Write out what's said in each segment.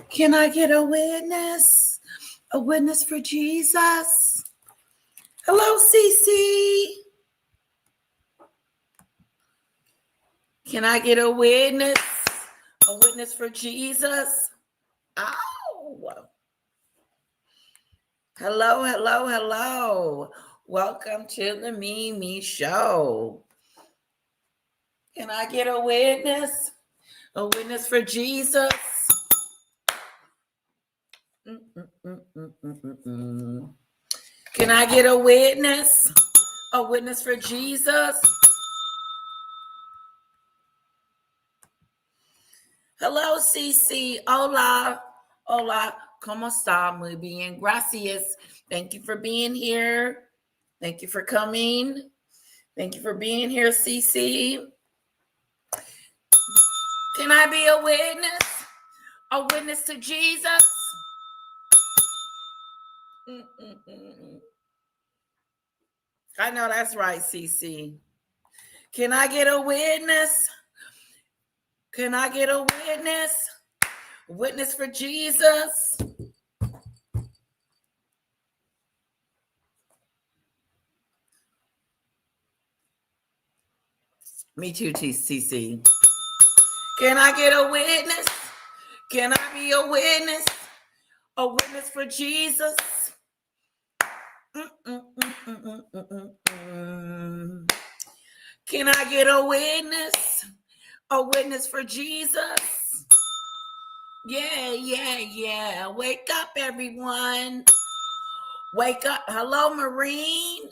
Can I get a witness? A witness for Jesus? Hello, Cece. Can I get a witness? A witness for Jesus? Ow. Hello, hello, hello. Welcome to the Me Show. Can I get a witness? A witness for Jesus? Can I get a witness? A witness for Jesus? Hello, Cece. Hola. Hola. ¿Cómo está? Muy bien. Gracias. Thank you for being here. Thank you for coming. Thank you for being here, Cece. Can I be a witness? A witness to Jesus? I know that's right, Cece. Can I get a witness? Can I get a witness? Witness for Jesus? Me too, TCC. Can I get a witness? Can I be a witness? A witness for Jesus? Can I get a witness? A witness for Jesus? Yeah. Wake up, everyone. Wake up. Hello, Marine.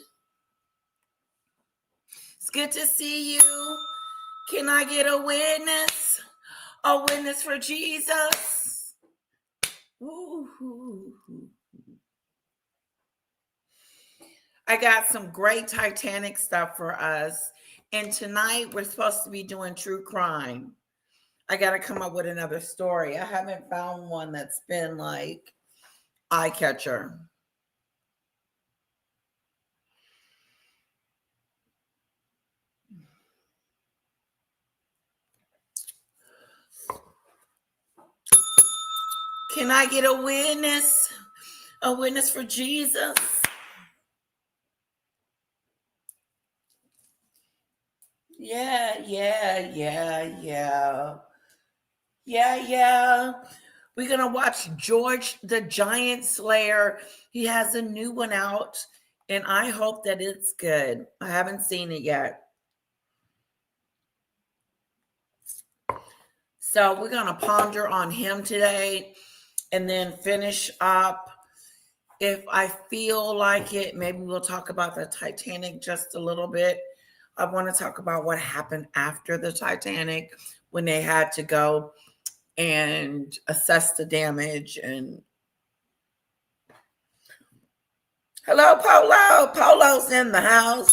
It's good to see you. Can I get a witness? A witness for Jesus? Woo-hoo. I got some great Titanic stuff for us. And tonight we're supposed to be doing true crime. I got to come up with another story. I haven't found one that's been like eye catcher. Can I get a witness? A witness for Jesus? Yeah. We're going to watch George the Giant Slayer. He has a new one out, and I hope that it's good. I haven't seen it yet. So we're going to ponder on him today and then finish up. If I feel like it, maybe we'll talk about the Titanic just a little bit. I want to talk about what happened after the Titanic when they had to go and assess the damage. And hello, Polo. Polo's in the house.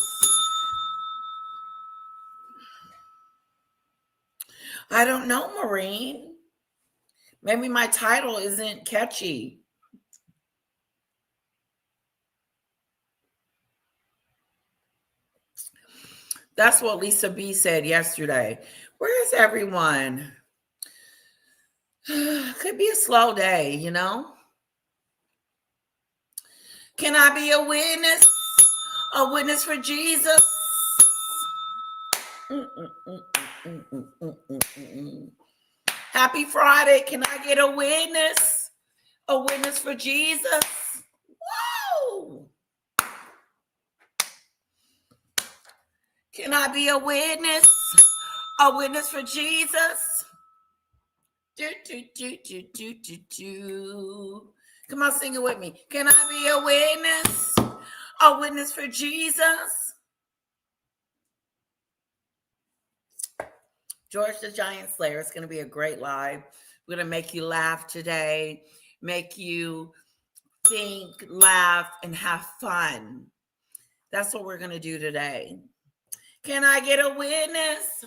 I don't know, Marine. Maybe my title isn't catchy. That's what Lisa B said yesterday. Where is everyone? Could be a slow day, you know? Can I be a witness? A witness for Jesus? Happy Friday. Can I get a witness? A witness for Jesus? Whoa! Can I be a witness? A witness for Jesus? Come on, sing it with me. Can I be a witness? A witness for Jesus? George the Giant Slayer. It's going to be a great live. We're going to make you laugh today, make you think, laugh, and have fun. That's what we're going to do today. Can I get a witness?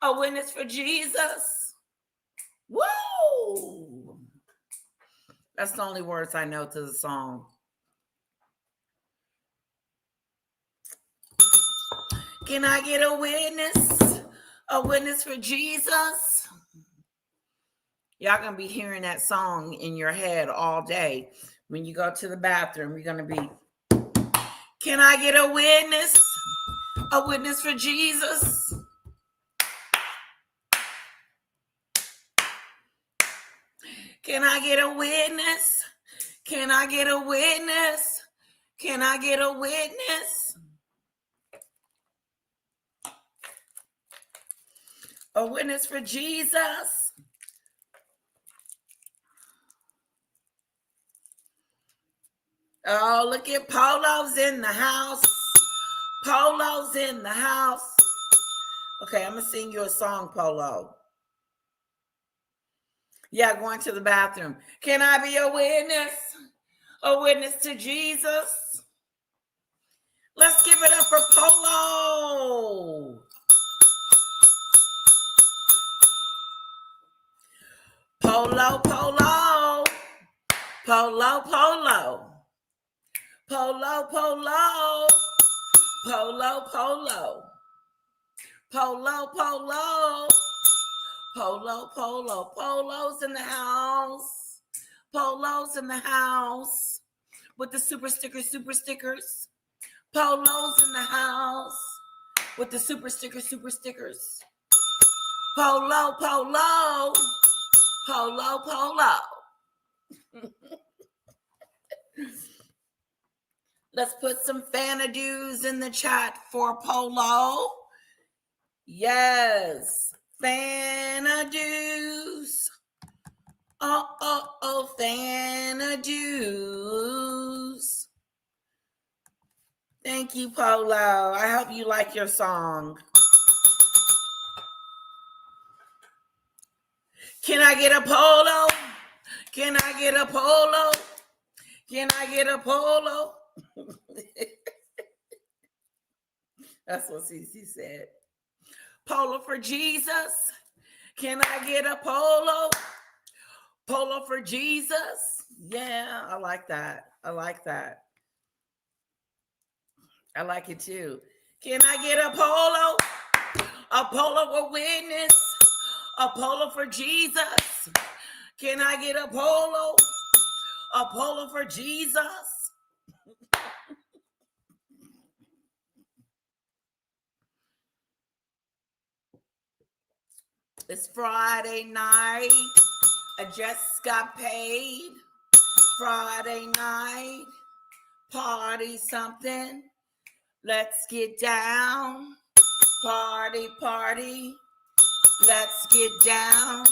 A witness for Jesus? Woo! That's the only words I know to the song. Can I get a witness? A witness for Jesus? Y'all going to be hearing that song in your head all day. When you go to the bathroom, you're going to be, can I get a witness? A witness for Jesus? Can I get a witness? Can I get a witness? Can I get a witness? A witness for Jesus? Oh, look at Polo's in the house. Polo's in the house. Okay, I'm going to sing you a song, Polo. Yeah, going to the bathroom. Can I be a witness? A witness to Jesus? Let's give it up for Polo. Polo, Polo. Polo, Polo. Polo, Polo. Polo, Polo. Polo, Polo. Polo, Polo. Polo's in the house. Polo's in the house. With the super stickers, super stickers. Polo's in the house. With the super stickers, super stickers. Polo, Polo. Polo, Polo. Let's put some Fanadoos in the chat for Polo. Yes, Fanadoos. Oh, Fanadoos. Thank you, Polo. I hope you like your song. Can I get a polo? Can I get a polo? Can I get a polo? That's what Cece said. Polo for Jesus. Can I get a polo? Polo for Jesus. Yeah, I like that. I like that. I like it too. Can I get a polo? A polo for witness. A polo for Jesus. Can I get a polo? A polo for Jesus. It's Friday night. I just got paid. Friday night. Party something. Let's get down. Party, party. Let's get down.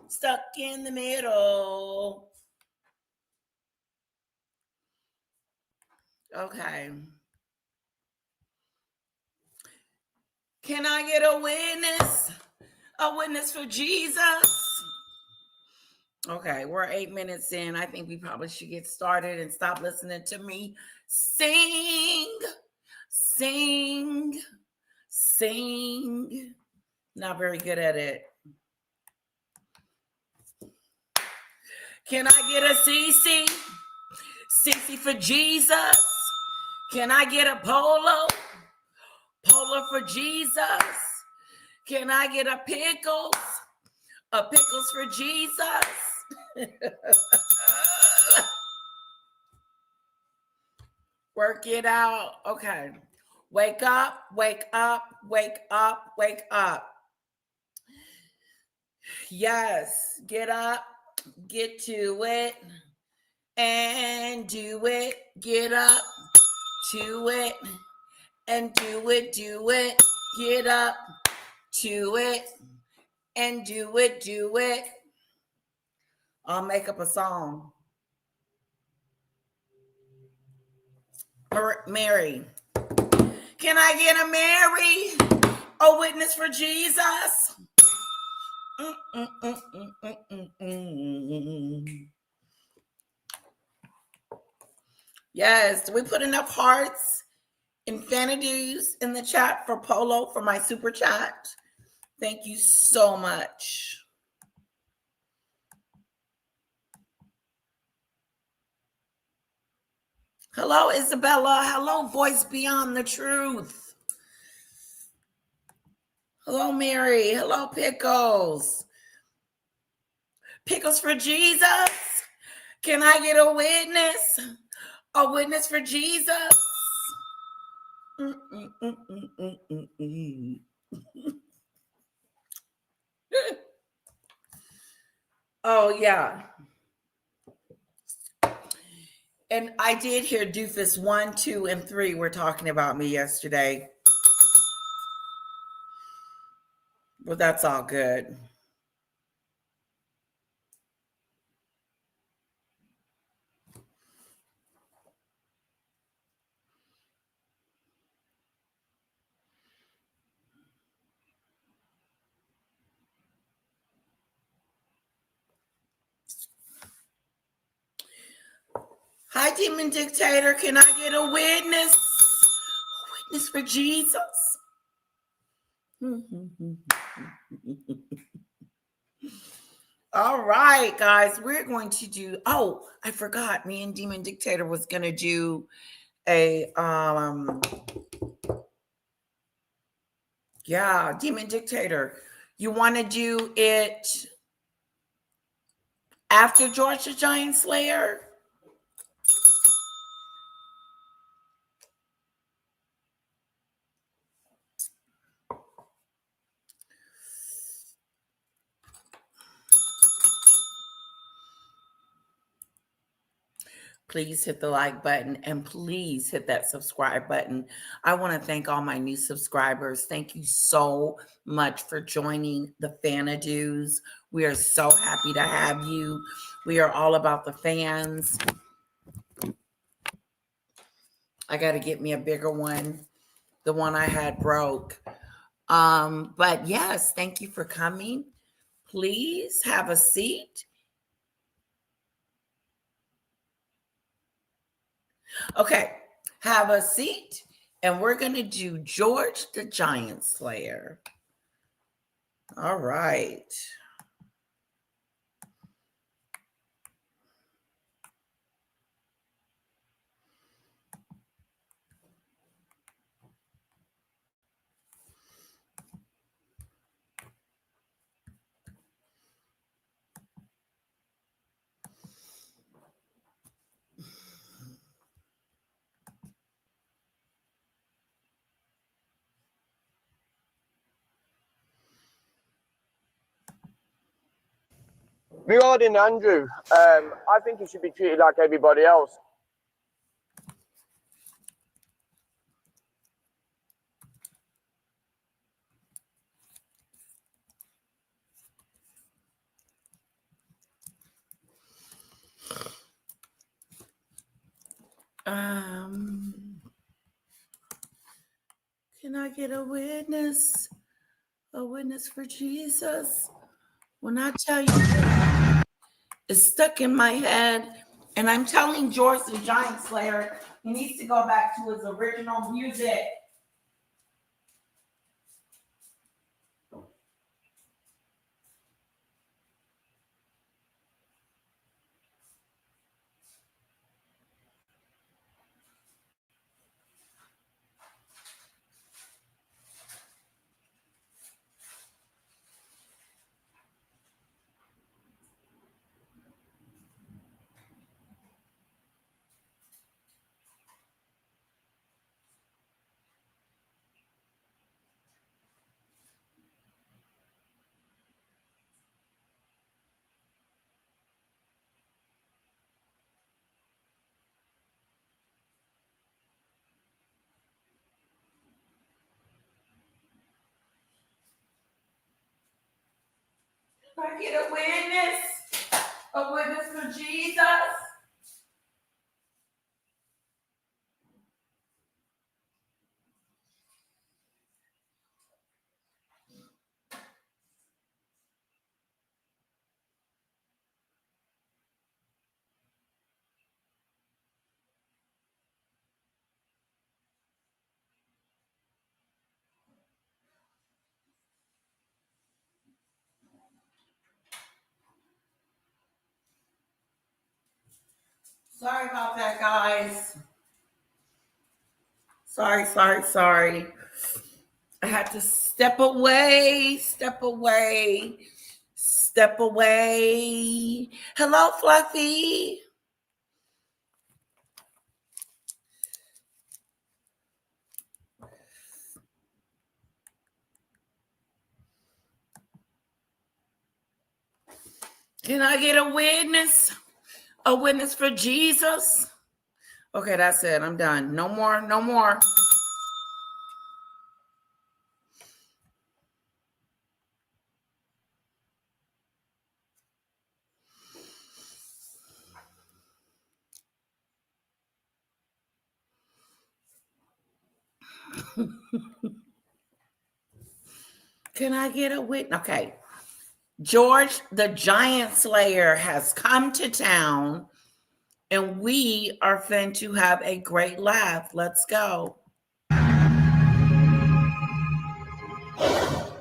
Stuck in the middle. Okay. Can I get a witness? A witness for Jesus? Okay, we're 8 minutes in. I think we probably should get started and stop listening to me sing, sing, sing. Not very good at it. Can I get a CC? CC for Jesus? Can I get a polo? Polo for Jesus? Can I get a pickles? A pickles for Jesus? Work it out. Okay. Wake up, wake up, wake up, wake up. Yes. Get up, get to it, and do it. Get up to it, and do it, do it. Get up to it, and do it, do it. I'll make up a song. Mary. Can I get a Mary? A witness for Jesus. Yes, we put enough hearts, infinities in the chat for Polo for my super chat. Thank you so much. Hello, Isabella. Hello, Voice Beyond the Truth. Hello, Mary. Hello, Pickles. Pickles for Jesus. Can I get a witness? A witness for Jesus. Oh, yeah. And I did hear Doofus 1, 2, and 3 were talking about me yesterday. Well, that's all good. Hi, Demon Dictator. Can I get a witness? A witness for Jesus. All right, guys. We're going to do. Oh, I forgot. Me and Demon Dictator was going to do a yeah, Demon Dictator. You want to do it after George the Giant Slayer? Please hit the like button and please hit that subscribe button. I want to thank all my new subscribers. Thank you so much for joining the Fanadoos. We are so happy to have you. We are all about the fans. I got to get me a bigger one. The one I had broke. But yes, thank you for coming. Please have a seat. Okay, have a seat. And we're going to do George the Giant Slayer. All right. Regarding Andrew, I think he should be treated like everybody else. Can I get a witness? A witness for Jesus? When I tell you, it's stuck in my head. And I'm telling George the Giant Slayer, he needs to go back to his original music. Can I get a witness? A witness for Jesus? Sorry about that, guys. Sorry. I had to step away. Hello, Fluffy. Can I get a witness? A witness for Jesus? Okay, that's it. I'm done. No more. Can I get a witness? Okay. George the Giant Slayer has come to town, and we are fin to have a great laugh. Let's go.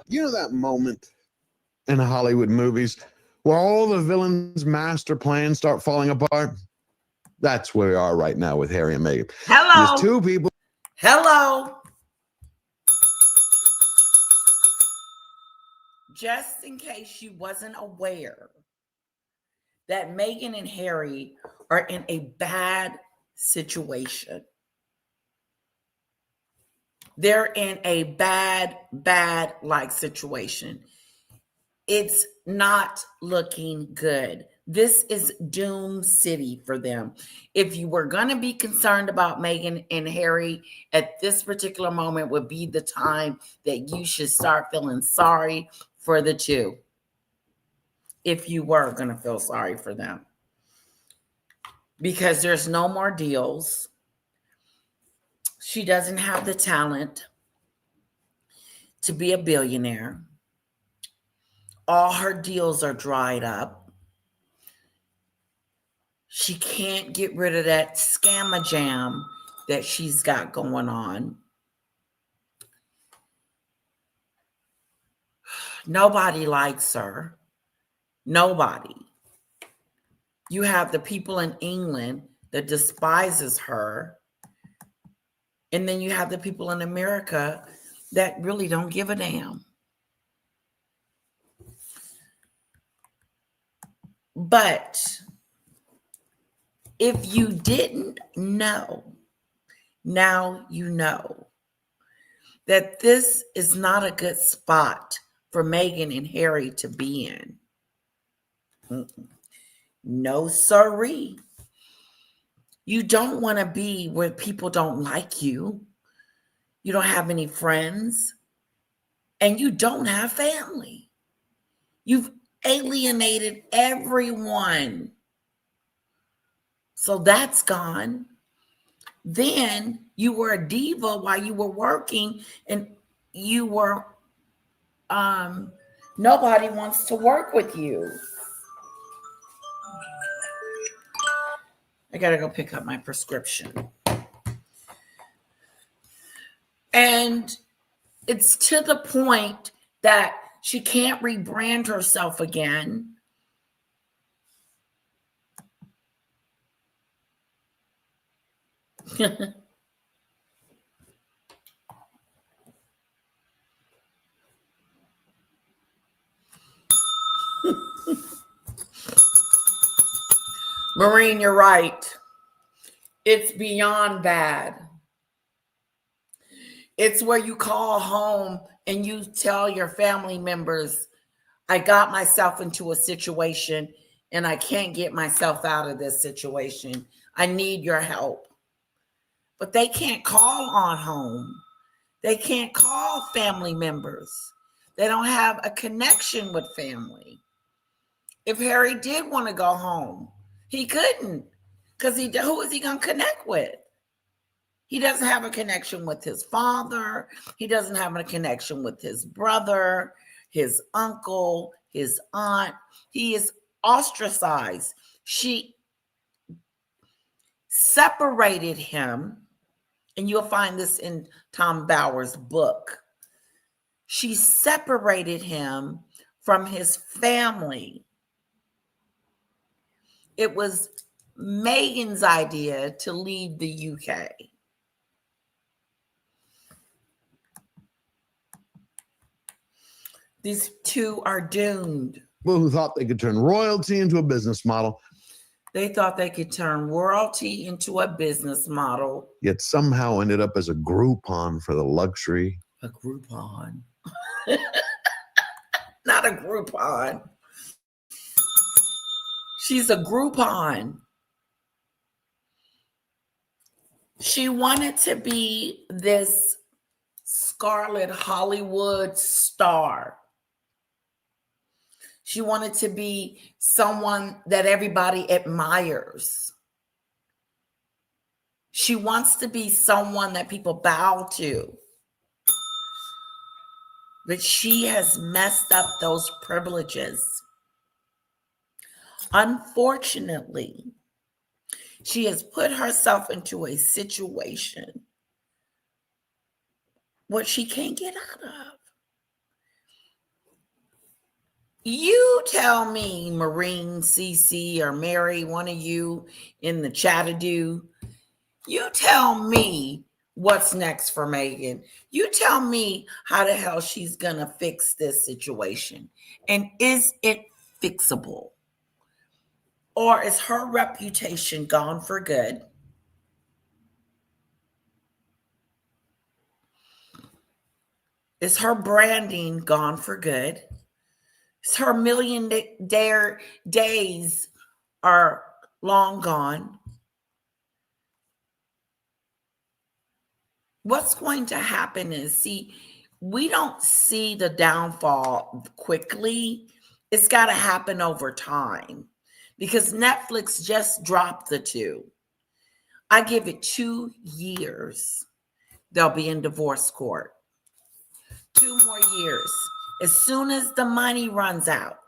You know that moment in Hollywood movies where all the villains' master plans start falling apart? That's where we are right now with Harry and Meghan. Hello. There's two people. Hello. Just in case you wasn't aware that Meghan and Harry are in a bad situation. They're in a bad situation. It's not looking good. This is doom city for them. If you were going to be concerned about Meghan and Harry at this particular moment, would be the time that you should start feeling sorry for the two. If you were going to feel sorry for them. Because there's no more deals. She doesn't have the talent to be a billionaire. All her deals are dried up. She can't get rid of that scamajam that she's got going on. Nobody likes her. Nobody. You have the people in England that despises her. And then you have the people in America that really don't give a damn. But if you didn't know, now you know that this is not a good spot for Meghan and Harry to be in. No siree. You don't want to be where people don't like you. You don't have any friends. And you don't have family. You've alienated everyone. So that's gone. Then you were a diva while you were working, and you were nobody wants to work with you. I gotta go pick up my prescription. And it's to the point that she can't rebrand herself again. Maureen, you're right. It's beyond bad. It's where you call home and you tell your family members, I got myself into a situation and I can't get myself out of this situation. I need your help. But they can't call on home. They can't call family members. They don't have a connection with family. If Harry did want to go home, he couldn't, because who is he going to connect with? He doesn't have a connection with his father. He doesn't have a connection with his brother, his uncle, his aunt. He is ostracized. She separated him, and you'll find this in Tom Bauer's book. She separated him from his family. It was Meghan's idea to leave the UK. These two are doomed. People who thought they could turn royalty into a business model, They thought they could turn royalty into a business model. yet somehow ended up as a Groupon for the luxury. A Groupon. Not a Groupon. She's a Groupon. She wanted to be this Scarlet Hollywood star. She wanted to be someone that everybody admires. She wants to be someone that people bow to. But she has messed up those privileges. Unfortunately, she has put herself into a situation where she can't get out of. You tell me, Marine, CC, or Mary, one of you in the chat-a-do, you tell me what's next for Meghan. You tell me how the hell she's going to fix this situation. And is it fixable? Or is her reputation gone for good? Is her branding gone for good? Is her millionaire days are long gone? What's going to happen is, see, we don't see the downfall quickly. It's got to happen over time because Netflix just dropped the two. I give it 2 years. They'll be in divorce court. 2 more years. As soon as the money runs out,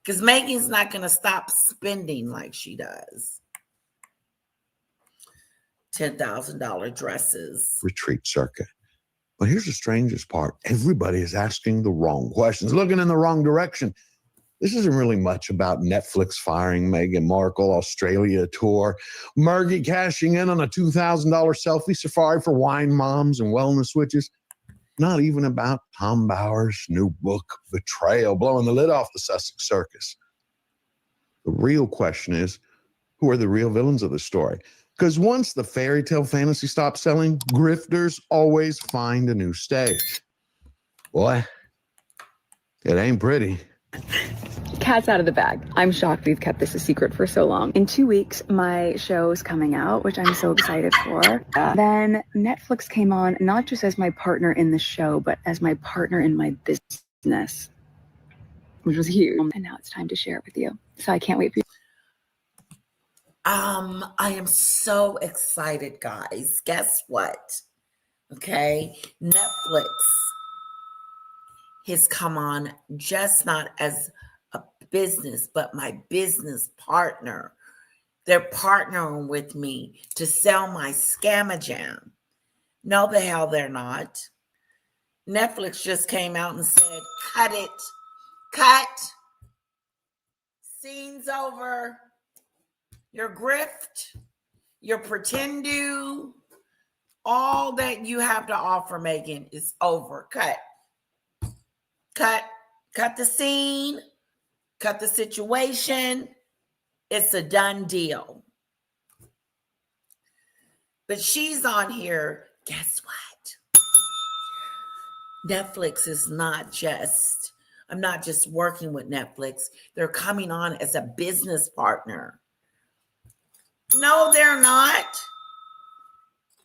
because Meghan's not going to stop spending like she does. $10,000 dresses. Retreat circuit. But here's the strangest part. Everybody is asking the wrong questions, looking in the wrong direction. This isn't really much about Netflix firing Meghan Markle, Australia tour, Margie cashing in on a $2,000 selfie safari for wine moms and wellness witches. Not even about Tom Bauer's new book, Betrayal, blowing the lid off the Sussex circus. The real question is, who are the real villains of the story? Because once the fairy tale fantasy stops selling, grifters always find a new stage. Boy, it ain't pretty. Cat's out of the bag. I'm shocked we've kept this a secret for so long. In 2 weeks, my show is coming out, which I'm so excited for. Then Netflix came on, not just as my partner in the show, but as my partner in my business, which was huge. And now it's time to share it with you. So I can't wait for you. I am so excited, guys. Guess what? Okay, Netflix has come on just not as a business, but my business partner. They're partnering with me to sell my Scamajam. No, the hell they're not. Netflix just came out and said, cut it. Cut. Scene's over. Your grift, your pretend-do, all that you have to offer, Meghan, is over. Cut. Cut the scene. Cut the situation. It's a done deal. But she's on here. Guess what? Netflix is not just, I'm not just working with Netflix. They're coming on as a business partner. No, they're not.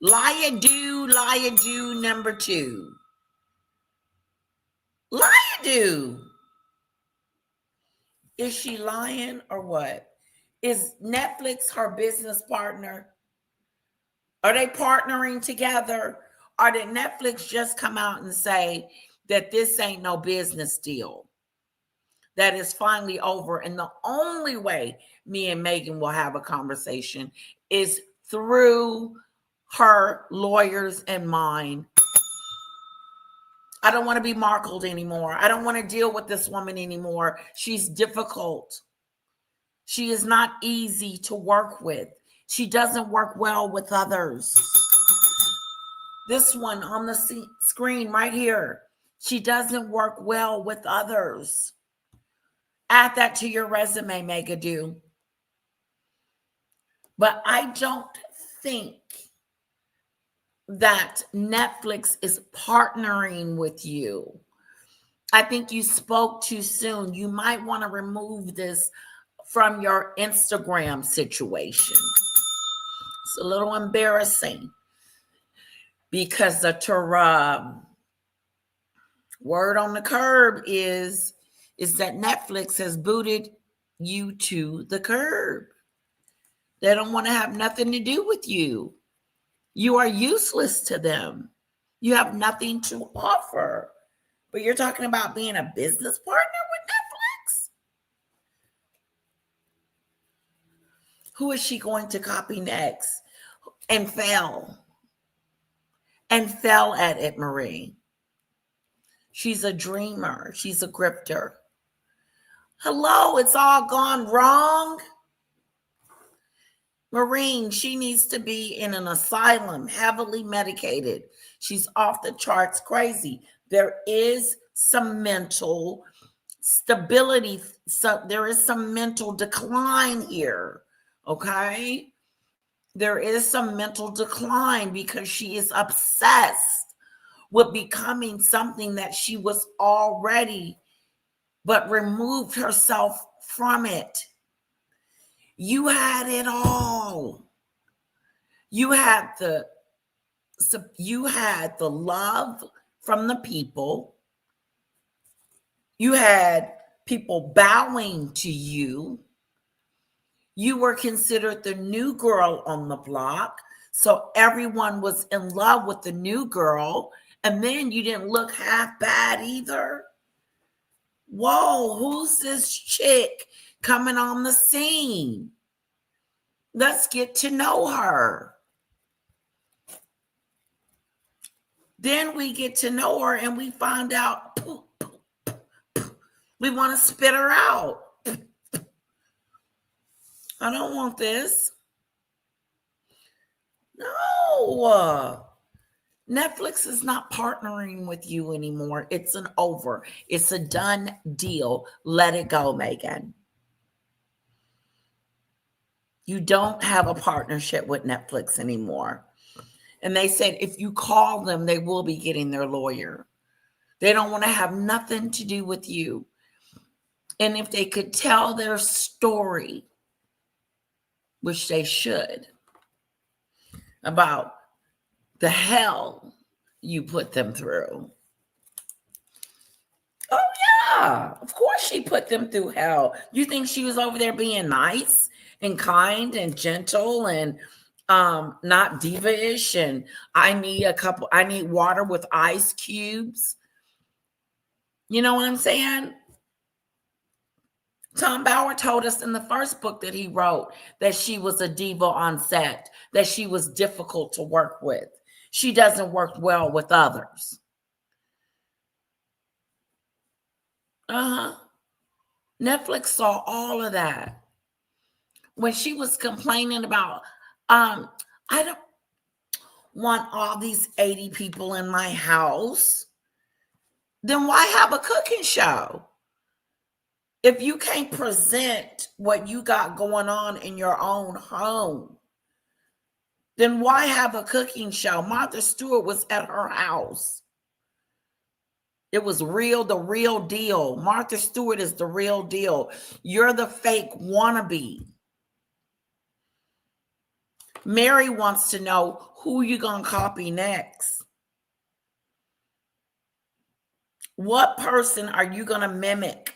Lie-a-do number 2. Lie-a-do. Is she lying or what? Is Netflix her business partner? Are they partnering together? Or did Netflix just come out and say that this ain't no business deal? That is finally over. And the only way me and Meghan will have a conversation is through her lawyers and mine. I don't want to be Markled anymore. I don't want to deal with this woman anymore. She's difficult. She is not easy to work with. She doesn't work well with others. This one on the screen right here. She doesn't work well with others. Add that to your resume, Megadu. But I don't think that Netflix is partnering with you. I think you spoke too soon. You might want to remove this from your Instagram situation. It's a little embarrassing because the word on the curb is that Netflix has booted you to the curb. They don't want to have nothing to do with you. You are useless to them. You have nothing to offer. But you're talking about being a business partner with Netflix? Who is she going to copy next? And fail at it, Marie. She's a dreamer. She's a grifter. Hello, it's all gone wrong. Maureen, she needs to be in an asylum, heavily medicated. She's off the charts crazy. There is some mental stability. So there is some mental decline here. Okay? There is some mental decline because she is obsessed with becoming something that she was already, but removed herself from it. You had it all. You had the love from the people. You had people bowing to you. You were considered the new girl on the block. So everyone was in love with the new girl. And then you didn't look half bad either. Whoa, who's this chick coming on the scene? Let's get to know her. Then we get to know her and we find out we want to spit her out. I don't want this. No. Netflix is not partnering with you anymore. It's an over. It's a done deal. Let it go, Meghan. You don't have a partnership with Netflix anymore. And they said if you call them, they will be getting their lawyer. They don't want to have nothing to do with you. And if they could tell their story, which they should, about the hell you put them through. Oh, yeah. Of course she put them through hell. You think she was over there being nice and kind and gentle and not diva-ish and I need water with ice cubes. You know what I'm saying? Tom Bauer told us in the first book that he wrote that she was a diva on set, that she was difficult to work with. She doesn't work well with others. Netflix saw all of that. When she was complaining about, I don't want all these 80 people in my house, then why have a cooking show? If you can't present what you got going on in your own home, then why have a cooking show? Martha Stewart was at her house. It was real, the real deal. Martha Stewart is the real deal. You're the fake wannabe. Mary wants to know who you're going to copy next. What person are you going to mimic?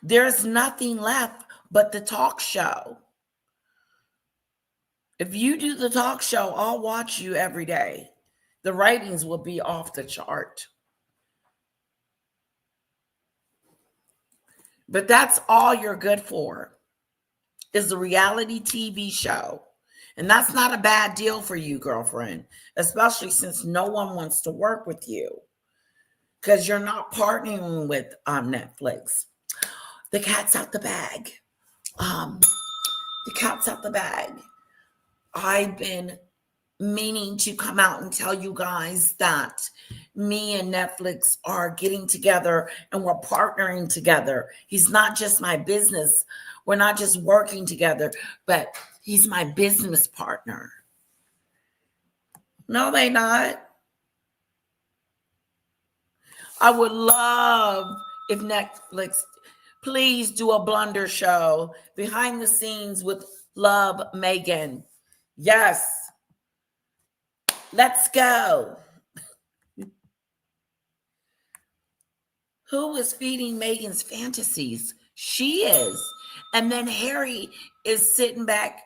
There's nothing left but the talk show. If you do the talk show, I'll watch you every day. The ratings will be off the chart. But that's all you're good for, is the reality TV show. And that's not a bad deal for you, girlfriend, especially since no one wants to work with you because you're not partnering with Netflix. the cat's out the bag. The cat's out the bag. I've been meaning to come out and tell you guys that me and Netflix are getting together and we're partnering together. He's not just my business. We're not just working together, but he's my business partner. No, they not. I would love if Netflix, please do a blunder show behind the scenes with Love Meghan. Yes. Let's go. Who is feeding Meghan's fantasies? She is. And then Harry is sitting back,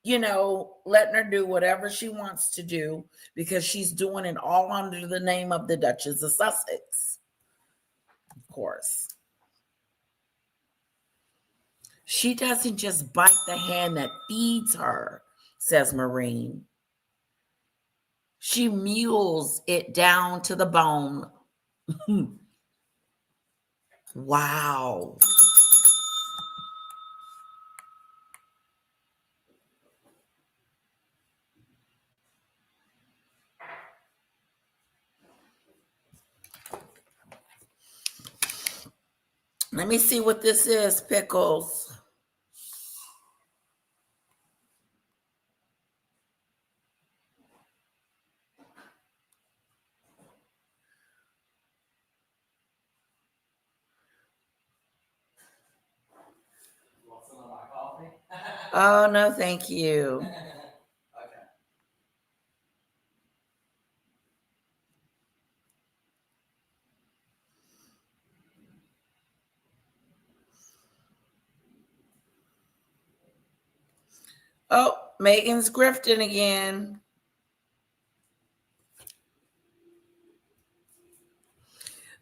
letting her do whatever she wants to do because she's doing it all under the name of the Duchess of Sussex. Of course. She doesn't just bite the hand that feeds her, says Marine. She mules it down to the bone. Wow. Let me see what this is, Pickles. Oh, no, thank you. Okay. Oh, Meghan's grifting again.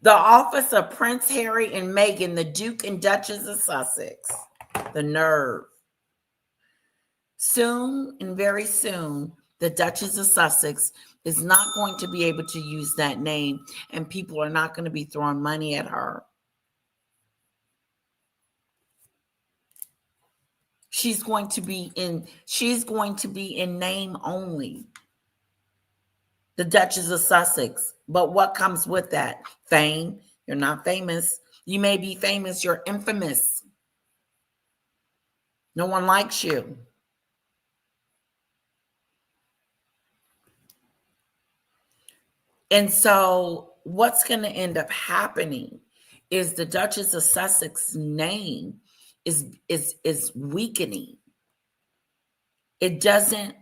The office of Prince Harry and Meghan, the Duke and Duchess of Sussex. The nerve. Soon, and very soon, the Duchess of Sussex is not going to be able to use that name, and people are not going to be throwing money at her. She's going to be in name only. The Duchess of Sussex. But what comes with that? Fame. You're not famous. You may be famous. You're infamous. No one likes you. And so what's going to end up happening is the Duchess of Sussex name is weakening. It doesn't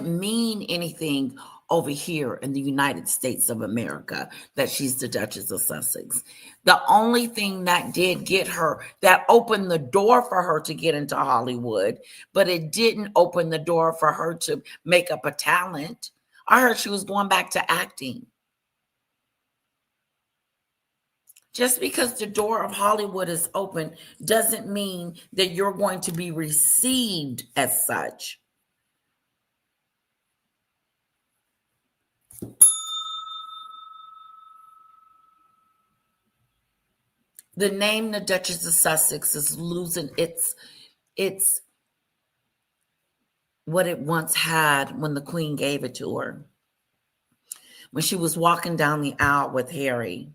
mean anything over here in the United States of America that she's the Duchess of Sussex. The only thing that did get her, that opened the door for her to get into Hollywood, but it didn't open the door for her to make up a talent. I heard she was going back to acting. Just because the door of Hollywood is open doesn't mean that you're going to be received as such. The name the Duchess of Sussex is losing its what it once had when the Queen gave it to her. When she was walking down the aisle with Harry.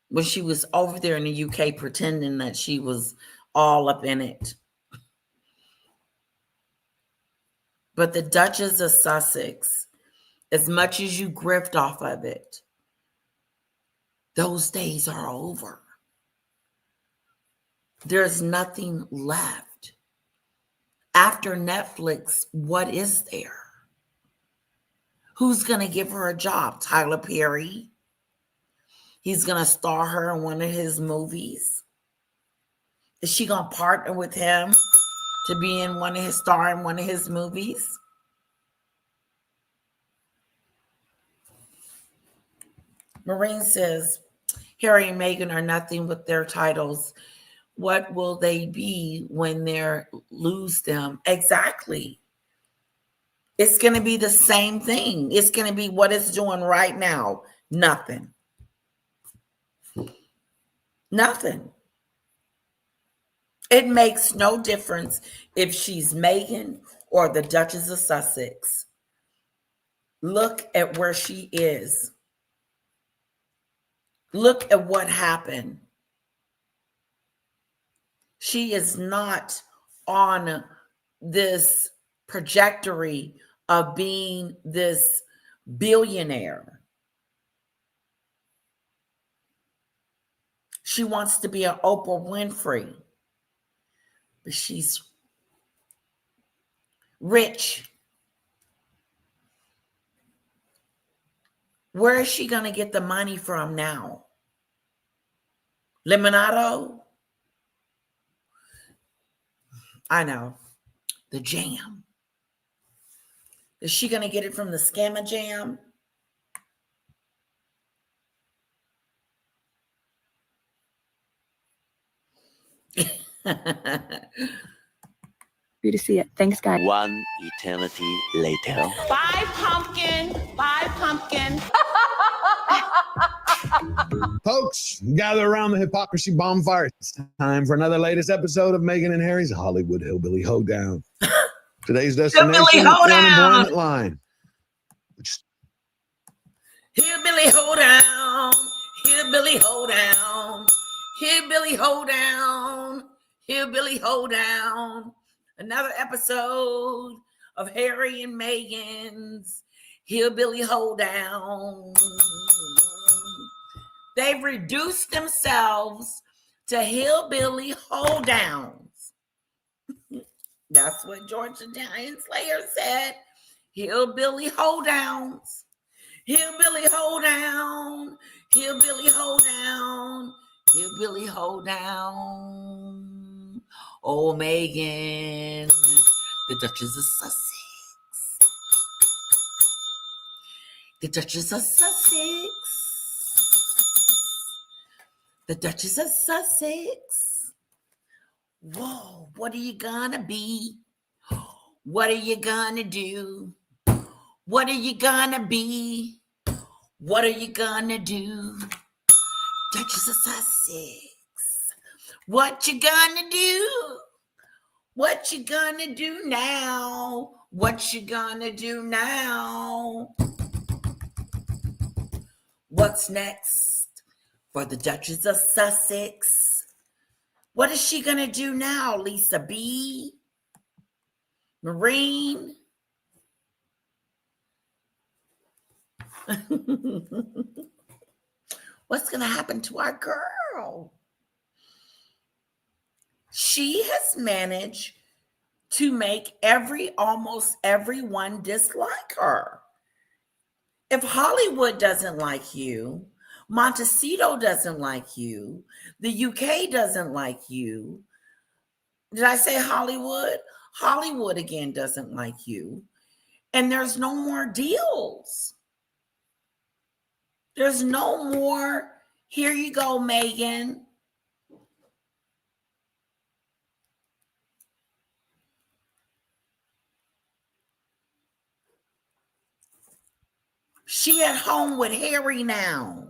When she was over there in the UK pretending that she was all up in it. But the Duchess of Sussex, as much as you grift off of it, those days are over. There's nothing left. After Netflix, what is there? Who's going to give her a job? Tyler Perry? He's going to star her in one of his movies? Is she going to partner with him to be in one of his movies? Marine says, Harry and Meghan are nothing with their titles. What will they be when they lose them? Exactly. It's going to be the same thing. It's going to be what it's doing right now. Nothing. Nothing. It makes no difference if she's Meghan or the Duchess of Sussex. Look at where she is. Look at what happened. She is not on this trajectory of being this billionaire. She wants to be an Oprah Winfrey, but she's rich. Where is she going to get the money from now? Limonado? I know. The jam. Is she going to get it from the Scammer Jam? You to see it. Thanks, guys. One eternity later. Bye, pumpkin. Bye, pumpkin. Folks, gather around the hypocrisy bonfire. It's time for another latest episode of Meghan and Harry's Hollywood Hillbilly Hoedown. Today's destination, Hillbilly the Hoedown. unemployment line. Hillbilly Hoedown. Hillbilly Hoedown. Hillbilly Hoedown. Hillbilly Hoedown. Another episode of Harry and Meghan's Hillbilly Hoedown. They've reduced themselves to hillbilly hoedowns. That's what George the Giant Slayer said. Hillbilly hoedowns. Hillbilly hoedown. Hillbilly hoedown. Hillbilly hoedown. Oh, Meghan, the Duchess of Sussex. The Duchess of Sussex. The Duchess of Sussex. Whoa, what are you gonna be? What are you gonna do? What are you gonna be? What are you gonna do? Duchess of Sussex. What you gonna do? What you gonna do now? What you gonna do now? What's next for the Duchess of Sussex? What is she gonna do now, Lisa B? Marine? What's gonna happen to our girl? She has managed to make almost everyone dislike her. If Hollywood doesn't like you, Montecito doesn't like you, the UK doesn't like you. Did I say Hollywood? Hollywood again doesn't like you. And there's no more deals. There's no more, here you go, Meghan. She at home with Harry now.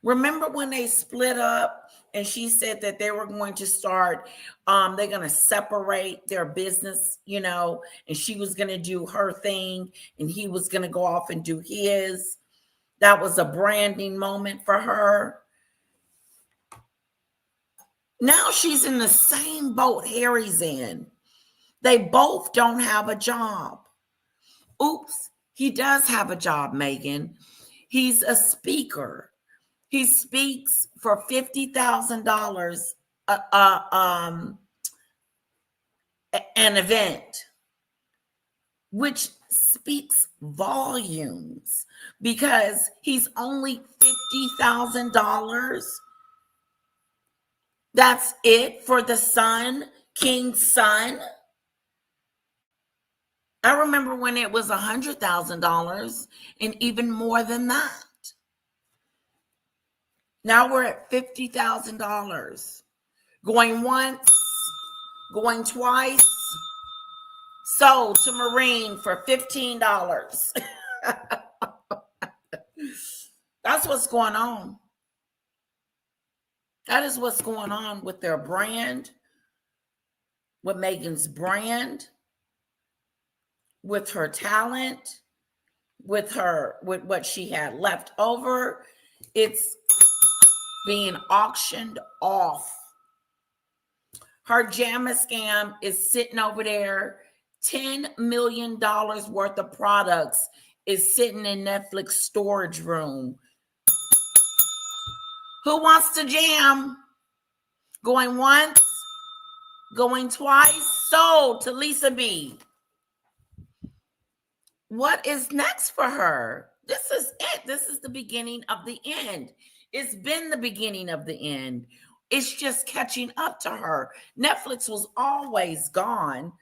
Remember when they split up and she said that they were going to start, they're going to separate their business, and she was going to do her thing and he was going to go off and do his. That was a branding moment for her. Now she's in the same boat Harry's in. They both don't have a job. Oops. He does have a job, Meghan. He's a speaker. He speaks for $50,000 an event, which speaks volumes because he's only $50,000. That's it for the son, King's son. I remember when it was $100,000 and even more than that. Now we're at $50,000. Going once, going twice. Sold to Marine for $15. That's what's going on. That is what's going on with their brand, with Meghan's brand, with her talent, with what she had left over. It's being auctioned off. Her JAMA scam is sitting over there. $10 million worth of products is sitting in Netflix storage room. Who wants to jam? Going once, going twice. Sold to Lisa B. What is next for her? This is it. This is the beginning of the end. It's been the beginning of the end. It's just catching up to her. Netflix was always gone.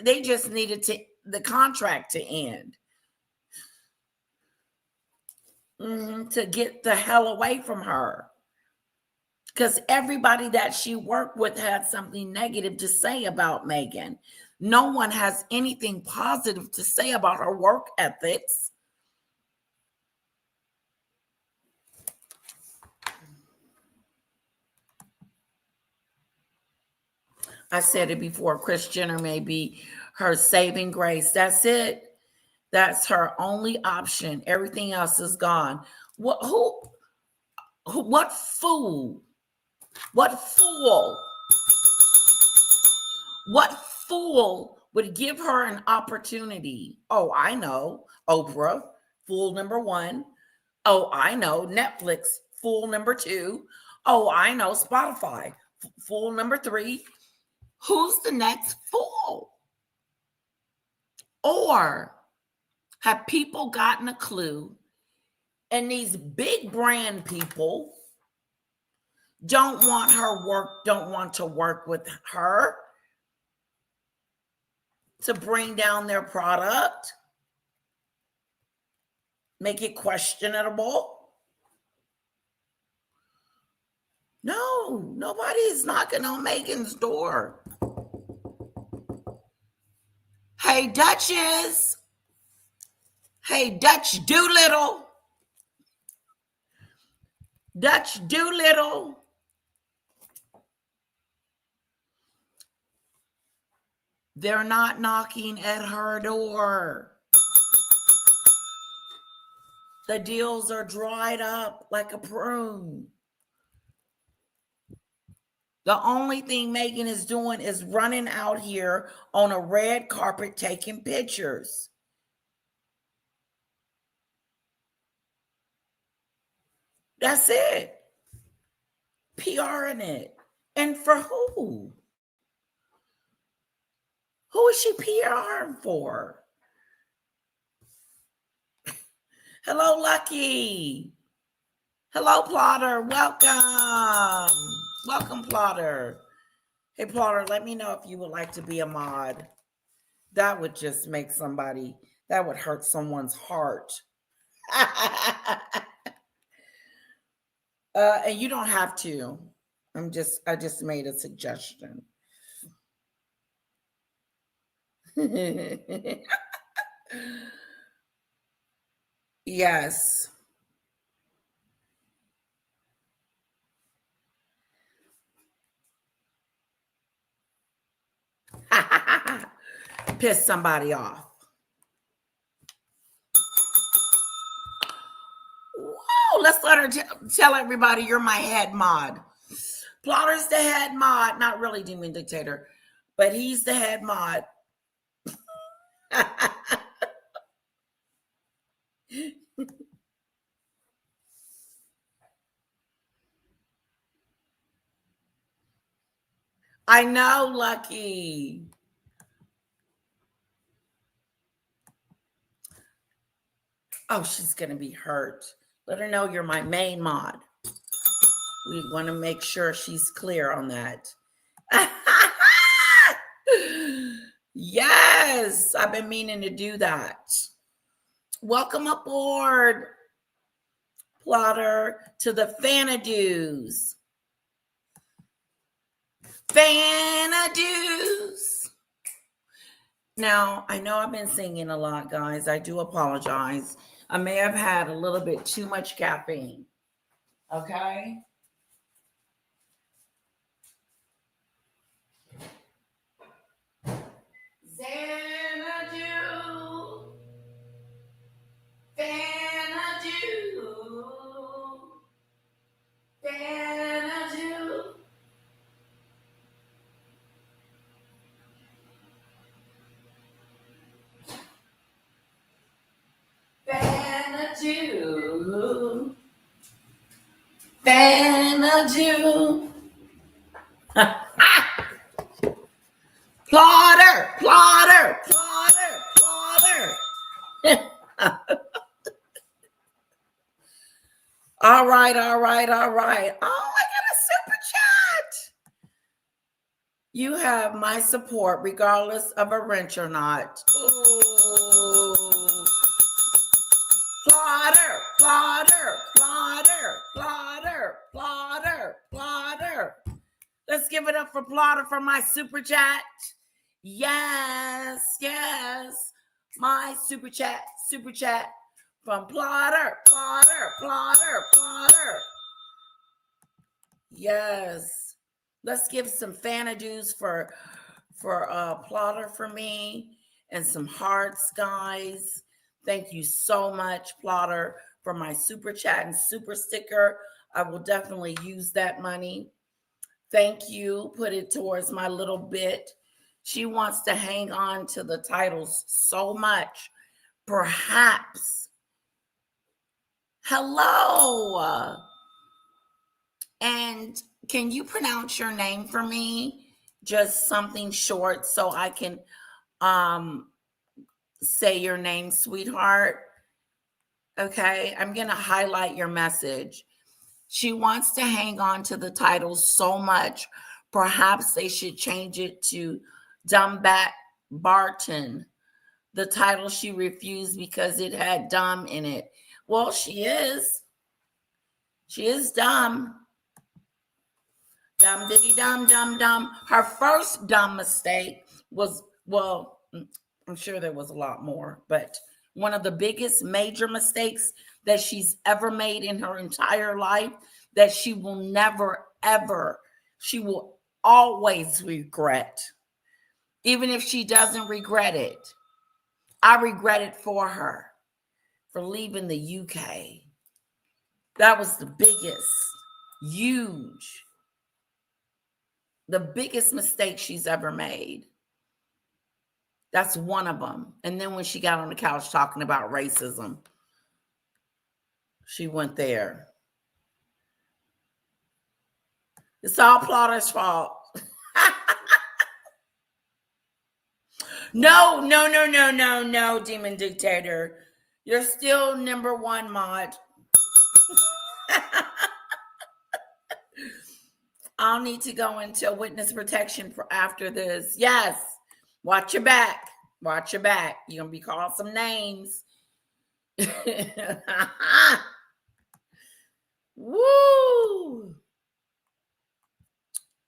They just needed the contract to end. To get the hell away from her. Because everybody that she worked with had something negative to say about Meghan. No one has anything positive to say about her work ethics. I said it before, Kris Jenner may be her saving grace. That's it. That's her only option. Everything else is gone. What fool? What fool would give her an opportunity? Oh, I know. Oprah, fool number one. Oh, I know. Netflix, fool number two. Oh, I know. Spotify, fool number three. Who's the next fool? Or have people gotten a clue and these big brand people don't want to work with her to bring down their product, make it questionable? No, nobody is knocking on Meghan's door. Hey, Duchess. Hey, Dutch Doolittle. Dutch Doolittle. They're not knocking at her door. The deals are dried up like a prune. The only thing Meghan is doing is running out here on a red carpet taking pictures. That's it. PRing it. And for who? Who is she PRing for? Hello, Lucky. Hello, Plotter. Welcome. Welcome, Plotter. Hey, Plotter, let me know if you would like to be a mod. That would just make that would hurt someone's heart. And you don't have to. I just made a suggestion. Yes. Piss somebody off. Whoa, let's let her tell everybody you're my head mod. Plotter's the head mod, not really Demon Dictator, but he's the head mod. I know, Lucky. Oh, she's going to be hurt. Let her know you're my main mod. We want to make sure she's clear on that. Yes, I've been meaning to do that. Welcome aboard, Plotter, to the Fanadoos. Fanadoos. Now, I know I've been singing a lot, guys. I do apologize. I may have had a little bit too much caffeine. Okay? Xanadu. Plotter, plotter, plotter, plotter. All right, all right, all right. Oh, I got a super chat. You have my support regardless of a wrench or not. Ooh. Plotter, plotter, plotter, plotter, plotter, plotter. Let's give it up for Plotter for my super chat. Yes, yes. My super chat from Plotter, plotter, plotter, plotter. Yes. Let's give some fanadoos for Plotter for me and some hearts, guys. Thank you so much, Plotter, for my super chat and super sticker. I will definitely use that money. Thank you. Put it towards my little bit. She wants to hang on to the titles so much. Perhaps. Hello. And can you pronounce your name for me? Just something short so I can say your name, sweetheart. Okay, I'm going to highlight your message. She wants to hang on to the title so much. Perhaps they should change it to Dumbbat Barton. The title she refused because it had dumb in it. Well, she is. She is dumb. Dumb diddy dumb, dumb, dumb. Her first dumb mistake was, well, I'm sure there was a lot more, but one of the biggest major mistakes that she's ever made in her entire life that she will never, ever, she will always regret. Even if she doesn't regret it, I regret it for her for leaving the UK. That was the biggest, huge, the biggest mistake she's ever made. That's one of them. And then when she got on the couch talking about racism, she went there. It's all Plotter's fault. No, Demon Dictator. You're still number one mod. I'll need to go into witness protection for after this. Yes. Watch your back. Watch your back. You're going to be called some names. Woo.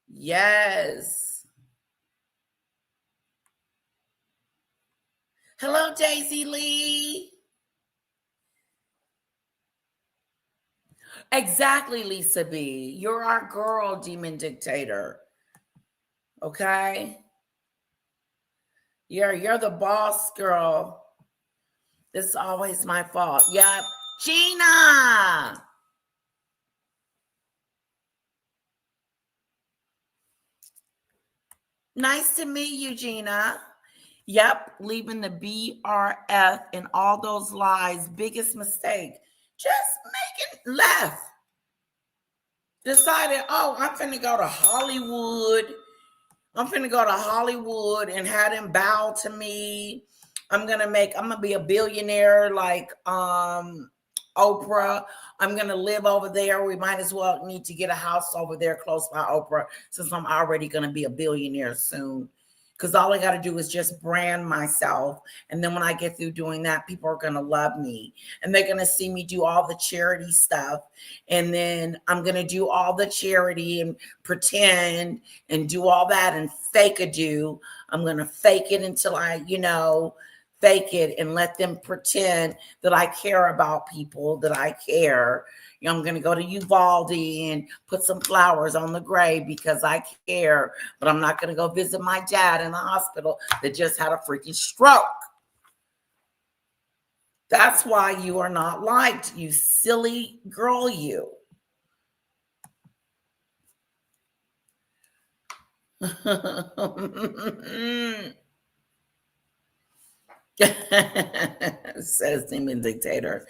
Yes. Hello, Daisy Lee. Exactly, Lisa B. You're our girl, Demon Dictator. Okay? You're the boss, girl. This is always my fault. Yep. Gina. Nice to meet you, Gina. Yep, leaving the BRF and all those lies. Biggest mistake. Just making left. Decided, oh, I'm finna go to Hollywood. I'm finna go to Hollywood and have them bow to me. I'm gonna be a billionaire like Oprah. I'm gonna live over there. We might as well need to get a house over there close by Oprah since I'm already gonna be a billionaire soon. Because all I got to do is just brand myself. And then when I get through doing that, people are going to love me. And they're going to see me do all the charity stuff. And then I'm going to do all the charity and pretend and do all that and fake a do. I'm going to fake it until I, fake it and let them pretend that I care about people, that I care, I'm going to go to Uvalde and put some flowers on the grave because I care, but I'm not going to go visit my dad in the hospital that just had a freaking stroke. That's why you are not liked, you silly girl, you. Says Demon Dictator.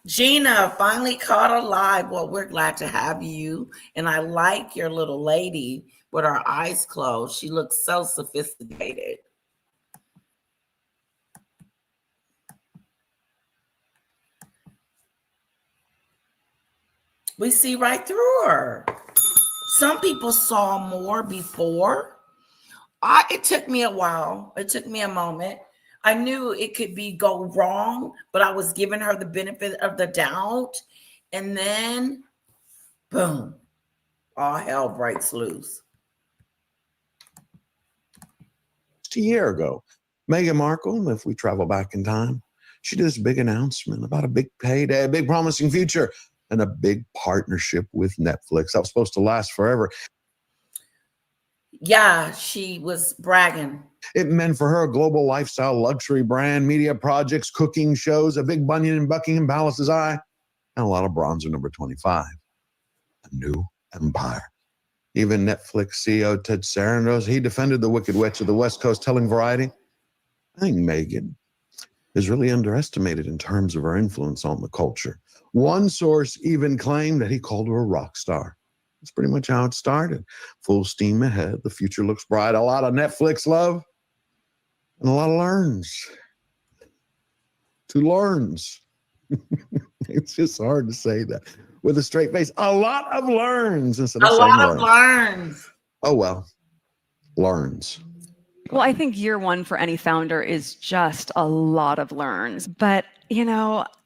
Gina, finally caught alive. Well, we're glad to have you. And I like your little lady with her eyes closed. She looks so sophisticated. We see right through her. Some people saw more before. It took me a while. It took me a moment. I knew it could go wrong, but I was giving her the benefit of the doubt. And then, boom, all hell breaks loose. Just a year ago, Meghan Markle, if we travel back in time, she did this big announcement about a big payday, a big promising future, and a big partnership with Netflix that was supposed to last forever. Yeah, she was bragging. It meant for her a global lifestyle luxury brand, media projects, cooking shows, a big bunion in Buckingham Palace's eye, and a lot of bronzer number 25. A new empire. Even Netflix CEO Ted Sarandos, he defended the Wicked Witch of the West Coast, telling Variety, I think Meghan is really underestimated in terms of her influence on the culture. One source even claimed that he called her a rock star. That's pretty much how it started. Full steam ahead. The future looks bright. A lot of Netflix love and a lot of learns. Two learns. It's just hard to say that with a straight face. A lot of learns instead of saying learns. Learns. Oh, well, learns. Well, I think year one for any founder is just a lot of learns. But,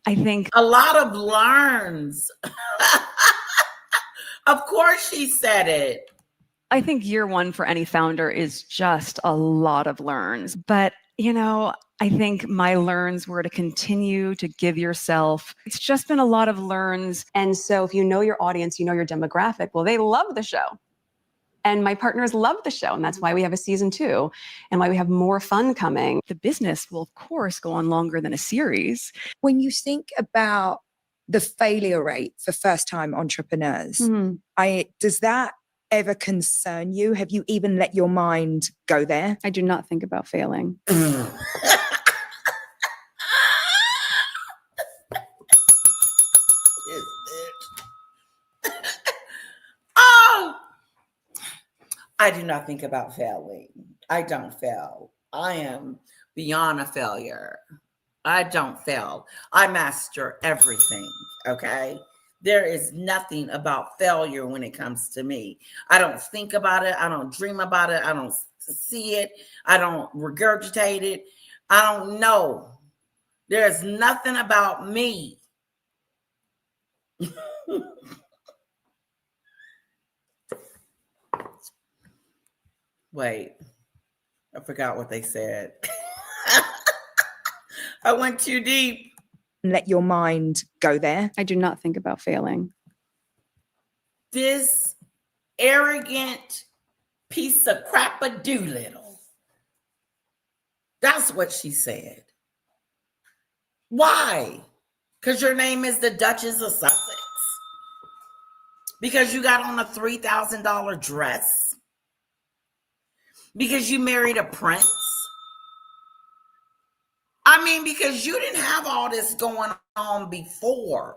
I think a lot of learns. Of course she said it. I think year one for any founder is just a lot of learns. But, I think my learns were to continue to give yourself. It's just been a lot of learns. And so if you know your audience, you know your demographic, well, they love the show. And my partners love the show. And that's why we have a season 2 and why we have more fun coming. The business will, of course, go on longer than a series. When you think about the failure rate for first-time entrepreneurs, does that ever concern you? Have you even let your mind go there? I do not think about failing. I do not think about failing. I don't fail. I am beyond a failure. I don't fail. I master everything, okay? There is nothing about failure when it comes to me. I don't think about it. I don't dream about it. I don't see it. I don't regurgitate it. I don't know. There's nothing about me. Wait, I forgot what they said. I went too deep. Let your mind go there. I do not think about failing. This arrogant piece of crap-a-doolittle. That's what she said. Why? Because your name is the Duchess of Sussex? Because you got on a $3,000 dress? Because you married a prince? I mean, because you didn't have all this going on before,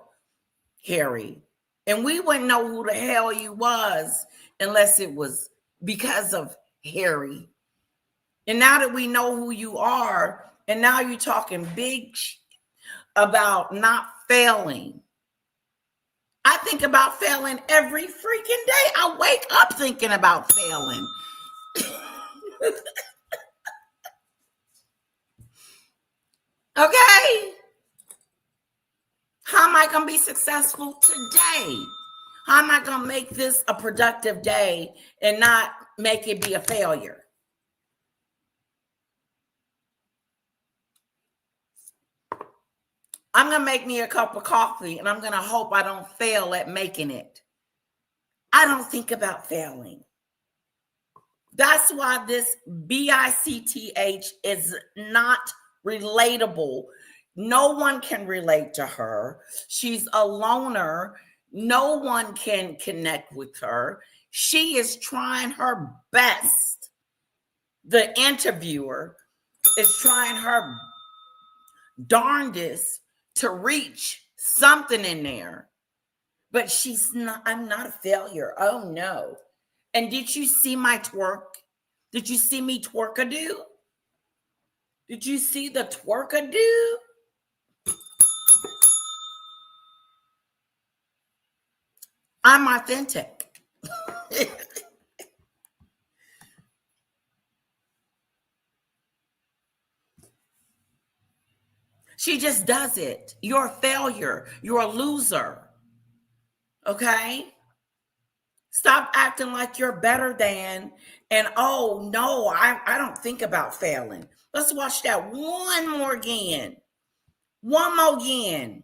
Harry. And we wouldn't know who the hell you was unless it was because of Harry. And now that we know who you are, and now you're talking big about not failing. I think about failing every freaking day. I wake up thinking about failing. Okay. How am I going to be successful today? How am I going to make this a productive day and not make it be a failure? I'm going to make me a cup of coffee and I'm going to hope I don't fail at making it. I don't think about failing. That's why this BICTH is not relatable. No one can relate to her. She's a loner. No one can connect with her. She is trying her best. The interviewer is trying her darndest to reach something in there. But she's not, I'm not a failure. Oh no. And did you see my twerk? Did you see me twerk-a-do? Did you see the twerk-a-do? I'm authentic. She just does it. You're a failure. You're a loser. Okay? Stop acting like you're better than, and oh no, I don't think about failing. Let's watch that one more again. One more again.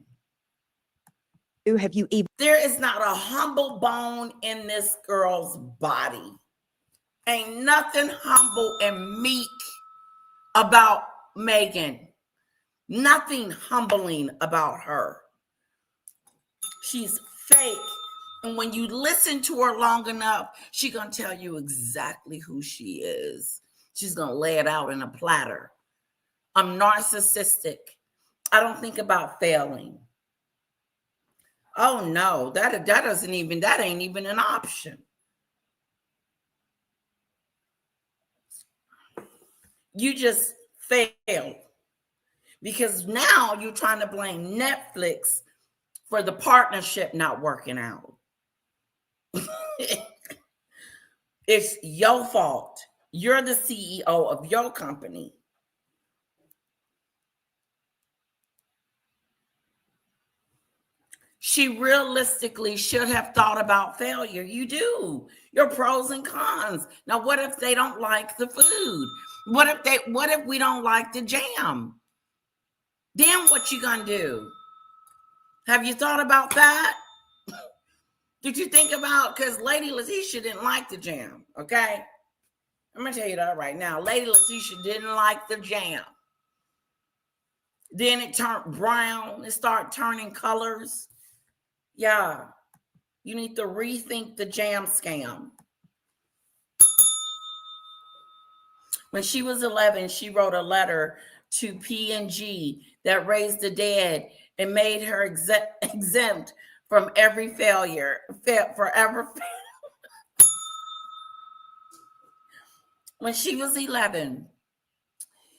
Have you even? There is not a humble bone in this girl's body. Ain't nothing humble and meek about Meghan. Nothing humbling about her. She's fake. And when you listen to her long enough, she's going to tell you exactly who she is. She's going to lay it out in a platter. I'm narcissistic. I don't think about failing. Oh no, that ain't even an option. You just failed. Because now you're trying to blame Netflix for the partnership not working out. It's your fault. You're the CEO of your company. She realistically should have thought about failure. You do. Your pros and cons. Now, what if they don't like the food? What if we don't like the jam? Then what you gonna do? Have you thought about that? Did you think about, because Lady Letitia didn't like the jam, okay? I'm going to tell you that right now. Lady Letitia didn't like the jam. Then it turned brown. It started turning colors. Yeah. You need to rethink the jam scam. When she was 11, she wrote a letter to P&G that raised the dead and made her exempt from every failure, forever. When she was 11,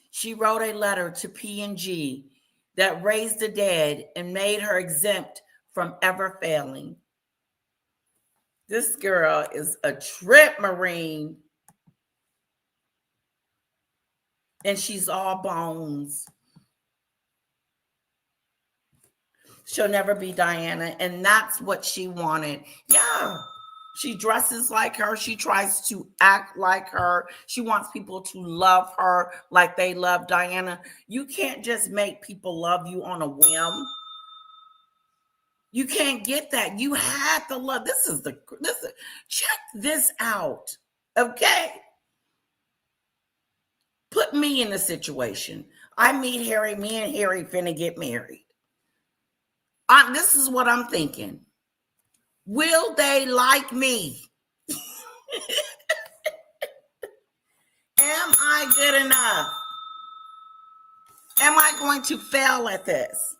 she wrote a letter to P&G that raised the dead and made her exempt from ever failing. This girl is a trip marine, and she's all bones. She'll never be Diana, and that's what she wanted. Yeah, she dresses like her. She tries to act like her. She wants people to love her like they love Diana. You can't just make people love you on a whim. You can't get that. You have to love. Check this out, okay? Put me in a situation. I meet Harry. Me and Harry finna get married. This is what I'm thinking. Will they like me? Am I good enough? Am I going to fail at this?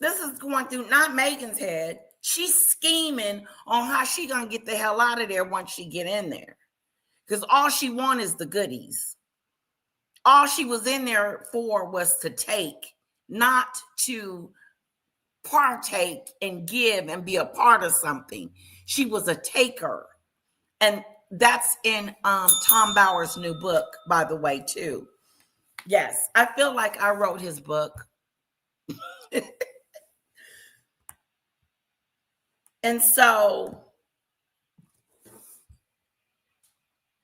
This is going through not Meghan's head. She's scheming on how she gonna get the hell out of there once she get in there. Because all she wants is the goodies. All she was in there for was to take, not to partake and give and be a part of something. She was a taker. And that's in Tom Bauer's new book, by the way, too. Yes, I feel like I wrote his book. And so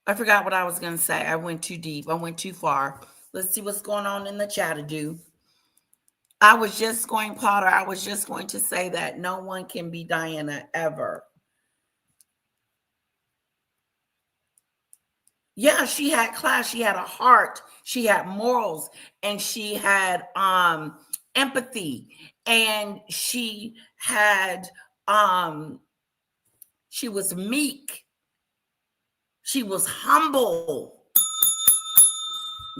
I forgot what I was going to say. I went too deep. I went too far. Let's see what's going on in the chat-a-do. I was just going, Potter, I was just going to say that no one can be Diana ever. Yeah, she had class, she had a heart, she had morals, and she had empathy, and she had she was meek, she was humble.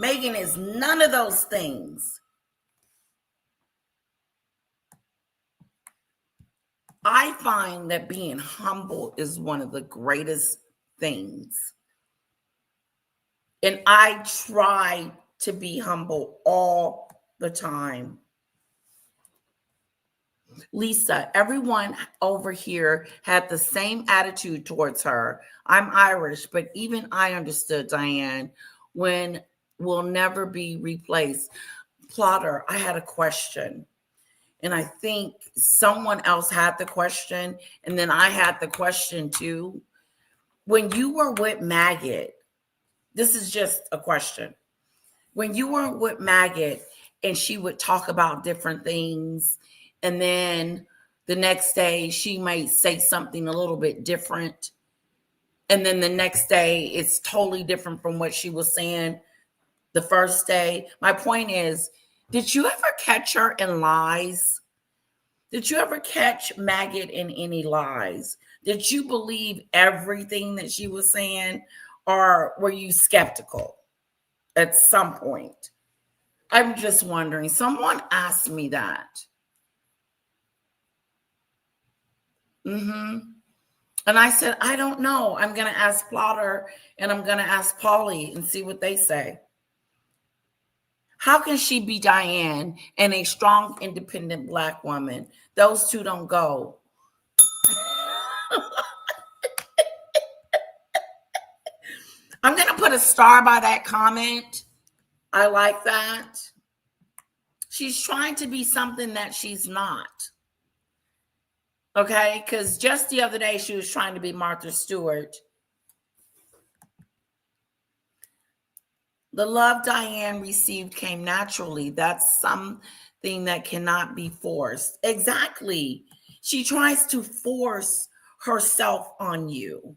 Meghan is none of those things. I find that being humble is one of the greatest things. And I try to be humble all the time. Lisa, everyone over here had the same attitude towards her. I'm Irish, but even I understood, Diane, when will never be replaced. Plotter, I had a question. And I think someone else had the question. And then I had the question too. When you were with Maggot, this is just a question. When you were with Maggot and she would talk about different things, and then the next day she might say something a little bit different, and then the next day it's totally different from what she was saying the first day. My point is, did you ever catch her in lies? Did you ever catch Maggot in any lies? Did you believe everything that she was saying, or were you skeptical at some point? I'm just wondering. Someone asked me that. And I said, I don't know. I'm going to ask Plotter and I'm going to ask Polly and see what they say. How can she be Diane and a strong, independent Black woman? Those two don't go. I'm going to put a star by that comment. I like that. She's trying to be something that she's not. Okay? Because just the other day, she was trying to be Martha Stewart. The love Diane received came naturally. That's something that cannot be forced. Exactly. She tries to force herself on you.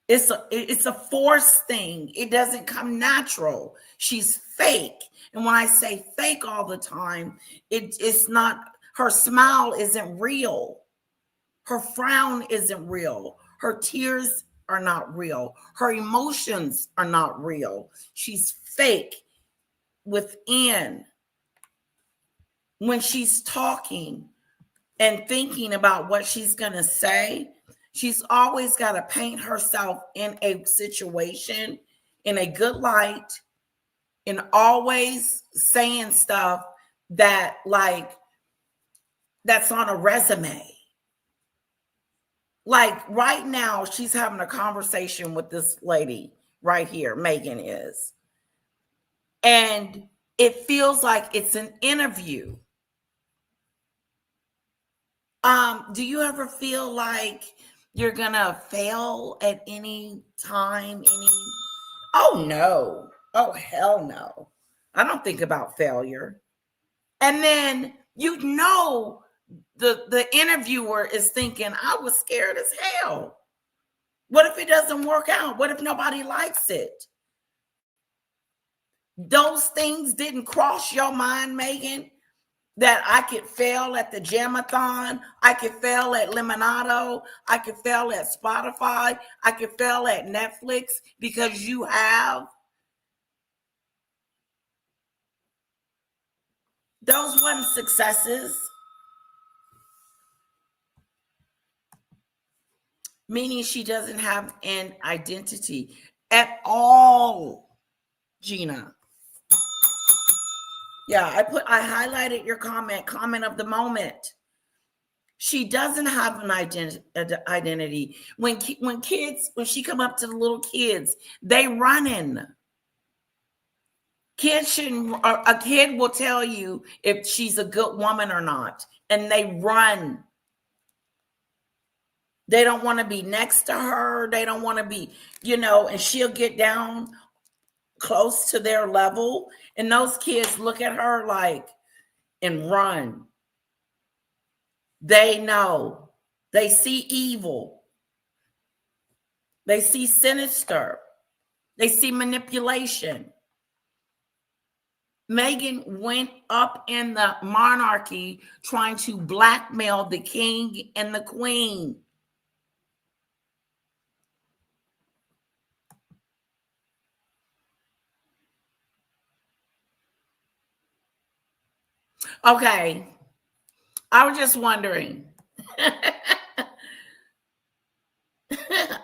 It's a forced thing. It doesn't come natural. She's fake. And when I say fake all the time, it's not, her smile isn't real. Her frown isn't real. Her tears are not real. Her emotions are not real. She's fake within. When she's talking and thinking about what she's going to say, she's always got to paint herself in a situation in a good light, and always saying stuff that that's on a resume. Like right now, she's having a conversation with this lady right here, Meghan is. And it feels like it's an interview. Do you ever feel like you're gonna fail at any time? Oh no. Oh hell no. I don't think about failure. And then the interviewer is thinking, I was scared as hell. What if it doesn't work out? What if nobody likes it? Those things didn't cross your mind, Meghan, that I could fail at the Jamathon, I could fail at Lemonado, I could fail at Spotify, I could fail at Netflix because you have. Those weren't successes. Meaning she doesn't have an identity at all, Gina. Yeah, I highlighted your comment of the moment. She doesn't have an identity. When she come up to the little kids, they running. Kids shouldn't. A kid will tell you if she's a good woman or not, and they run. They don't want to be next to her. They don't want to be, and she'll get down close to their level. And those kids look at her like, and run. They know. They see evil. They see sinister. They see manipulation. Meghan went up in the monarchy trying to blackmail the king and the queen. Okay. I was just wondering.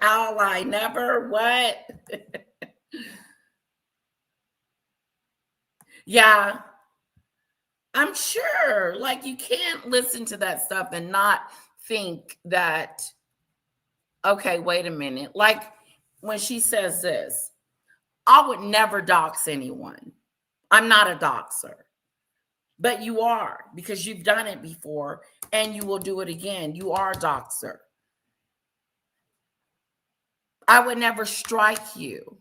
All I never what? Yeah. I'm sure. Like, you can't listen to that stuff and not think that, okay, wait a minute. Like, when she says this, I would never dox anyone. I'm not a doxer. But you are, because you've done it before and you will do it again. You are a doxer. I would never strike you.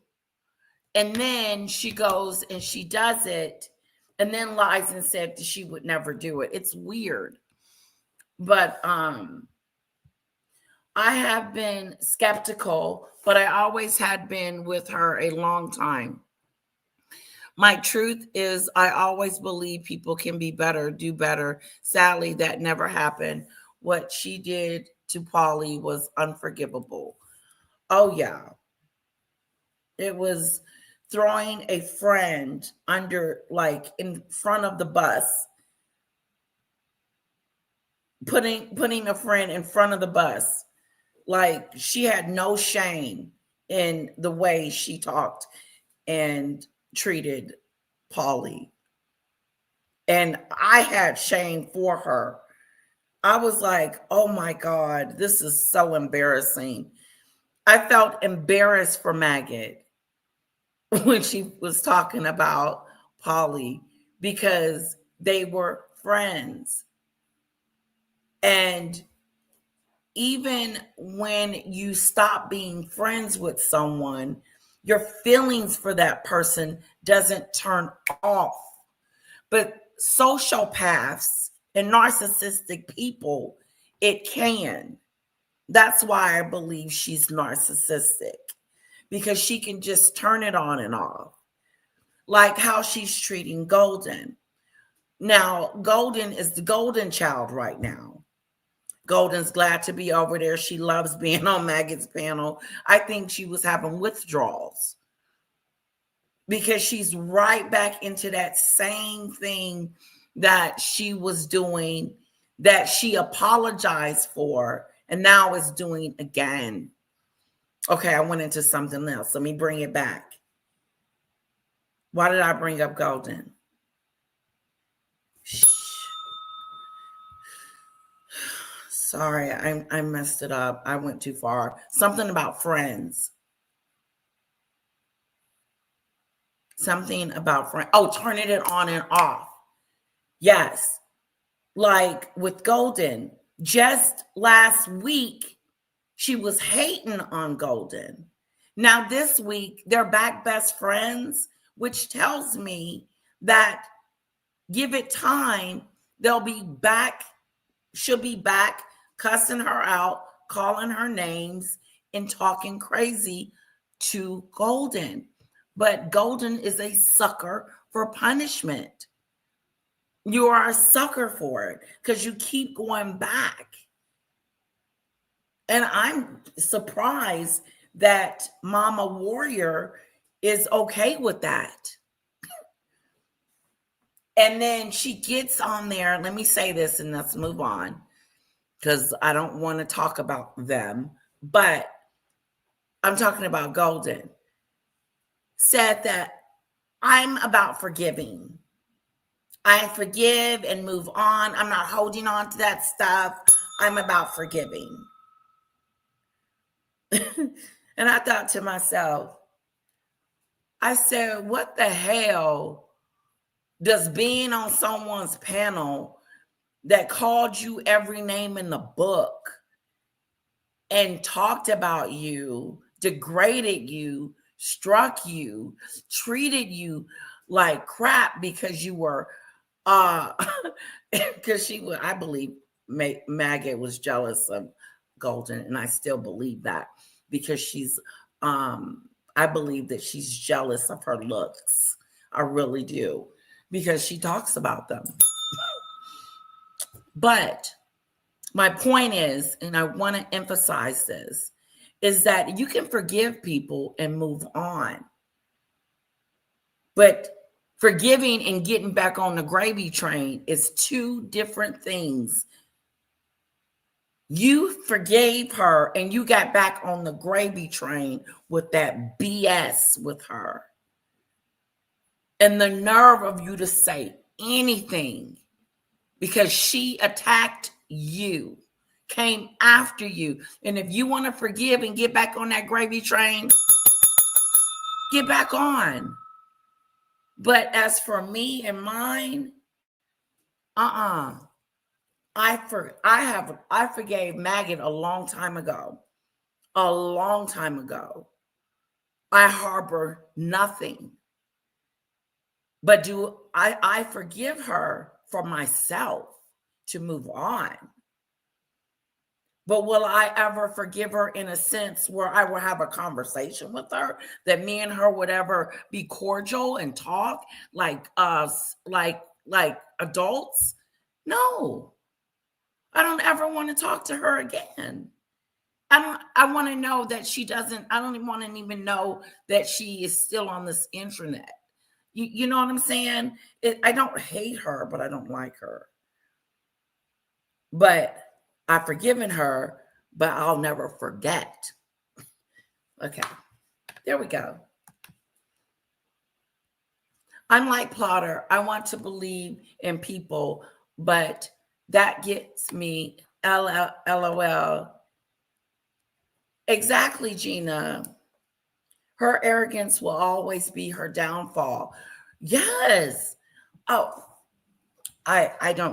And then she goes and she does it and then lies and said that she would never do it. It's weird. But I have been skeptical, but I always had been with her a long time. My truth is, I always believe people can be better, do better. Sadly, that never happened. What she did to Polly was unforgivable. Oh, yeah. It was throwing a friend under, like, in front of the bus. Putting a friend in front of the bus. Like, she had no shame in the way she talked and treated Polly. And I had shame for her. I was like, oh my God, this is so embarrassing. I felt embarrassed for Maggot when she was talking about Polly because they were friends. And even when you stop being friends with someone, your feelings for that person doesn't turn off. But sociopaths and narcissistic people, it can. That's why I believe she's narcissistic, because she can just turn it on and off. Like how she's treating Golden. Now, Golden is the golden child right now. Golden's glad to be over there. She loves being on Maggot's panel. I think she was having withdrawals because she's right back into that same thing that she was doing, that she apologized for, and now is doing again. Okay, I went into something else. Let me bring it back. Why did I bring up Golden? Sorry, I messed it up. I went too far. Something about friends. Something about friends. Oh, turning it on and off. Yes. Like with Golden. Just last week, she was hating on Golden. Now this week, they're back best friends, which tells me that give it time, they'll be back. She'll be back cussing her out, calling her names, and talking crazy to Golden. But Golden is a sucker for punishment. You are a sucker for it because you keep going back. And I'm surprised that Mama Warrior is okay with that. And then she gets on there. Let me say this and let's move on, because I don't want to talk about them, but I'm talking about Golden. Said that I'm about forgiving. I forgive and move on. I'm not holding on to that stuff. I'm about forgiving. And I thought to myself, I said, what the hell does being on someone's panel that called you every name in the book and talked about you, degraded you, struck you, treated you like crap because you were Because she would, I believe Maggot was jealous of Golden, and I still believe that because I believe that she's jealous of her looks. I really do, because she talks about them. But my point is, and I want to emphasize this, is that you can forgive people and move on. But forgiving and getting back on the gravy train is two different things. You forgave her and you got back on the gravy train with that BS with her. And the nerve of you to say anything because she attacked you, came after you. And if you want to forgive and get back on that gravy train, get back on. But as for me and mine, I forgave Maggot a long time ago. A long time ago. I harbor nothing. But do I forgive her for myself to move on? But will I ever forgive her in a sense where I will have a conversation with her that me and her would ever be cordial and talk like us, like adults? No, I don't ever want to talk to her again. I want to know that she doesn't, I don't even want to even know that she is still on this internet. You know what I'm saying? I don't hate her, but I don't like her. But I've forgiven her, but I'll never forget. Okay, there we go. I'm like Plotter. I want to believe in people, but that gets me LOL. Exactly, Gina. Her arrogance will always be her downfall. Yes. Oh, I'm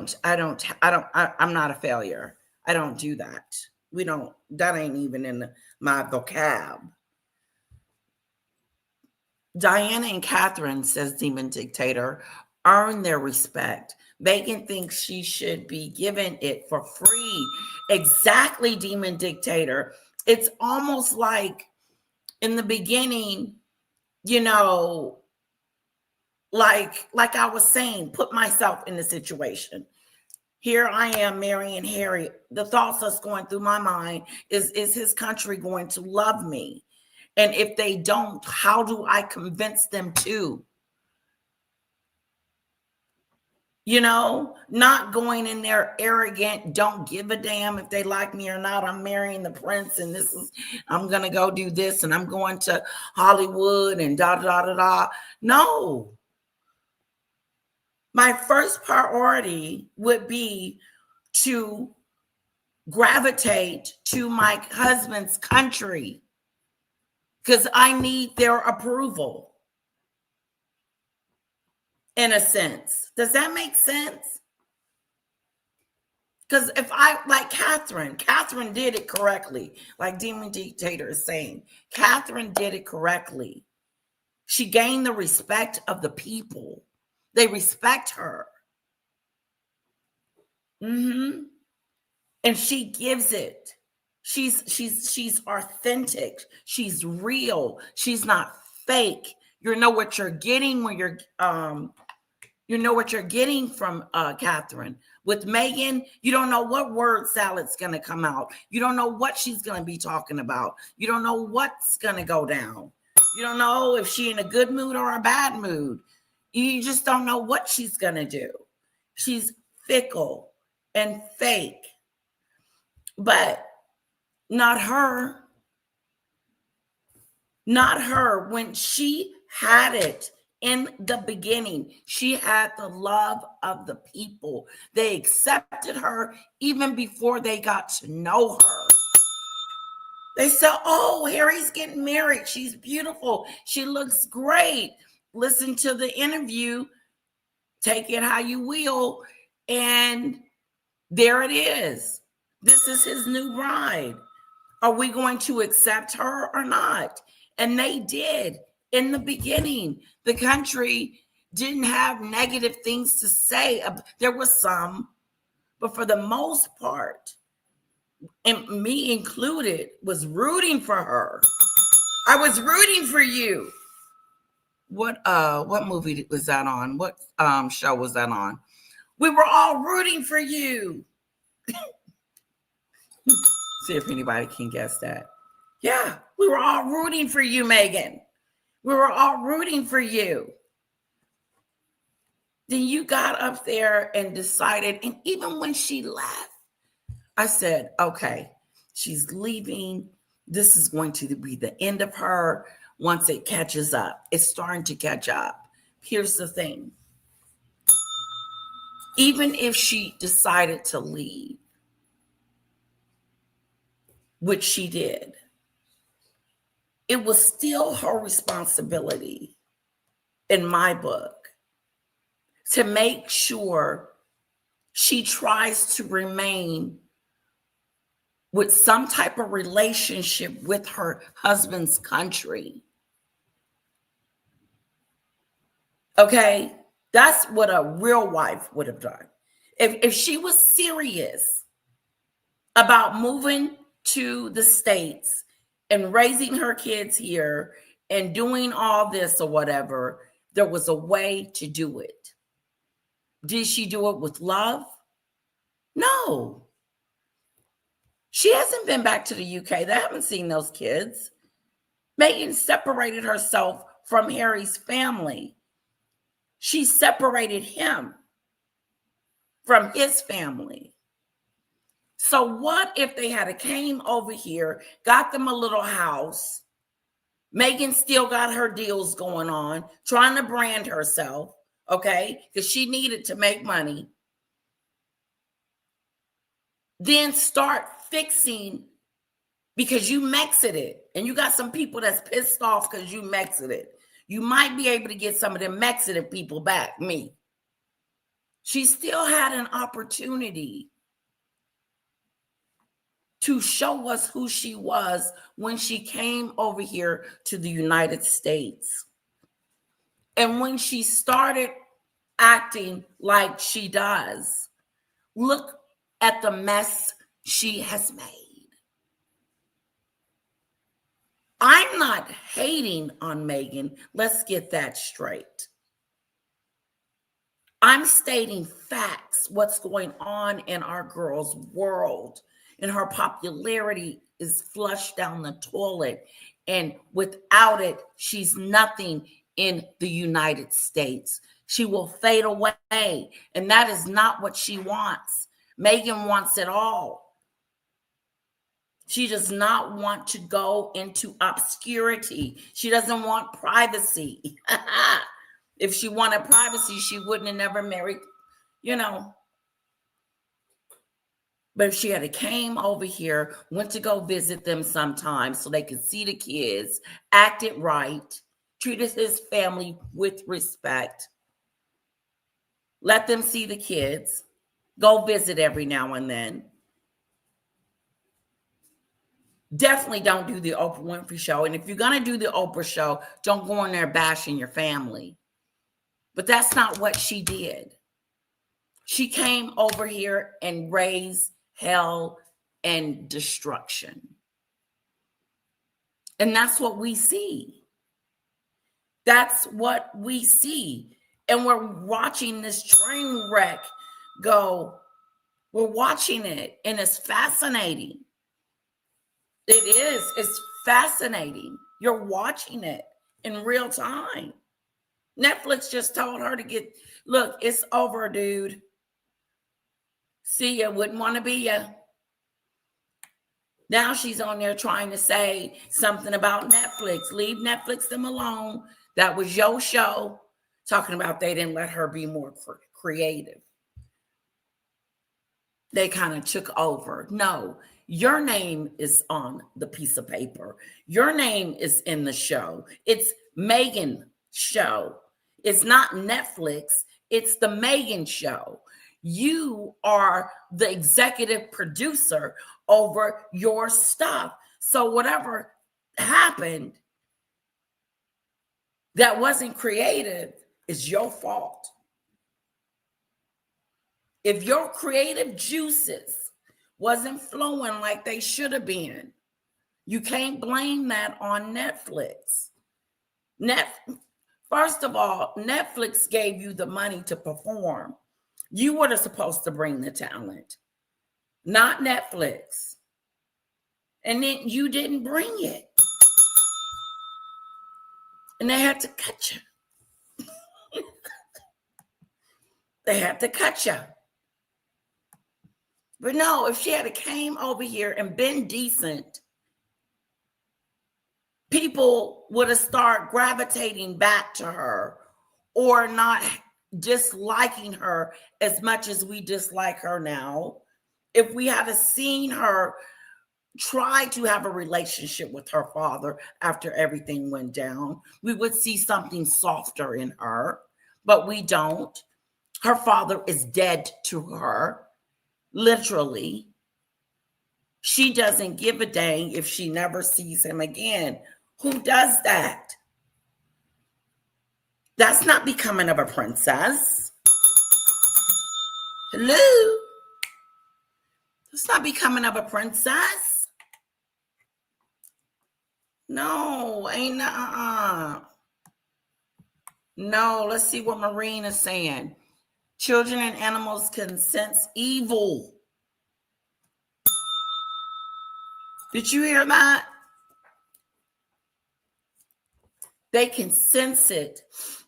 not a failure. I don't do that. That ain't even in my vocab. Diana and Catherine, says Demon Dictator, earn their respect. Meghan thinks she should be given it for free. Exactly, Demon Dictator. It's almost like in the beginning, like I was saying, put myself in the situation. Here I am marrying Harry. The thoughts that's going through my mind is his country going to love me? And if they don't, how do I convince them to? Not going in there arrogant, don't give a damn if they like me or not. I'm marrying the prince and I'm going to go do this and I'm going to Hollywood and da da da da. No. My first priority would be to gravitate to my husband's country because I need their approval. In a sense. Does that make sense? Because if like Catherine did it correctly. Like Demon Dictator is saying, Catherine did it correctly. She gained the respect of the people. They respect her. And she gives it. She's authentic. She's real. She's not fake. You know what you're getting when you know what you're getting from Catherine. With Meghan, you don't know what word salad's going to come out. You don't know what she's going to be talking about. You don't know what's going to go down. You don't know if she's in a good mood or a bad mood. You just don't know what she's going to do. She's fickle and fake. But not her. Not her. When she had it in the beginning, she had the love of the people. They accepted her even before they got to know her. They said, oh, Harry's getting married. She's beautiful. She looks great. Listen to the interview. Take it how you will. And there it is. This is his new bride. Are we going to accept her or not? And they did. In the beginning, the country didn't have negative things to say. There was some, but for the most part, and me included, was rooting for her. I was rooting for you. What movie was that on? What show was that on? We were all rooting for you. See if anybody can guess that. Yeah, we were all rooting for you, Meghan. We were all rooting for you. Then you got up there and decided, and even when she left, I said, okay, she's leaving. This is going to be the end of her once it catches up. It's starting to catch up. Here's the thing. Even if she decided to leave, which she did, it was still her responsibility, in my book, to make sure she tries to remain with some type of relationship with her husband's country. Okay? That's what a real wife would have done. If she was serious about moving to the States and raising her kids here and doing all this or whatever, there was a way to do it. Did she do it with love? No. She hasn't been back to the UK. They haven't seen those kids. Meghan separated herself from Harry's family. She separated him from his family. So what if they had came over here, got them a little house? Meghan still got her deals going on, trying to brand herself, okay? Because she needed to make money. Then start fixing, because you Mexited, and you got some people that's pissed off because you Mexited. You might be able to get some of them Mexican people back, me. She still had an opportunity to show us who she was when she came over here to the United States. And when she started acting like she does, look at the mess she has made. I'm not hating on Meghan. Let's get that straight. I'm stating facts, what's going on in our girl's world. And her popularity is flushed down the toilet. And without it, she's nothing in the United States. She will fade away. And that is not what she wants. Meghan wants it all. She does not want to go into obscurity. She doesn't want privacy. If she wanted privacy, she wouldn't have never married, you know. But if she had came over here, went to go visit them sometimes so they could see the kids, acted right, treated his family with respect, let them see the kids, go visit every now and then. Definitely don't do the Oprah Winfrey show. And if you're going to do the Oprah show, don't go in there bashing your family. But that's not what she did. She came over here and raised hell and destruction. And that's what we see. That's what we see. And we're watching this train wreck go. We're watching it, and it's fascinating. It is. It's fascinating. You're watching it in real time. Netflix just told her to look, it's over, dude. See ya, wouldn't want to be ya. Now she's on there trying to say something about Netflix. Leave Netflix them alone. That was your show. Talking about they didn't let her be more creative. They kind of took over. No, your name is on the piece of paper. Your name is in the show. It's Meghan show. It's not Netflix. It's the Meghan show. You are the executive producer over your stuff. So whatever happened that wasn't creative, It's your fault. If your creative juices wasn't flowing like they should have been, you can't blame that on Netflix. First of all, Netflix gave you the money to perform. You were supposed to bring the talent, not Netflix. And then you didn't bring it. And they had to cut you. They had to cut you. But no, if she had came over here and been decent, people would have started gravitating back to her or not disliking her as much as we dislike her now. If we had seen her try to have a relationship with her father after everything went down, we would see something softer in her, but we don't. Her father is dead to her, literally. She doesn't give a dang if she never sees him again. Who does that? That's not becoming of a princess. Hello? That's not becoming of a princess. No, ain't No, let's see what Marine is saying. Children and animals can sense evil. Did you hear that? They can sense it.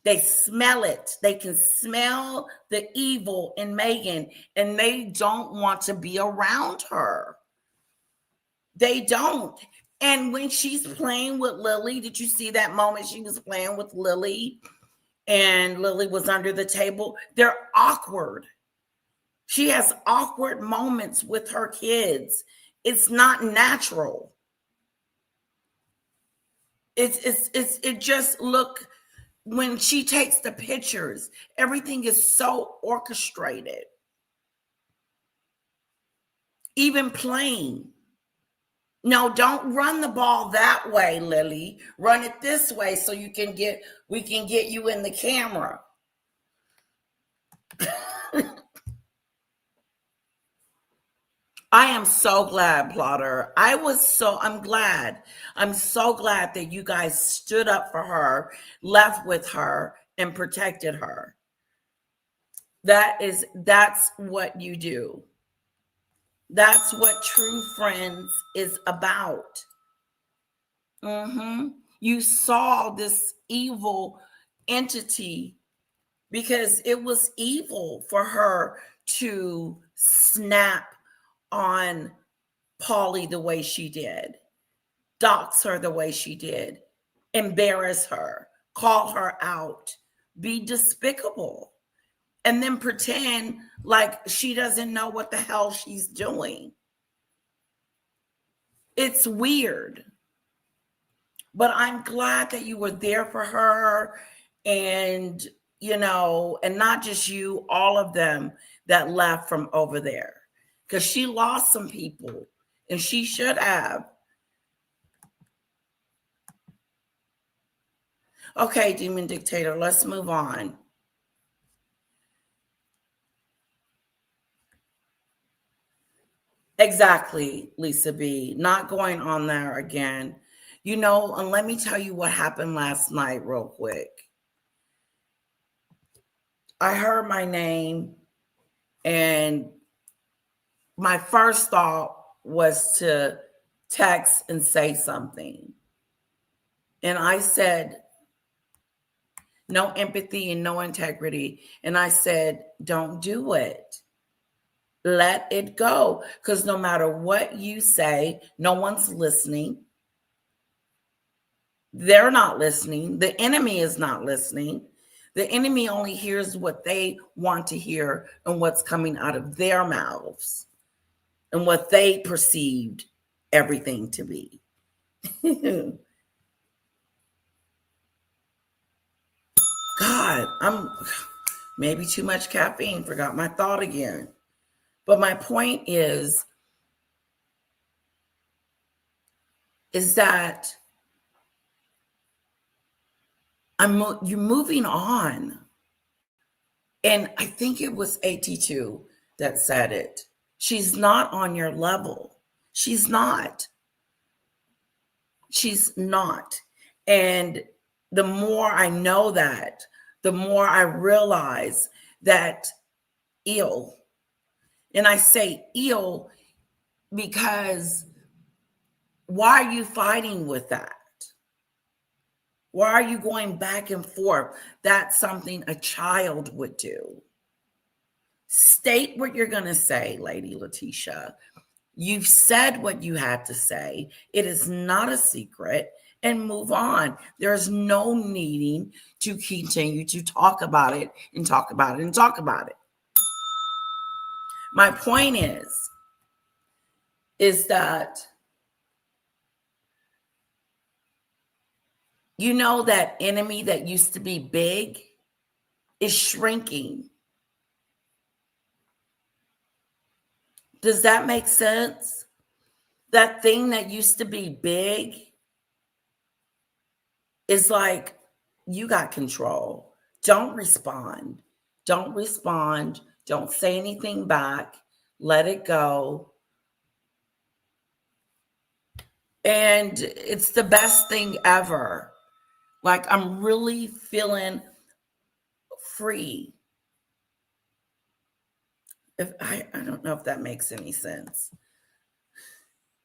They smell it. They can smell the evil in Meghan, and they don't want to be around her. They don't. And when she's playing with Lily, did you see that moment she was playing with Lily and Lily was under the table? They're awkward. She has awkward moments with her kids. It's not natural. It just look, when she takes the pictures, everything is so orchestrated. Even playing. No, don't run the ball that way, Lily. Run it this way so we can get you in the camera. I am so glad, Plotter. I'm glad. I'm so glad that you guys stood up for her, left with her, and protected her. That's what you do. That's what true friends is about. You saw this evil entity because it was evil for her to snap on Paulie the way she did, dox her the way she did, embarrass her, call her out, be despicable, and then pretend like she doesn't know what the hell she's doing. It's weird. But I'm glad that you were there for her, and, and not just you, all of them that left from over there. Because she lost some people, and she should have. Okay, Demon Dictator, let's move on. Exactly, Lisa B. Not going on there again. And let me tell you what happened last night real quick. I heard my name, and my first thought was to text and say something. And I said, no empathy and no integrity. And I said, don't do it. Let it go. Because no matter what you say, no one's listening. They're not listening. The enemy is not listening. The enemy only hears what they want to hear and what's coming out of their mouths and what they perceived everything to be. God, I'm maybe too much caffeine. Forgot my thought again. But my point is that you're moving on. And I think it was 82 that said it. She's not on your level. She's not. She's not. And the more I know that, the more I realize that ill. And I say ill because why are you fighting with that? Why are you going back and forth? That's something a child would do. State what you're going to say, Lady Letitia. You've said what you had to say. It is not a secret, and move on. There's no needing to continue to talk about it and talk about it and talk about it. My point is that you know that enemy that used to be big is shrinking. Does that make sense? That thing that used to be big is like, you got control. Don't respond. Don't respond. Don't say anything back. Let it go. And it's the best thing ever. Like, I'm really feeling free. If I don't know if that makes any sense.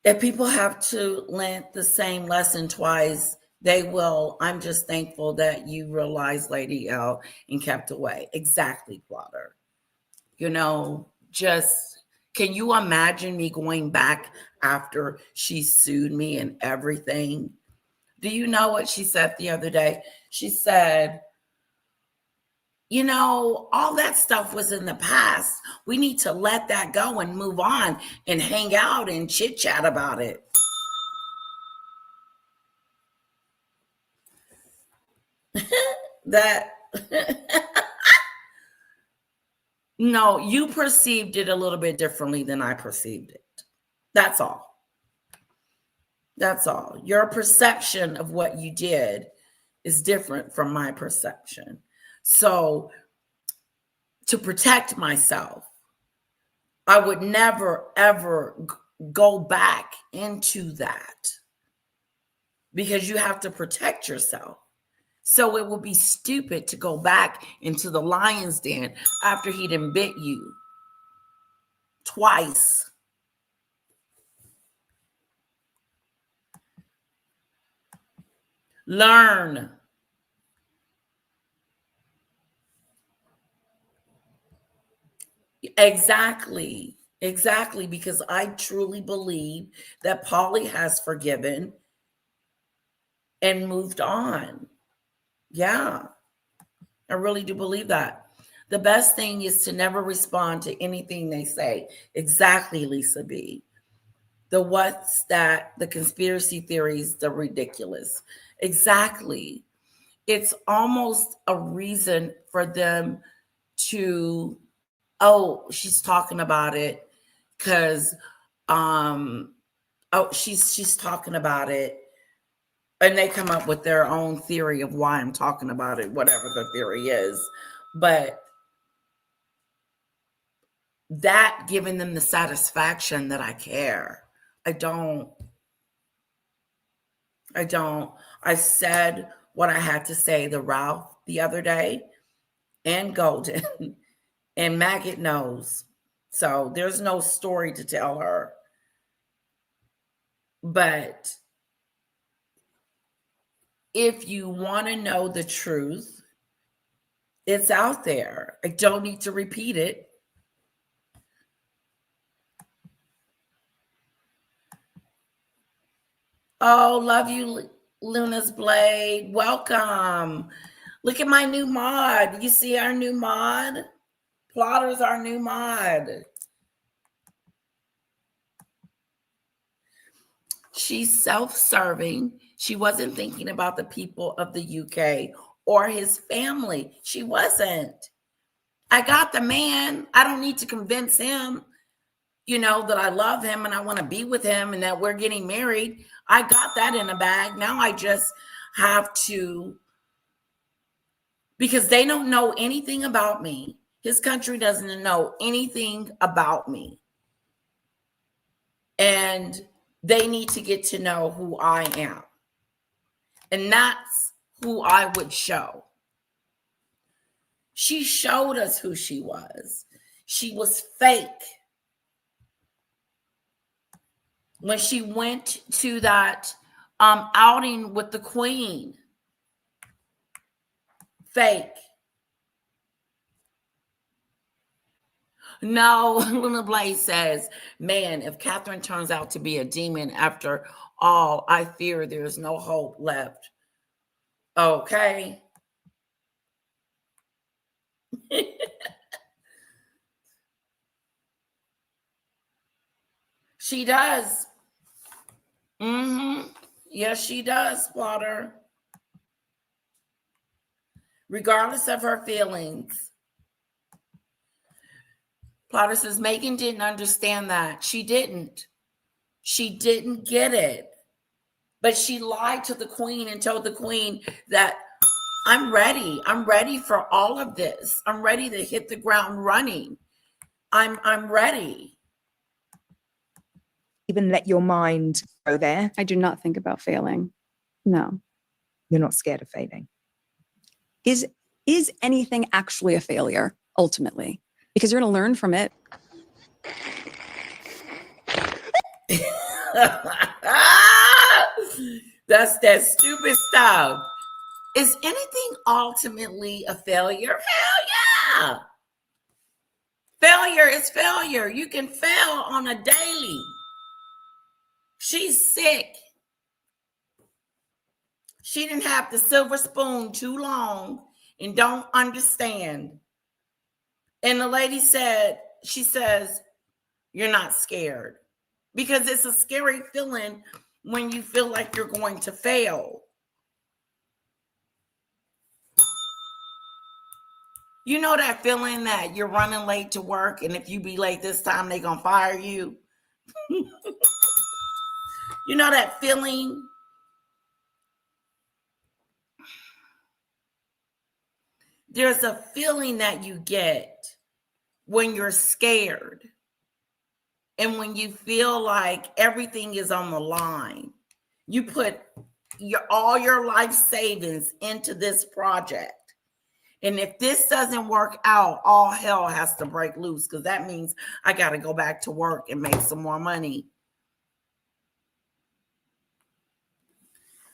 If people have to learn the same lesson twice, they will. I'm just thankful that you realized, Lady L, and kept away. Exactly, Plotter. Just can you imagine me going back after she sued me and everything? Do you know what she said the other day? She said, all that stuff was in the past. We need to let that go and move on and hang out and chit chat about it. That no, you perceived it a little bit differently than I perceived it. That's all. That's all. Your perception of what you did is different from my perception. So to protect myself, I would never, ever go back into that because you have to protect yourself. So it would be stupid to go back into the lion's den after he done bit you twice. Learn. Exactly, because I truly believe that Polly has forgiven and moved on. Yeah, I really do believe that. The best thing is to never respond to anything they say. Exactly, Lisa B. The what's that, the conspiracy theories, the ridiculous. Exactly. It's almost a reason for them to, oh, she's talking about it because she's talking about it. And they come up with their own theory of why I'm talking about it, whatever the theory is. But that giving them the satisfaction that I care. I don't. I said what I had to say to Ralph the other day and Golden. And Maggot knows. So there's no story to tell her. But if you want to know the truth, it's out there. I don't need to repeat it. Oh, love you, Luna's Blade. Welcome. Look at my new mod. You see our new mod? Plotter's our new mod. She's self-serving. She wasn't thinking about the people of the UK or his family. She wasn't. I got the man. I don't need to convince him, that I love him and I want to be with him and that we're getting married. I got that in a bag. Now I just have to, because they don't know anything about me. His country doesn't know anything about me. And they need to get to know who I am. And that's who I would show. She showed us who she was. She was fake. When she went to that outing with the Queen, fake. No, Luna Blaze says, man, if Catherine turns out to be a demon after all, I fear there's no hope left. Okay. She does. Yes, she does, Plotter. Regardless of her feelings. Plotter says, Meghan didn't understand that. She didn't. She didn't get it. But she lied to the Queen and told the Queen that I'm ready. I'm ready for all of this. I'm ready to hit the ground running. I'm ready. Even let your mind go there. I do not think about failing. No. You're not scared of failing. Is anything actually a failure ultimately? Because you're going to learn from it. That's that stupid stuff. Is anything ultimately a failure? Hell yeah. Failure is failure. You can fail on a daily. She's sick. She didn't have the silver spoon too long and don't understand. And the lady said, she says, you're not scared. Because it's a scary feeling when you feel like you're going to fail. You know that feeling that you're running late to work, and if you be late this time, they're going to fire you? You know that feeling? There's a feeling that you get when you're scared and when you feel like everything is on the line. You put all your life savings into this project. And if this doesn't work out, all hell has to break loose, because that means I got to go back to work and make some more money.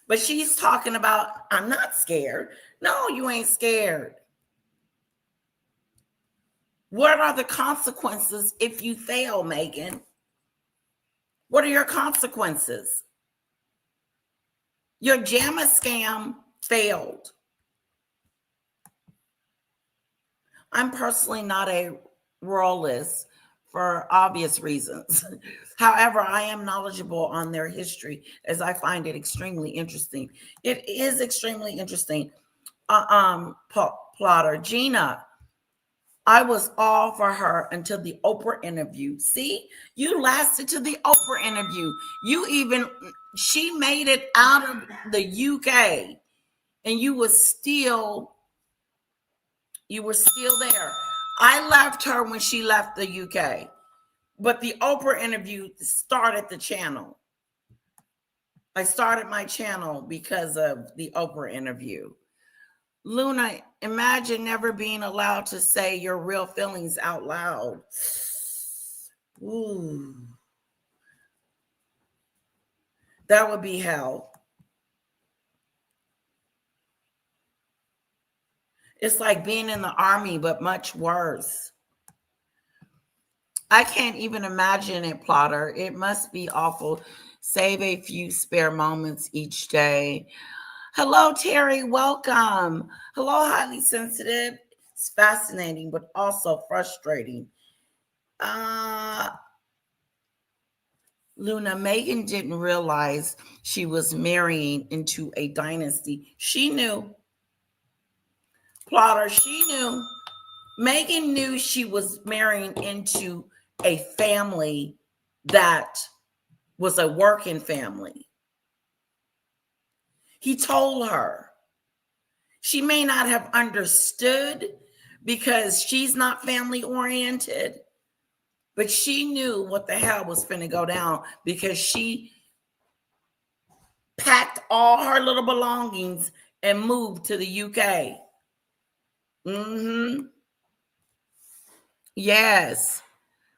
But she's talking about, I'm not scared. No, you ain't scared. What are the consequences if you fail, Meghan? What are your consequences? Your JAMA scam failed. I'm personally not a royalist for obvious reasons. However, I am knowledgeable on their history, as I find it extremely interesting. It is extremely interesting. Plotter, Gina, I was all for her until the Oprah interview. See, you lasted to the Oprah interview. She made it out of the UK, and you were still there. I left her when she left the UK, but the Oprah interview started the channel. I started my channel because of the Oprah interview. Luna, imagine never being allowed to say your real feelings out loud. Ooh. That would be hell. It's like being in the army, but much worse. I can't even imagine it, Plotter. It must be awful. Save a few spare moments each day. Hello, Terry. Welcome. Hello, highly sensitive. It's fascinating, but also frustrating. Luna, Meghan didn't realize she was marrying into a dynasty. She knew. Plotter, she knew. Meghan knew she was marrying into a family that was a working family. He told her. She may not have understood, because she's not family oriented. But she knew what the hell was finna go down because she packed all her little belongings and moved to the UK. Yes.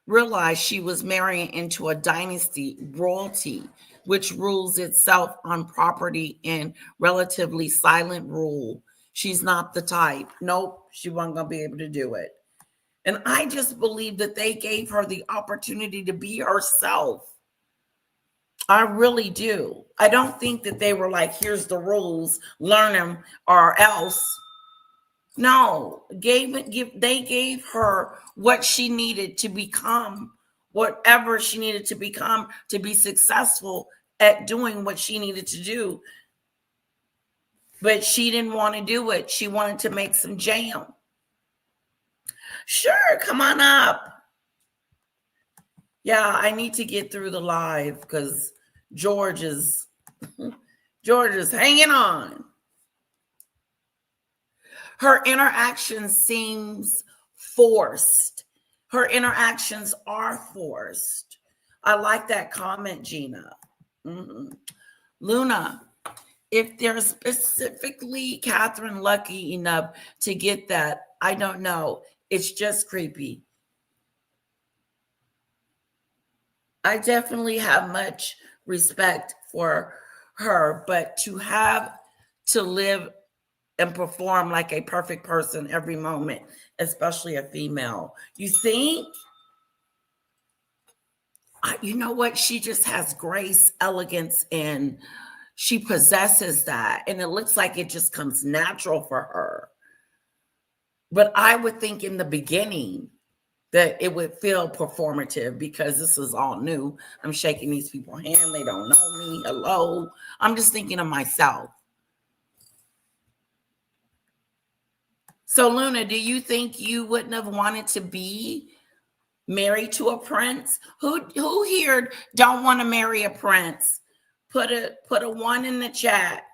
Realized she was marrying into a dynasty, royalty, which rules itself on property and relatively silent rule. She's not the type. Nope, she wasn't going to be able to do it. And I just believe that they gave her the opportunity to be herself. I really do. I don't think that they were like, here's the rules, learn them or else. No, they gave her what she needed to become, whatever she needed to become to be successful at doing what she needed to do. But she didn't want to do it. She wanted to make some jam. Sure, come on up. Yeah, I need to get through the live because George is hanging on. Her interaction seems forced. Her interactions are forced. I like that comment, Gina. Luna, if they're specifically Catherine lucky enough to get that, I don't know. It's just creepy. I definitely have much respect for her, but to have to live and perform like a perfect person every moment, especially a female, you think? You know what? She just has grace, elegance, and she possesses that. And it looks like it just comes natural for her. But I would think in the beginning that it would feel performative because this is all new. I'm shaking these people's hand. They don't know me. Hello. I'm just thinking of myself. So, Luna, do you think you wouldn't have wanted to be married to a prince? Who here don't want to marry a prince? Put a 1 in the chat.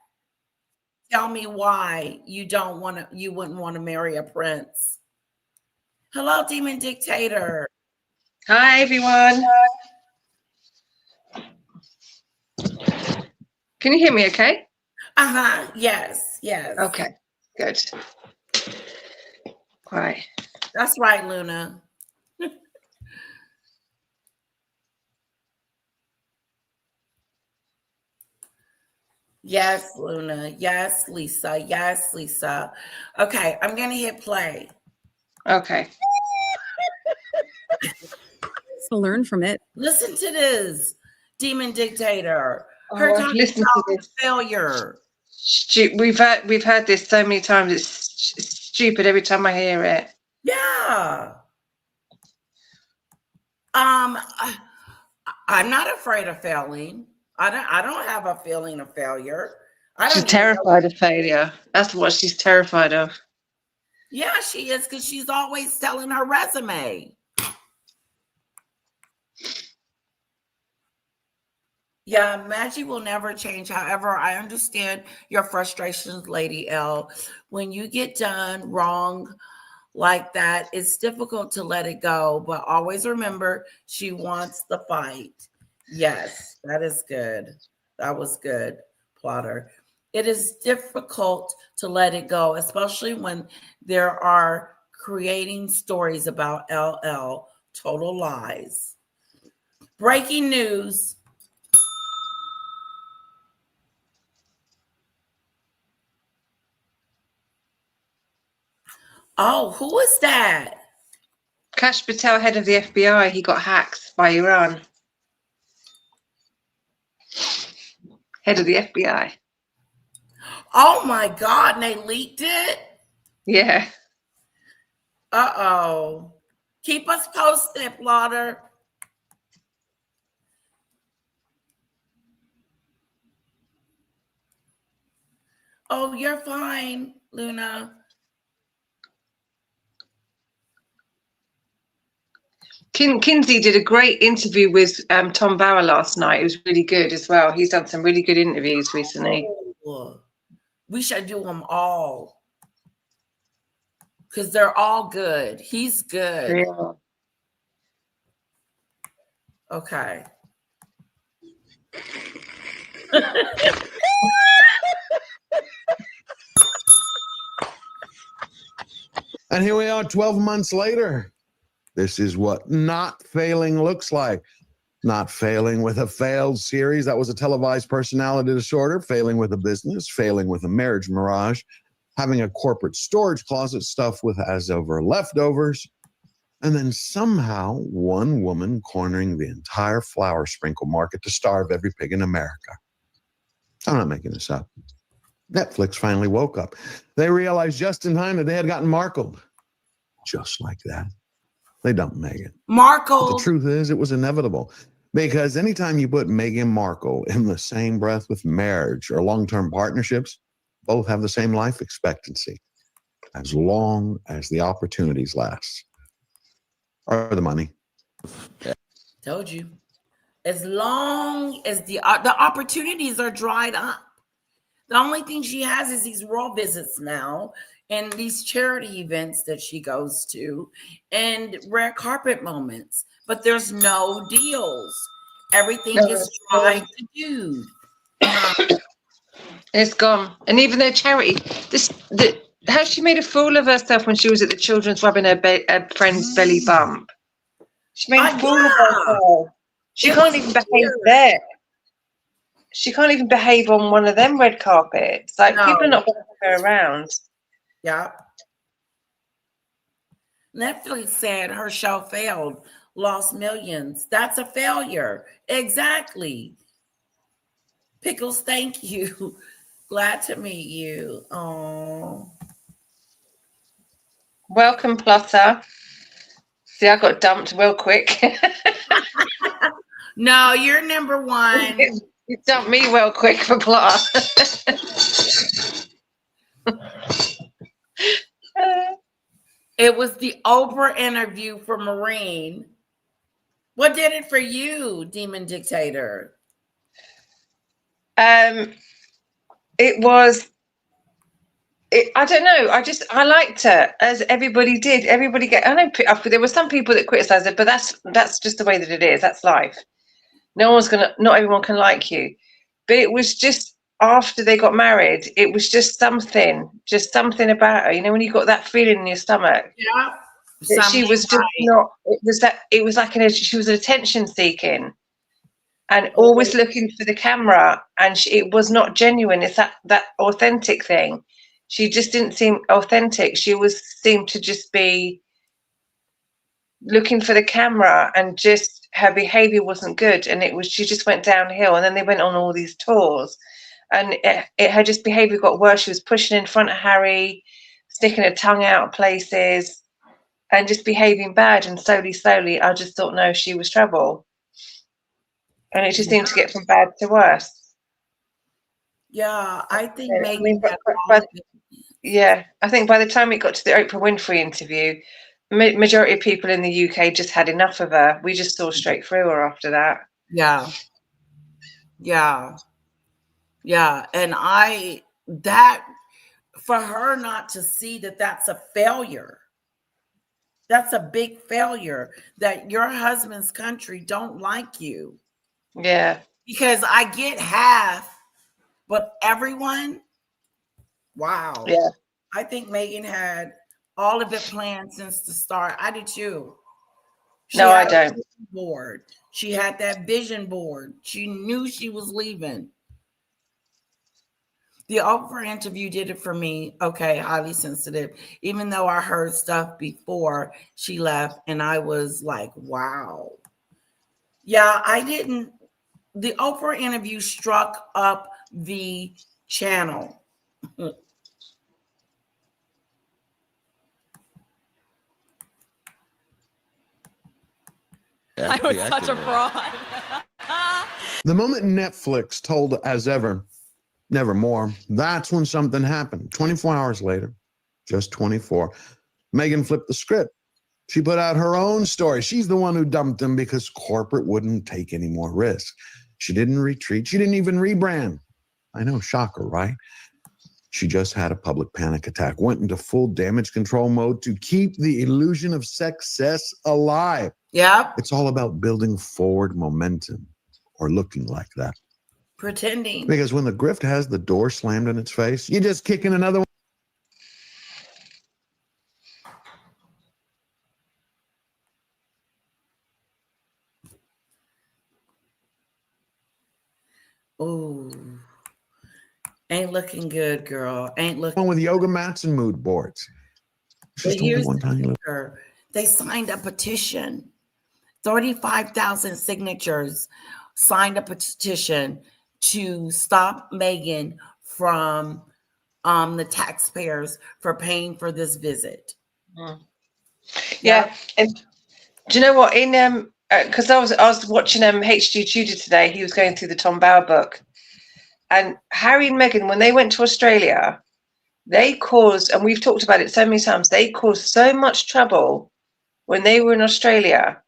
Tell me why you wouldn't want to marry a prince. Hello, Demon Dictator. Hi, everyone. Can you hear me okay? Yes. Okay, good. Right. That's right, Luna. Yes, Luna. Yes, Lisa. Yes, Lisa. Okay, I'm going to hit play. Okay. To learn from it. Listen to this, Demon Dictator. Her I've talking listened about to this. failure. We've heard this so many times. It's stupid every time I hear it. Yeah. I'm not afraid of failing. I don't have a feeling of failure. She's terrified of failure. That's what she's terrified of. Yeah, she is, because she's always telling her resume. Yeah, Maggie will never change. However, I understand your frustrations, Lady L. When you get done wrong like that, it's difficult to let it go. But always remember, she wants the fight. Yes, that is good. That was good, Plotter. It is difficult to let it go, especially when there are creating stories about LL. Total lies. Breaking news. Oh, who is that? Kash Patel, head of the FBI, he got hacked by Iran. Head of the FBI. Oh my God, and they leaked it? Yeah. Uh-oh. Keep us posted, Plotter. Oh, you're fine, Luna. Kinsey did a great interview with Tom Bauer last night. It was really good as well. He's done some really good interviews recently. Oh, we should do them all. because they're all good. He's good. Yeah. Okay. And here we are 12 months later. This is what not failing looks like. Not failing with a failed series that was a televised personality disorder, failing with a business, failing with a marriage mirage, having a corporate storage closet stuffed with as over leftovers, and then somehow one woman cornering the entire flower sprinkle market to starve every pig in America. I'm not making this up. Netflix finally woke up. They realized just in time that they had gotten Markled. Just like that. They dumped Meghan. Markle. But the truth is, it was inevitable. Because anytime you put Meghan Markle in the same breath with marriage or long-term partnerships, both have the same life expectancy, as long as the opportunities last. Or the money. Told you. As long as the opportunities are dried up. The only thing she has is these royal visits now and these charity events that she goes to and red carpet moments. But there's no deals. Everything is tried to do. It's gone. And even their charity, how she made a fool of herself when she was at the children's rubbing her friend's belly bump. She made a fool of herself. She can't even behave there. She can't even behave on one of them red carpets. Like, people are not going to have her around. Yeah. Netflix said her show failed, lost millions. That's a failure. Exactly. Pickles, thank you. Glad to meet you. Oh. Welcome, Plotter. See, I got dumped real quick. No, you're number one. You dumped me real quick for Plotter. It was the Oprah interview for Marine. What did it for you, Demon Dictator? It was. I don't know. I liked her, as everybody did. I know there were some people that criticised it, but that's just the way that it is. That's life. Not everyone can like you. But it was just after they got married, it was just something about her. You know, when you got that feeling in your stomach. Yeah. That she was just not. It was like she was attention seeking, and always looking for the camera, and it was not genuine. It's that authentic thing. She just didn't seem authentic. She seemed to just be looking for the camera, and just her behavior wasn't good. And she just went downhill. And then they went on all these tours, and her just behavior got worse. She was pushing in front of Harry, sticking her tongue out places, and just behaving bad. And slowly, I just thought, no, she was trouble. And it just seemed to get from bad to worse. Yeah, I think I think by the time it got to the Oprah Winfrey interview, majority of people in the UK just had enough of her. We just saw straight through her after that. Yeah. And for her not to see that that's a failure. That's a big failure, that your husband's country don't like you. Yeah. Because I get half, but everyone, wow. Yeah. I think Meghan had all of it planned since the start. I did too. I don't. Board. She had that vision board. She knew she was leaving. The Oprah interview did it for me. Okay, highly sensitive. Even though I heard stuff before she left, and I was like, wow. Yeah, the Oprah interview struck up the channel. I was such a fraud. The moment Netflix told as ever, nevermore, that's when something happened. 24 hours later, just 24, Meghan flipped the script. She put out her own story. She's the one who dumped him because corporate wouldn't take any more risk. She didn't retreat. She didn't even rebrand. I know, shocker, right? She just had a public panic attack, went into full damage control mode to keep the illusion of success alive. Yep. It's all about building forward momentum or looking like that. Pretending. Because when the grift has the door slammed in its face, you just kick in another one. Ooh. Ain't looking good, girl. Ain't looking With yoga mats and mood boards. It's But just only here's one the tiny little. kicker. They signed a petition. 35,000 signatures signed a petition to stop Meghan from the taxpayers for paying for this visit. Yeah, and do you know what? In because I was watching HG Tudor today. He was going through the Tom Bower book, and Harry and Meghan, when they went to Australia, they caused, and we've talked about it so many times, they caused so much trouble when they were in Australia.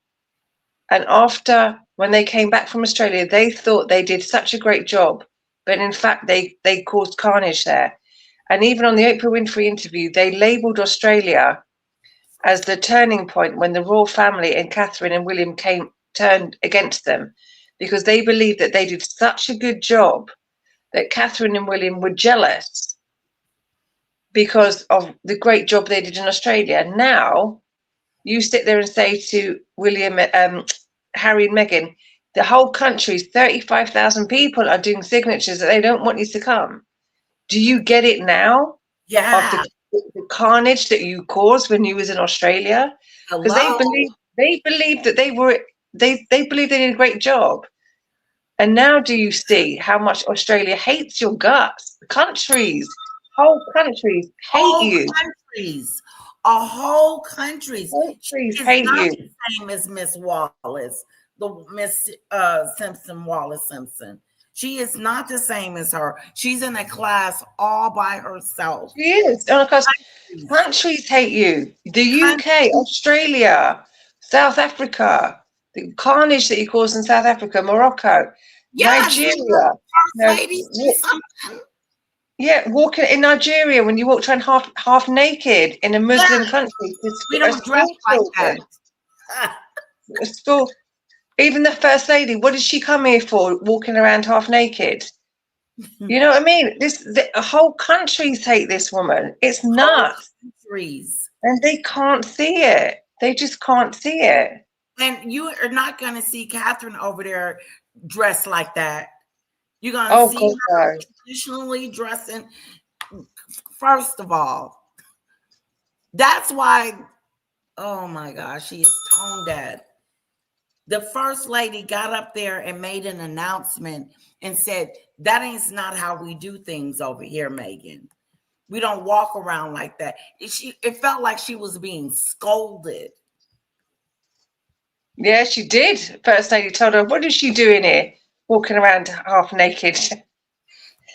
And after, when they came back from Australia, they thought they did such a great job, but in fact, they caused carnage there. And even on the Oprah Winfrey interview, they labelled Australia as the turning point when the royal family and Catherine and William turned against them, because they believed that they did such a good job that Catherine and William were jealous because of the great job they did in Australia. Now, you sit there and say to William, Harry and Meghan, the whole country's 35,000 people are doing signatures that they don't want you to come. Do you get it now? Yeah. After the carnage that you caused when you was in Australia? Because they believed that they believed they did a great job. And now do you see how much Australia hates your guts? The whole countries hate you. Whole countries hate not you. The same as Miss Wallace, the Miss Wallace Simpson. She is not the same as her. She's in a class all by herself. She is. Because countries hate you. The UK, Australia, South Africa, the carnage that you caused in South Africa, Morocco, Nigeria. Yeah, walking in Nigeria when you walk around half naked in a Muslim country. We don't dress like that. School. Even the First Lady, what did she come here for, walking around half naked? You know what I mean? The whole countries hate this woman. It's nuts. And they can't see it. They just can't see it. And you are not going to see Catherine over there dressed like that. You're going to see her traditionally dressing. First of all, that's why, oh my gosh, she is tone deaf. The First Lady got up there and made an announcement and said, that is not how we do things over here, Meghan. We don't walk around like that. It felt like she was being scolded. Yeah, she did. First Lady told her, what is she doing here? Walking around half naked.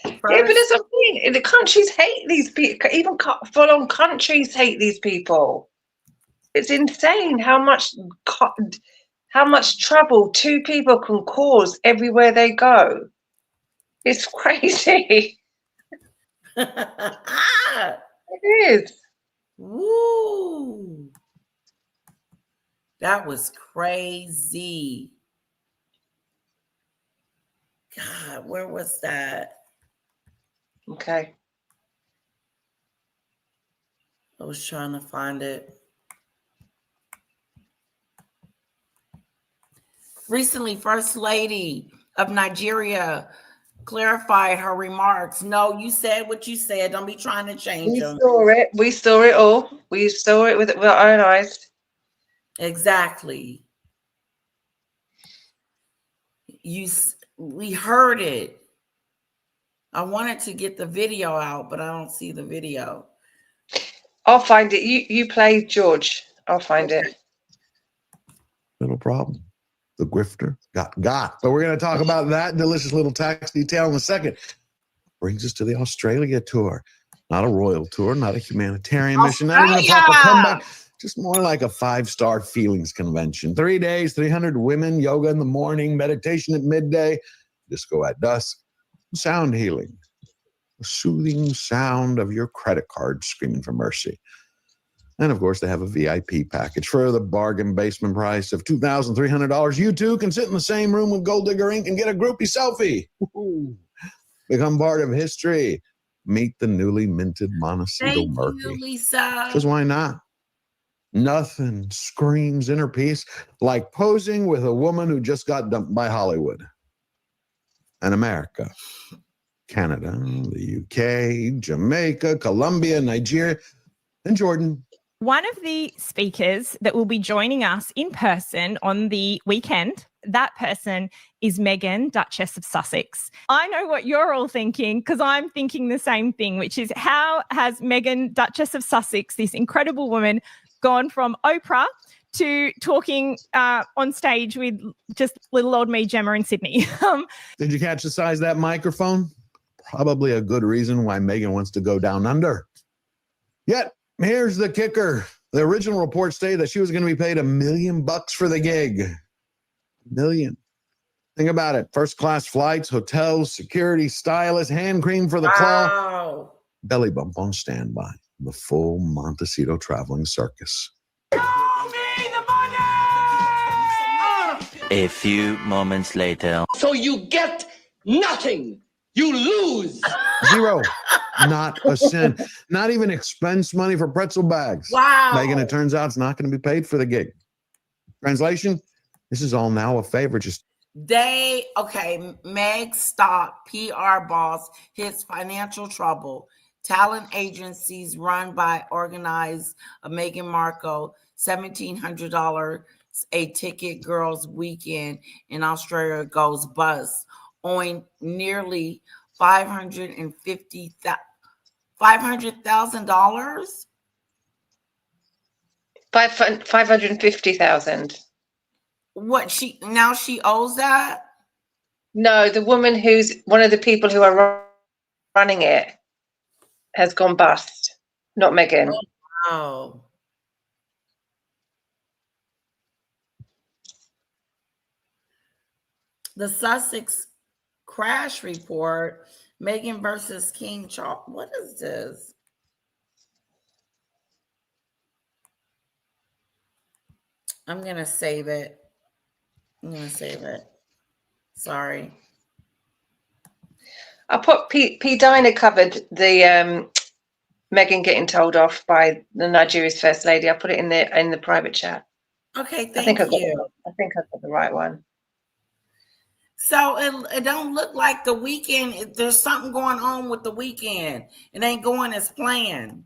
Yeah, but that's what I mean. The countries hate these people. Even full-on countries hate these people. It's insane how much trouble two people can cause everywhere they go. It's crazy. It is. Woo. That was crazy. God, where was that? Okay. I was trying to find it. Recently, First Lady of Nigeria clarified her remarks. No, you said what you said. Don't be trying to change them. We saw it all. We saw it with our own eyes. Exactly. We heard it. I wanted to get the video out, but I don't see the video. I'll find it. You play George. I'll find it. Little problem. The grifter got. But we're going to talk about that delicious little tax detail in a second. Brings us to the Australia tour. Not a royal tour, not a humanitarian mission, not even a proper comeback. Just more like a 5-star feelings convention. 3 days, 300 women, yoga in the morning, meditation at midday, disco at dusk, sound healing. the soothing sound of your credit card screaming for mercy. And of course, they have a VIP package for the bargain basement price of $2,300. You too can sit in the same room with Gold Digger Inc. and get a groupie selfie. Woo-hoo. Become part of history. Meet the newly minted Montecito Thank Murphy. you, Lisa. Because why not? Nothing screams inner peace like posing with a woman who just got dumped by Hollywood and America, Canada, the UK, Jamaica, Colombia, Nigeria, and Jordan. One of the speakers that will be joining us in person on the weekend, that person is Meghan, Duchess of Sussex. I know what you're all thinking because I'm thinking the same thing, which is how has Meghan, Duchess of Sussex, this incredible woman, gone from Oprah to talking on stage with just little old me, Gemma, in Sydney? Did you catch the size of that microphone? Probably a good reason why Meghan wants to go down under. Yet, here's the kicker. The original report stated that she was going to be paid $1 million for the gig. $1 million. Think about it. First class flights, hotels, security, stylist, hand cream for the claw. Wow. Belly bump on standby. The full Montecito traveling circus. A few moments later. So you get nothing. You lose. Zero. Not a cent. Not even expense money for pretzel bags. Wow. Meghan, it turns out it's not going to be paid for the gig. Translation, this is all now a favor. Just Meg Stock, PR boss, hits financial trouble. Talent agencies run by organized Meghan Markle, $1,700 a ticket girls weekend in Australia goes bust, owing nearly $550,000. $550,000. What she owes that? No, the woman who's one of the people who are running it has gone bust, not Meghan. Oh. The Sussex crash report, Meghan versus King Charles. What is this? I'm going to save it. Sorry. I put P. Diner covered the Meghan getting told off by the Nigeria's first lady. I put it in the private chat. Okay, I think I got you. I think I got the right one. So it don't look like the weekend. There's something going on with the weekend. It ain't going as planned.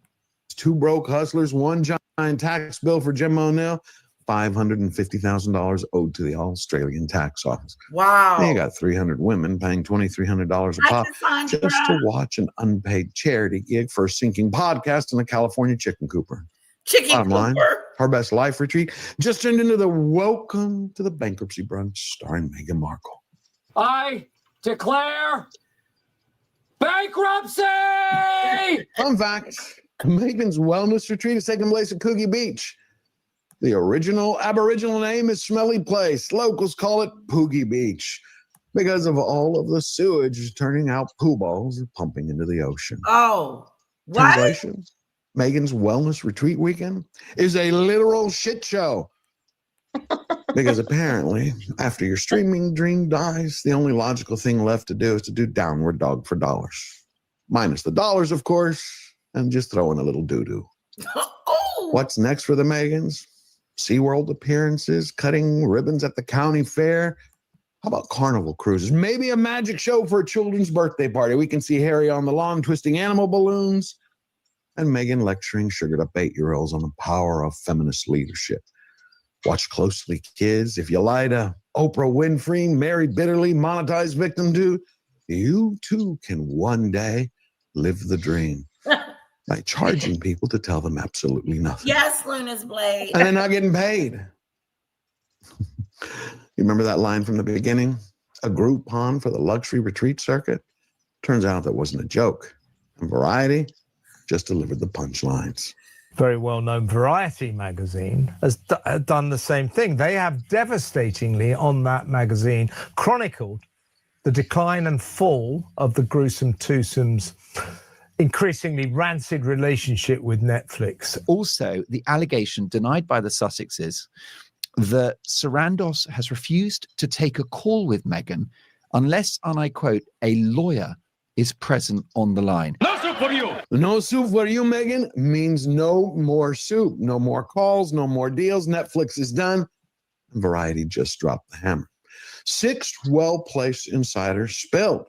two broke hustlers, one giant tax bill for Jim O'Neill, $550,000 owed to the Australian tax office. Wow. And you got 300 women paying $2,300 a pop just to watch an unpaid charity gig for a sinking podcast in the California chicken cooper. Bottom line, her best life retreat just turned into the Welcome to the Bankruptcy Brunch starring Meghan Markle. I declare bankruptcy! Fun fact, Meghan's wellness retreat is taking place at Coogee Beach. The original Aboriginal name is Smelly Place. Locals call it Poogie Beach because of all of the sewage turning out poo balls and pumping into the ocean. Oh, what? Translation, Meghan's wellness retreat weekend is a literal shit show. Because apparently, after your streaming dream dies, the only logical thing left to do is to do downward dog for dollars. Minus the dollars, of course, and just throw in a little doo-doo. Oh. What's next for the Meghans? SeaWorld appearances, cutting ribbons at the county fair. How about carnival cruises? Maybe a magic show for a children's birthday party. We can see Harry on the lawn twisting animal balloons and Meghan lecturing sugared-up 8-year-olds on the power of feminist leadership. Watch closely, kids. If you lie to Oprah Winfrey, married bitterly, monetized victim to, you too can one day live the dream by charging people to tell them absolutely nothing. Yes, Luna's Blade. And they're not getting paid. You remember that line from the beginning? A Groupon for the luxury retreat circuit? Turns out that wasn't a joke. And Variety just delivered the punchlines. Very well-known Variety magazine has done the same thing. They have devastatingly on that magazine chronicled the decline and fall of the gruesome twosome's increasingly rancid relationship with Netflix. Also, the allegation denied by the Sussexes that Sarandos has refused to take a call with Meghan unless, and I quote, a lawyer is present on the line. No soup for you. No soup for you, Meghan, means no more soup, no more calls, no more deals. Netflix is done. Variety just dropped the hammer. 6 well-placed insiders spilled.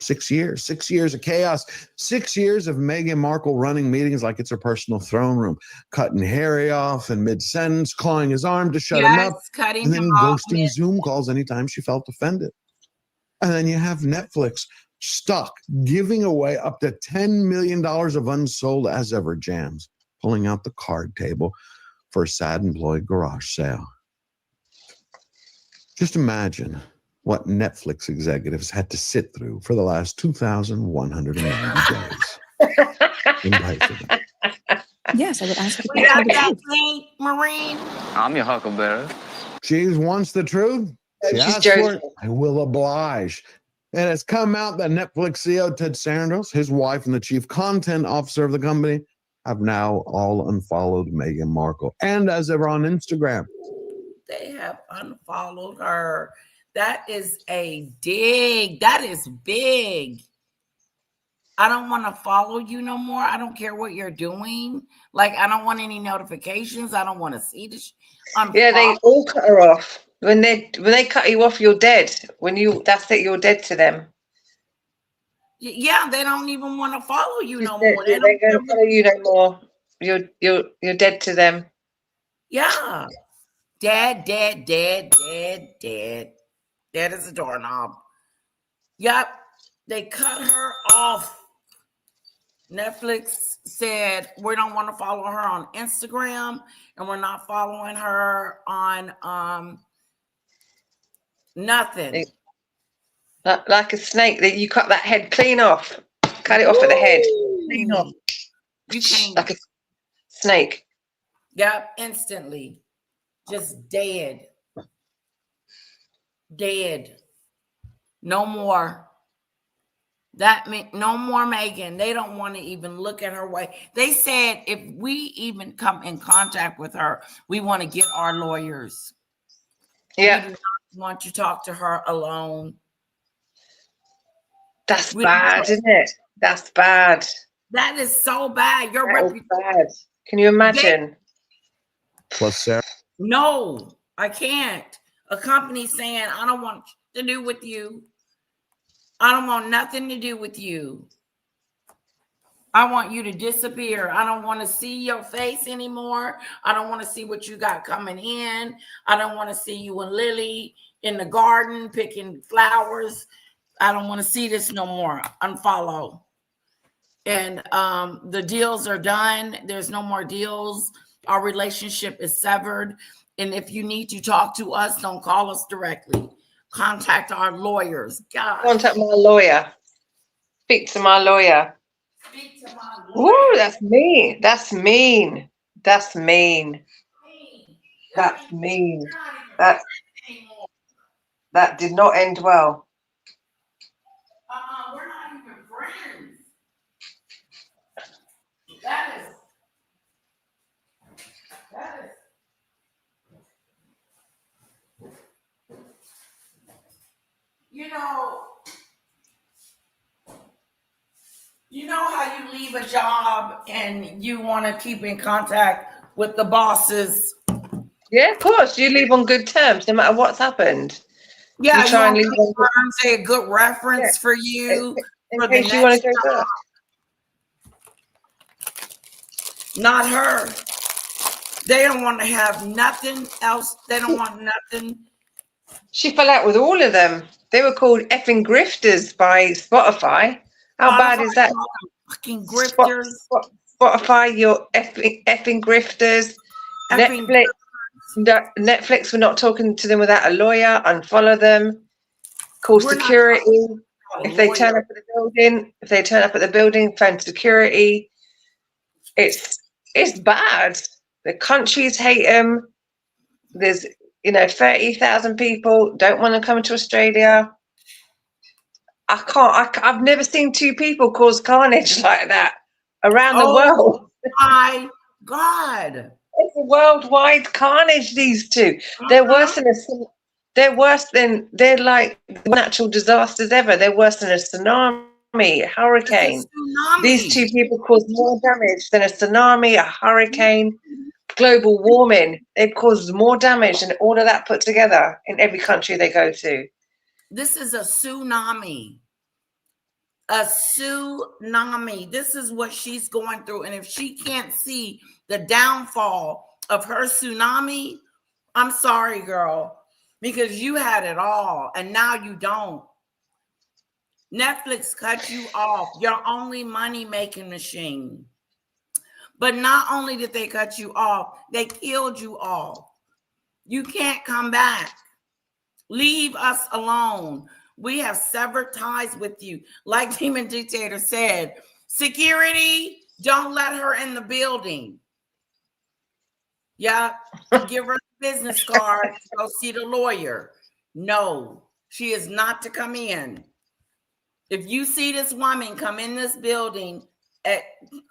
6 years of chaos, 6 years of Meghan Markle running meetings like it's her personal throne room, cutting Harry off in mid-sentence, clawing his arm to shut him up, and then ghosting Zoom calls anytime she felt offended. And then you have Netflix stuck giving away up to $10 million of unsold as ever jams, pulling out the card table for a sad employee garage sale. Just imagine what Netflix executives had to sit through for the last 2,190 days. Yes, I would ask you We got that thing, Marine. I'm your huckleberry. She wants the truth. She She's asked for joking. it. I will oblige. And it's come out that Netflix CEO Ted Sarandos, his wife, and the chief content officer of the company have now all unfollowed Meghan Markle. And as ever on Instagram. They have unfollowed her. That is a dig. That is big. I don't want to follow you no more. I don't care what you're doing. Like, I don't want any notifications. I don't want to see this. Yeah, they all cut her off. When they cut you off, you're dead. That's it, you're dead to them. Yeah, they don't even want to follow you no They're more. going to follow you no more. You're dead to them. Yeah. Dead as a doorknob. Yep. They cut her off. Netflix said we don't want to follow her on Instagram, and we're not following her on nothing. Like a snake, that you cut that head clean off. Cut it off at the head. Clean off. You can't. Like a snake. Yep, instantly. Just dead. No more. That means no more Meghan. They don't want to even look at her way. They said if we even come in contact with her, we want to get our lawyers. Yeah. We do not want to talk to her alone. That's bad, isn't it? That's bad. That is so bad. Your That is reputation. bad. Can you imagine? Plus Sarah. No, I can't. A company saying, I don't want to do with you. I don't want nothing to do with you. I want you to disappear. I don't want to see your face anymore. I don't want to see what you got coming in. I don't want to see you and Lily in the garden picking flowers. I don't want to see this no more. Unfollow. And the deals are done. There's no more deals. Our relationship is severed. And if you need to talk to us, don't call us directly. Contact our lawyers. God. Contact my lawyer. Speak to my lawyer. Speak to my lawyer. Ooh, that's mean. That's mean. That's mean. That's mean. That did not end well. We're not even friends. That is. You know how you leave a job and you want to keep in contact with the bosses. Yeah, of course. You leave on good terms, no matter what's happened. Yeah, you try and leave on say a good reference for you. In case you want to go back. Not her. They don't want to have nothing else. They don't want nothing. She fell out with all of them. They were called effing grifters by Spotify. How bad is that? Fucking grifters. Spotify, you're effing grifters. Netflix, we're not talking to them without a lawyer. Unfollow them. Call security. If they turn up at the building, phone security. It's bad. The countries hate them. There's 30,000 people don't want to come to Australia. I've never seen two people cause carnage like that around the Oh world. my God. It's a worldwide carnage, these two. They're worse than they're like natural disasters ever. They're worse than a tsunami, a hurricane. These two people cause more damage than a tsunami, a hurricane, global warming. They've caused more damage than all of that put together in every country they go to. This is a tsunami. A tsunami. This is what she's going through. And if she can't see the downfall of her tsunami, I'm sorry, girl, because you had it all and now you don't. Netflix cut you off, your only money-making machine. But not only did they cut you off, they killed you off. You can't come back. Leave us alone. We have severed ties with you. Like Demon Dictator said, security, don't let her in the building. Yeah, give her a business card to go see the lawyer. No, she is not to come in. If you see this woman come in this building,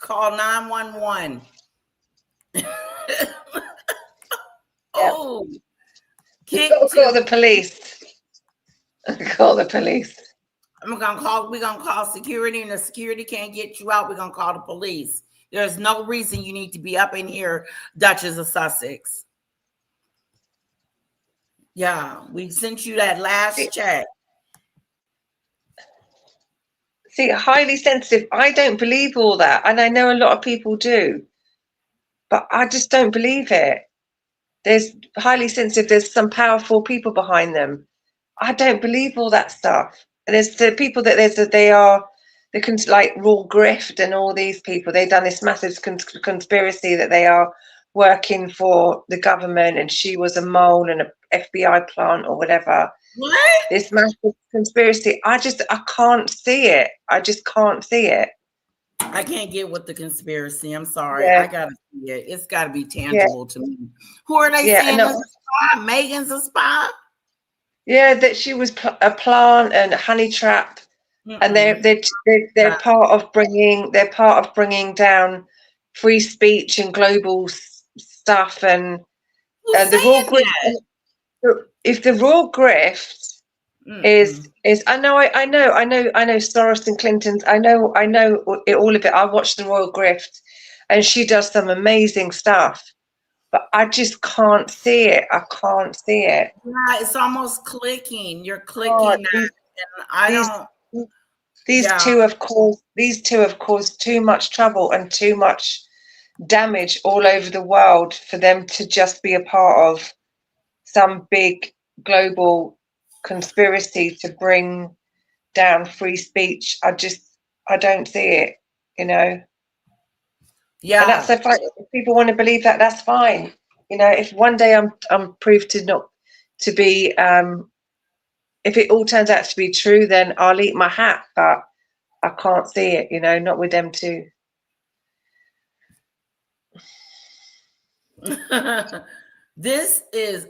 call 911. Oh, call the police. Call the police. We're gonna call security, and the security can't get you out. We're gonna call the police. There's no reason you need to be up in here, Duchess of Sussex. Yeah, we sent you that last check. See, highly sensitive. I don't believe all that, and I know a lot of people do, but I just don't believe it. There's highly sensitive. There's some powerful people behind them. I don't believe all that stuff. And there's the people that they are like Raw Grift and all these people. They've done this massive conspiracy that they are working for the government, and she was a mole and an FBI plant or whatever. What? This massive conspiracy. I can't see it. I just can't see it. I can't get with the conspiracy. I'm sorry. Yeah. I gotta see it. It's gotta be tangible to me. Who are they saying is a spy? Megan's a spy? Yeah, that she was a plant and a honey trap, and they're part of bringing down free speech and global stuff and the raw grift. If the raw grift is I know Soros and Clinton's. I know all of it. I watched the Royal Grift, and she does some amazing stuff. But I just can't see it. I can't see it. Yeah, it's almost clicking. You're clicking These two have caused too much trouble and too much damage all over the world for them to just be a part of some big global conspiracy to bring down free speech. I don't see it, Yeah. And that's so fine. If people want to believe that, that's fine. If one day I'm proved to be if it all turns out to be true, then I'll eat my hat, but I can't see it, not with them two.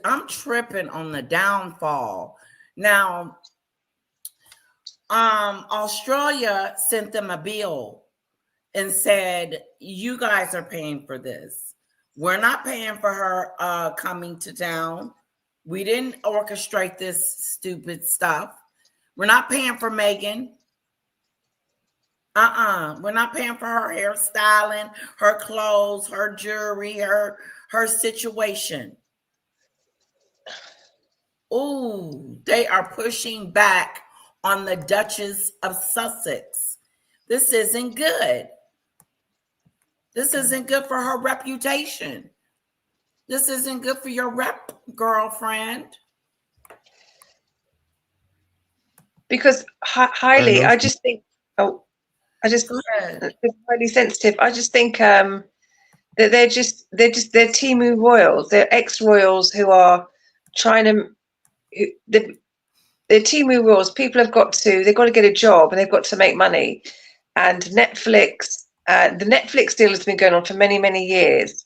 I'm tripping on the downfall. Now, Australia sent them a bill and said, you guys are paying for this. We're not paying for her coming to town. We didn't orchestrate this stupid stuff. We're not paying for Meghan. We're not paying for her hairstyling, her clothes, her jewelry, her situation. Ooh, they are pushing back on the Duchess of Sussex. This isn't good. This isn't good for her reputation. This isn't good for your rep, girlfriend. Because highly, I just think, it's highly sensitive. I just think that they're Timu royals. They're ex-royals who are trying to. They're Timu royals. People they've got to get a job and they've got to make money. And Netflix, the Netflix deal has been going on for many, many years,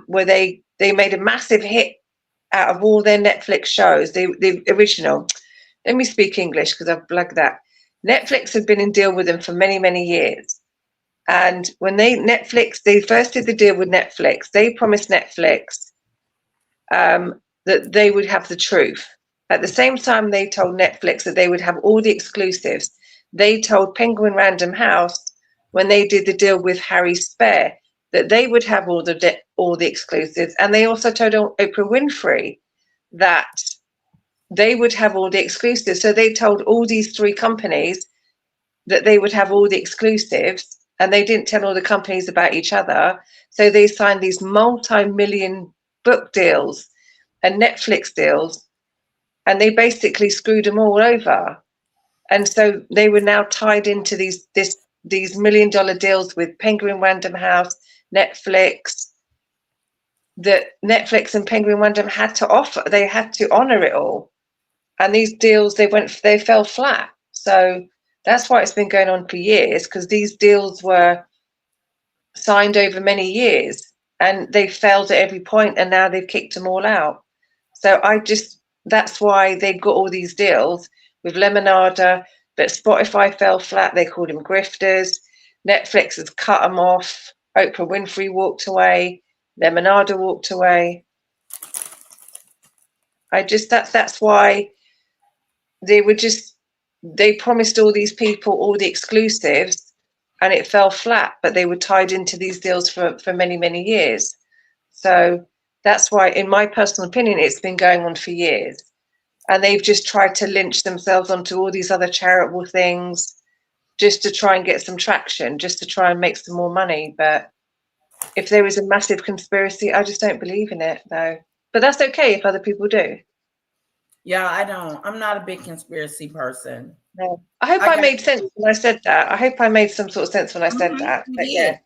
where they made a massive hit out of all their Netflix shows. The original. Let me speak English because I've plugged that. Netflix had been in deal with them for many, many years. And when they first did the deal with Netflix, they promised Netflix that they would have the truth. At the same time, they told Netflix that they would have all the exclusives. They told Penguin Random House, when they did the deal with Harry Spare, that they would have all the exclusives. And they also told Oprah Winfrey that they would have all the exclusives. So they told all these three companies that they would have all the exclusives, and they didn't tell all the companies about each other. So they signed these multi-million book deals and Netflix deals, and they basically screwed them all over. And so they were now tied into these $1 million deals with Penguin Random House, Netflix, that Netflix and Penguin Random had to offer. They had to honor it all. And these deals, they fell flat. So that's why it's been going on for years, because these deals were signed over many years and they failed at every point, and now they've kicked them all out. So that's why they've got all these deals with Lemonada, but Spotify fell flat. They called them grifters. Netflix has cut them off. Oprah Winfrey walked away. Lemonada walked away. That's why they promised all these people all the exclusives, and it fell flat, but they were tied into these deals for many, many years. So that's why, in my personal opinion, it's been going on for years. And they've just tried to lynch themselves onto all these other charitable things just to try and get some traction, just to try and make some more money. But if there is a massive conspiracy, I just don't believe in it, though. But that's okay if other people do. Yeah, I don't. I'm not a big conspiracy person. No. I hope I made sense when I said that. I hope I made some sort of sense when I said that. But yeah.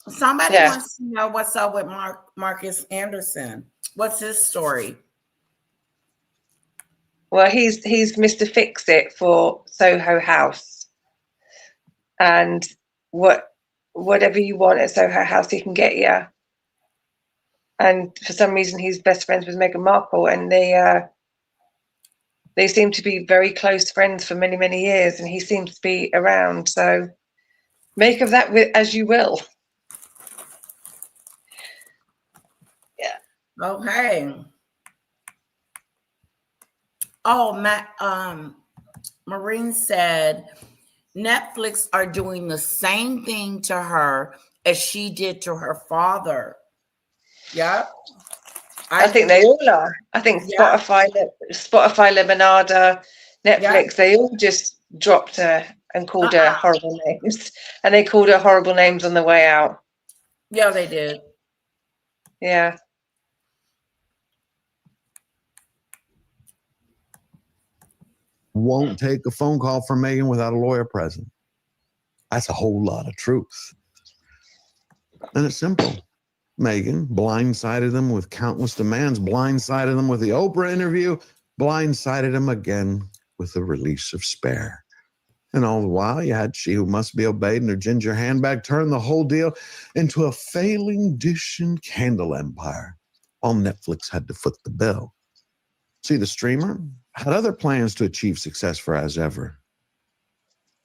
Somebody wants to know what's up with Marcus Anderson. What's his story? Well, he's Mr. Fix-It for Soho House, and whatever you want at Soho House, he can get you. And for some reason, he's best friends with Meghan Markle, and they seem to be very close friends for many, many years, and he seems to be around. So make of that as you will. Yeah. Okay. Oh, Matt, Maureen said Netflix are doing the same thing to her as she did to her father. Yep. I think they all are. I think Spotify, Lemonada, Netflix, they all just dropped her and called her horrible names. And they called her horrible names on the way out. Yeah, they did. Yeah. Won't take a phone call from Meghan without a lawyer present. That's a whole lot of truth. And it's simple. Meghan blindsided them with countless demands, blindsided them with the Oprah interview, blindsided them again with the release of Spare. And all the while, you had She Who Must Be Obeyed and her ginger handbag turn the whole deal into a failing dish and candle empire. All Netflix had to foot the bill. See, the streamer had other plans to achieve success for As Ever.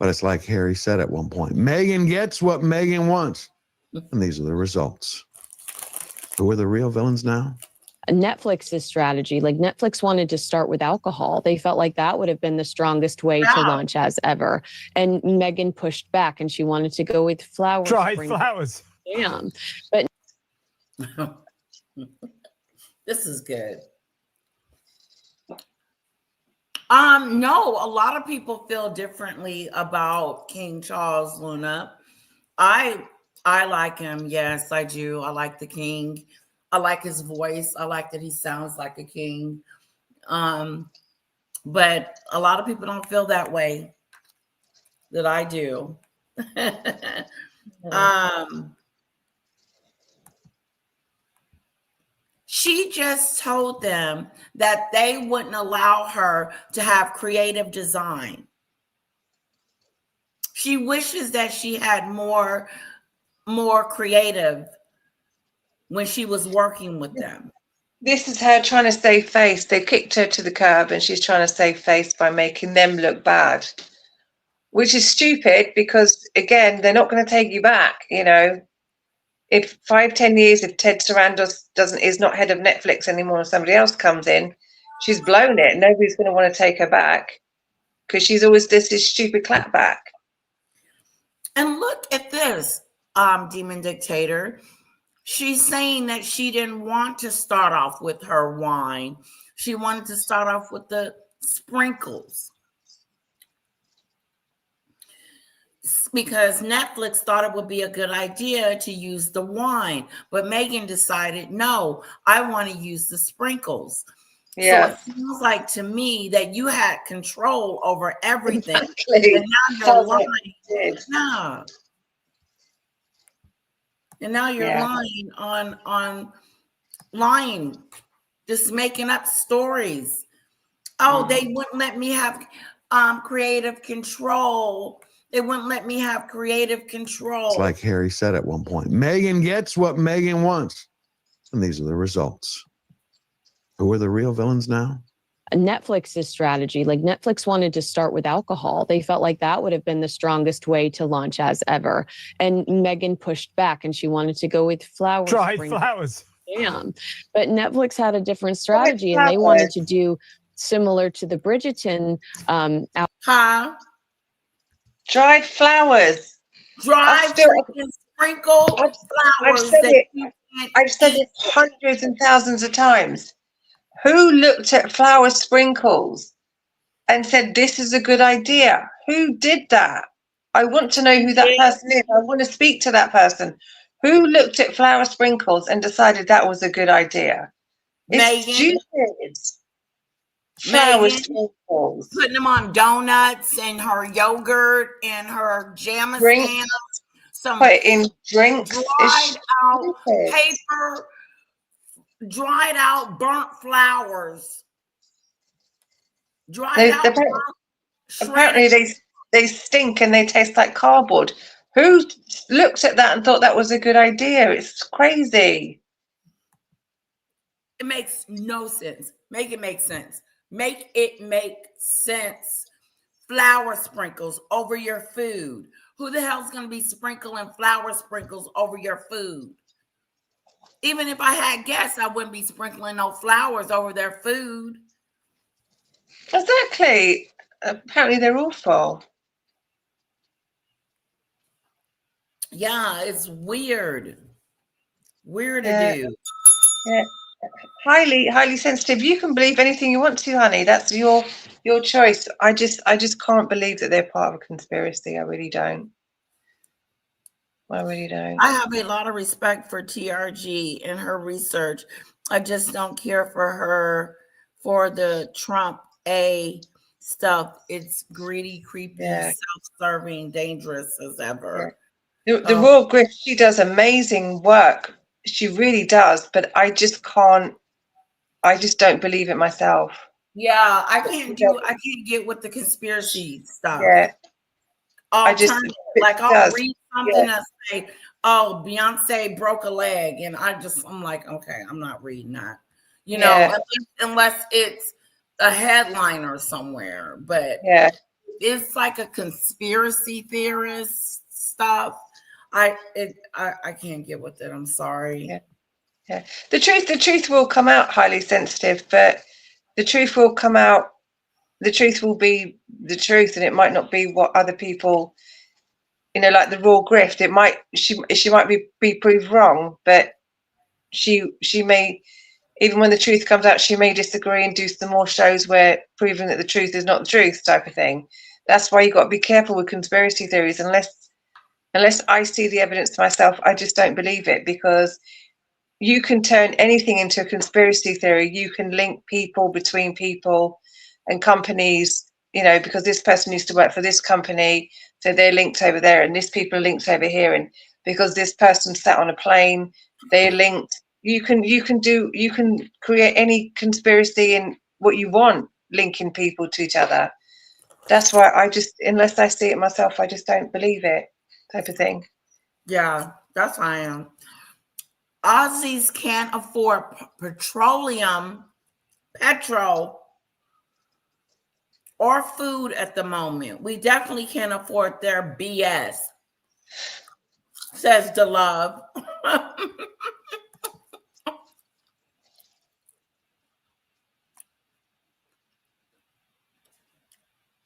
But it's like Harry said at one point, Meghan gets what Meghan wants. And these are the results. Who are the real villains now? Netflix's strategy, like Netflix wanted to start with alcohol. They felt like that would have been the strongest way to launch As Ever. And Meghan pushed back and she wanted to go with flowers. Dried flowers. Damn. But this is good. No, a lot of people feel differently about King Charles, Luna. I like him. Yes, I do. I like the king. I like his voice. I like that he sounds like a king. But a lot of people don't feel that way that I do. She just told them that they wouldn't allow her to have creative design. She wishes that she had more creative when she was working with them. This is her trying to save face. They kicked her to the curb and she's trying to save face by making them look bad. which is stupid because, again, they're not going to take you back. You know, if 5-10 years, if Ted Sarandos is not head of Netflix anymore and somebody else comes in, she's blown it. Nobody's going to want to take her back because she's always this stupid clapback. And look at this, Demon Dictator. She's saying that she didn't want to start off with her wine. She wanted to start off with the sprinkles. Because Netflix thought it would be a good idea to use the wine. But Meghan decided, no, I want to use the sprinkles. Yeah. So it feels like to me that you had control over everything. Exactly. And now you're lying. No. And now you're lying on lying, just making up stories. Oh, they wouldn't let me have creative control. They wouldn't let me have creative control. It's like Harry said at one point, Meghan gets what Meghan wants. And these are the results. Who are the real villains now? Netflix's strategy, like Netflix wanted to start with alcohol. They felt like that would have been the strongest way to launch as ever. And Meghan pushed back and she wanted to go with flowers. Dried flowers. Damn. But Netflix had a different strategy and they wanted to do similar to the Bridgerton. Dried flowers. Dried sprinkled flowers. I've said it hundreds and thousands of times. Who looked at flower sprinkles and said, this is a good idea? Who did that? I want to know who that person is. I want to speak to that person. Who looked at flower sprinkles and decided that was a good idea? It's stupid. Flower sprinkles. Putting them on donuts and her yogurt and her jam Drinks. Some put in drinks. Dried out paper. Dried out burnt flowers. Apparently they stink and they taste like cardboard. Who looked at that and thought that was a good idea? It's crazy. It makes no sense. Make it make sense. Make it make sense. Flower sprinkles over your food. Who the hell's going to be sprinkling flower sprinkles over your food? Even if I had guests, I wouldn't be sprinkling no flowers over their food. Exactly. Apparently they're awful. Yeah, it's weird. Weird to do. Yeah. Highly sensitive. You can believe anything you want to, honey. That's your choice. I just can't believe that they're part of a conspiracy. I really don't. I have a lot of respect for TRG and her research. I just don't care for her for the Trump A stuff. It's greedy, creepy, self-serving, dangerous as ever. The Royal Grift, she does amazing work. She really does, but I just don't believe it myself. Yeah, I can't get with the conspiracy stuff. Yeah. I'll read something that say, oh, Beyonce broke a leg. And I'm like, okay, I'm not reading that. You know, unless it's a headliner somewhere. But it's like a conspiracy theorist stuff. I can't get with it. I'm sorry. Yeah. The truth will come out, highly sensitive, but the truth will come out. The truth will be the truth, and it might not be what other people, like the Raw Grift. It might she might be proved wrong, but she may, even when the truth comes out, she may disagree and do some more shows where proving that the truth is not the truth, type of thing. That's why you got to be careful with conspiracy theories. Unless I see the evidence myself, I just don't believe it, because you can turn anything into a conspiracy theory. You can link people between people and companies, because this person used to work for this company, so they're linked over there, and this people are linked over here, and because this person sat on a plane, they're linked. You can create any conspiracy in what you want, linking people to each other. That's why unless I see it myself, I just don't believe it, type of thing. Yeah, that's how I am. Aussies can't afford petrol or food at the moment. We definitely can't afford their BS, says the love.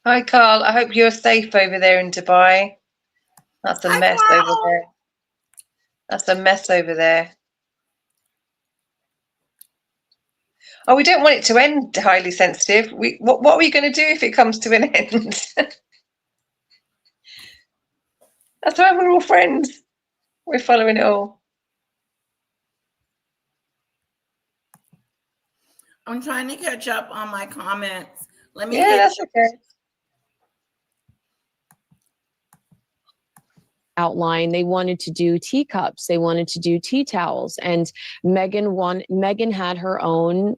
Hi, Carl. I hope you're safe over there in Dubai. That's a mess over there. That's a mess over there. Oh, we don't want it to end, highly sensitive. What are we going to do if it comes to an end? That's why we're all friends. We're following it all. I'm trying to catch up on my comments. Let me. Yeah, that's okay. Outline, they wanted to do teacups, they wanted to do tea towels, and Meghan had her own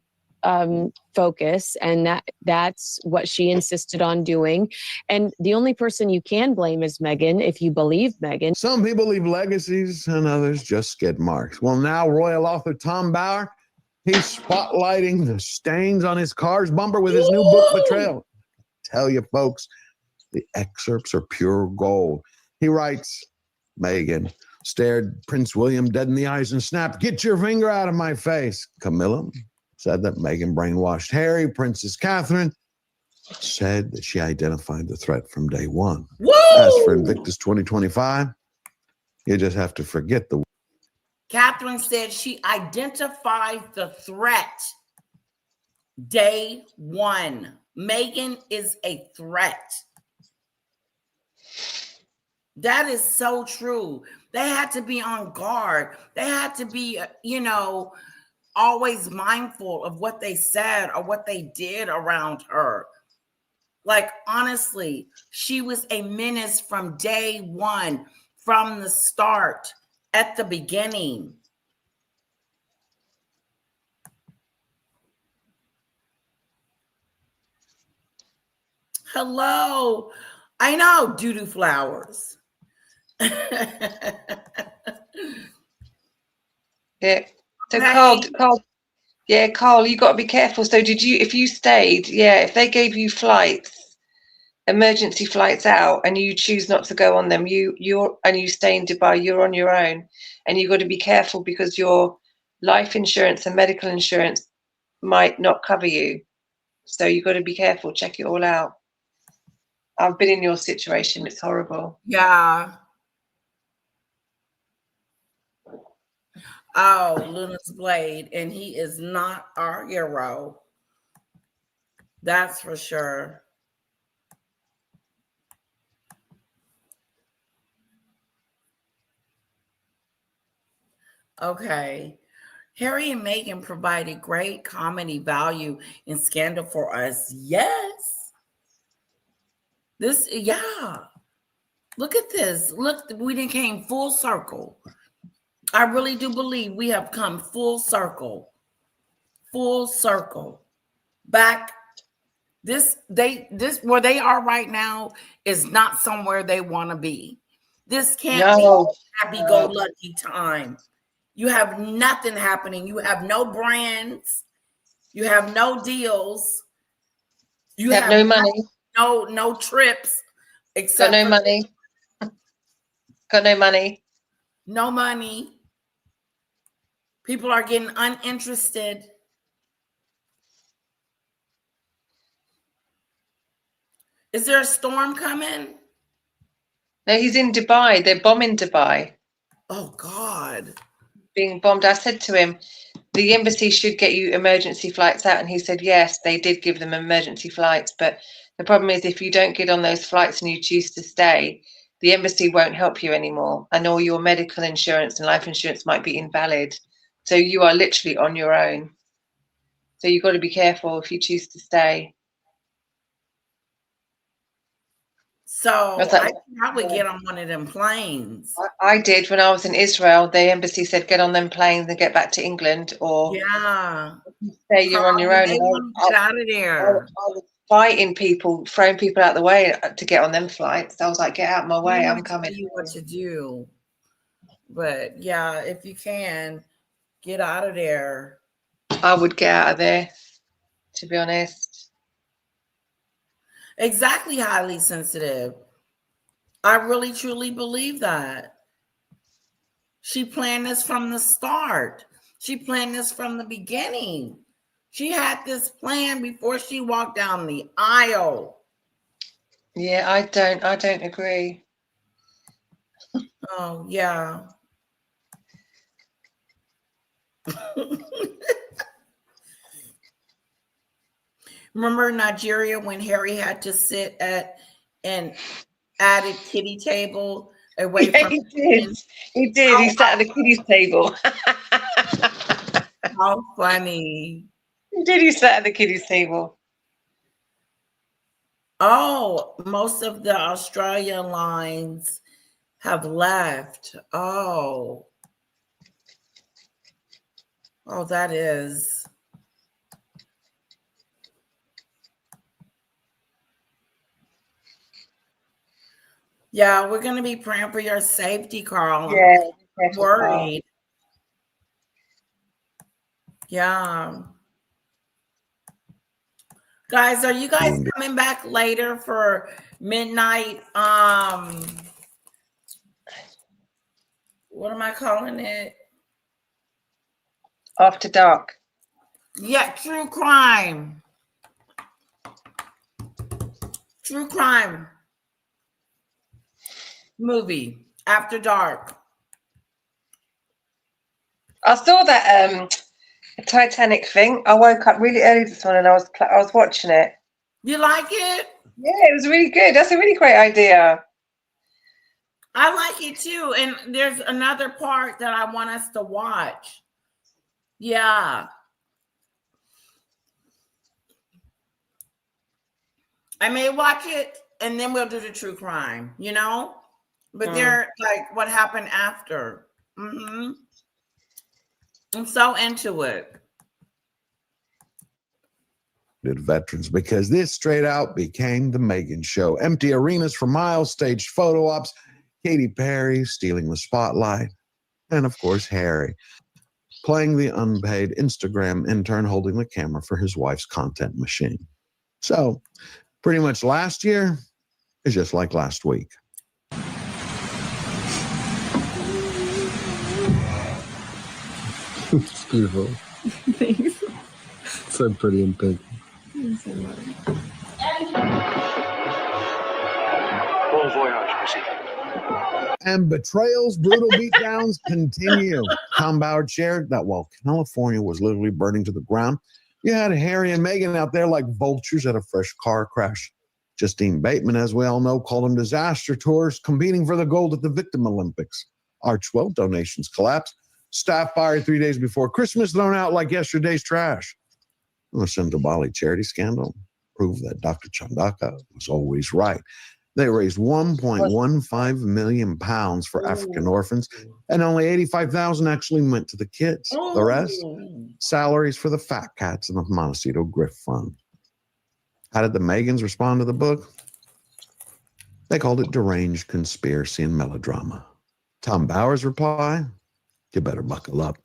focus, and that's what she insisted on doing. And the only person you can blame is Meghan, if you believe Meghan. Some people leave legacies and others just skid marks. Well, now royal author Tom Bauer, he's spotlighting the stains on his car's bumper with his new book, Betrayal. Tell you folks, the excerpts are pure gold. He writes, Meghan stared Prince William dead in the eyes and snapped, "Get your finger out of my face." Camilla said that Meghan brainwashed Harry. Princess Catherine said that she identified the threat from day one. Woo! As for Invictus 2025, you just have to forget the... Catherine said she identified the threat day one. Meghan is a threat. That is so true. They had to be on guard. They had to be, always mindful of what they said or what they did around her. Like, honestly, she was a menace from day one, from the start, at the beginning. Hello. I know, doo-doo flowers. Yeah. So Carl, Carl, you got to be careful. So if you stayed, if they gave you flights, emergency flights out, and you choose not to go on them, you stay in Dubai, you're on your own, and you got to be careful because your life insurance and medical insurance might not cover you. So you got to be careful. Check it all out. I've been in your situation. It's horrible. Yeah. Oh, Luna's Blade, and he is not our hero. That's for sure. Okay. Harry and Meghan provided great comedy value in Scandal for us. Yes. Look at this. Look, we done came full circle. I really do believe we have come full circle. Full circle. Back. This where they are right now is not somewhere they want to be. This can't be happy-go-lucky time. You have nothing happening. You have no brands. You have no deals. You have no money. No trips. Except got no money. Got no money. No money. People are getting uninterested. Is there a storm coming? No, he's in Dubai. They're bombing Dubai. Oh, God. Being bombed. I said to him, the embassy should get you emergency flights out. And he said, yes, they did give them emergency flights. But the problem is if you don't get on those flights and you choose to stay, the embassy won't help you anymore. And all your medical insurance and life insurance might be invalid. So you are literally on your own. So you've got to be careful if you choose to stay. So I probably get on one of them planes. I did when I was in Israel. The embassy said get on them planes and get back to England, or stay. You're on your own. They want to get out of there. I was fighting people, throwing people out the way to get on them flights. I was like, get out of my way, I'm coming. Tell you what to do, but yeah, if you can get out of there, I would get out of there. To be honest. Exactly, highly sensitive. I really truly believe that. She planned this from the start. She planned this from the beginning. She had this plan before she walked down the aisle. Yeah, I don't agree. Oh, yeah. Remember Nigeria when Harry had to sit at an added kiddie table away Yeah, from he did. He did. He sat at the kiddies table. How funny. He did. He sat at the kiddies table. Oh, most of the Australian lines have left. Oh, that is. Yeah, we're going to be praying for your safety, Carl. Yeah, I'm worried. Yeah. Guys, are you guys coming back later for midnight? What am I calling it? After dark. Yeah, true crime. True crime movie after dark. I saw that Titanic thing. I woke up really early this morning. I was watching it. You like it? Yeah, it was really good. That's a really great idea. I like it too. And there's another part that I want us to watch. Yeah. I may watch it and then we'll do the true crime, you know? But they're like what happened after. Mm-hmm. I'm so into it. Veterans, because this straight out became the Meghan show. Empty arenas for miles, staged photo ops, Katy Perry stealing the spotlight, and of course Harry playing the unpaid Instagram intern holding the camera for his wife's content machine. So pretty much last year is just like last week. It's beautiful. Thanks. So pretty and big. Bon voyage, Missy. And betrayals, brutal beatdowns continue. Tom Bauer shared that while California was literally burning to the ground, you had Harry and Meghan out there like vultures at a fresh car crash. Justine Bateman, as we all know, called them disaster tours, competing for the gold at the Victim Olympics. Arch 12 donations collapsed. Staff fired 3 days before Christmas, thrown out like yesterday's trash. The Sindhu charity scandal proved that Dr. Chandaka was always right. They raised £1.15 million for African orphans, and only $85,000 actually went to the kids. The rest, salaries for the fat cats in the Montecito Grift Fund. How did the Megans respond to the book? They called it deranged conspiracy and melodrama. Tom Bauer's reply? You better buckle up.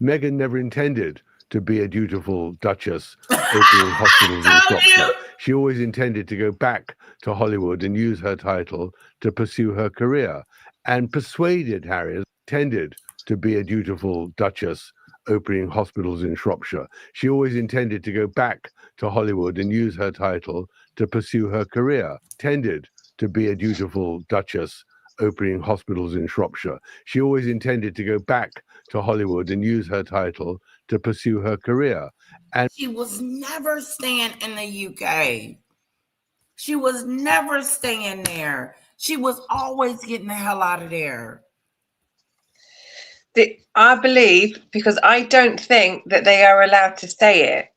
Meghan never intended to be a dutiful duchess opening hospitals in Shropshire. She always intended to go back to Hollywood and use her title to pursue her career, and persuaded Harry intended to be a dutiful duchess opening hospitals in Shropshire. She always intended to go back to Hollywood and use her title to pursue her career, tended to be a dutiful duchess opening hospitals in Shropshire. She always intended to go back to Hollywood and use her title to pursue her career. And she was never staying in the UK. She was never staying there. She was always getting the hell out of there. I believe, because I don't think that they are allowed to say it,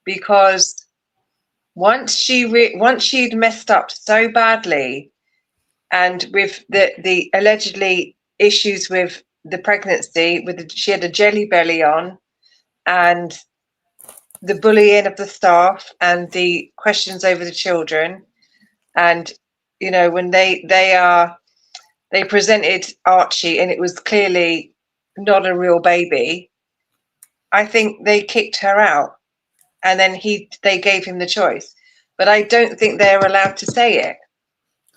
because once she'd messed up so badly, and with the allegedly issues with the pregnancy, she had a jelly belly on, and the bullying of the staff and the questions over the children, and when they presented Archie and it was clearly not a real baby, I think they kicked her out, and then they gave him the choice. but I don't think they're allowed to say it.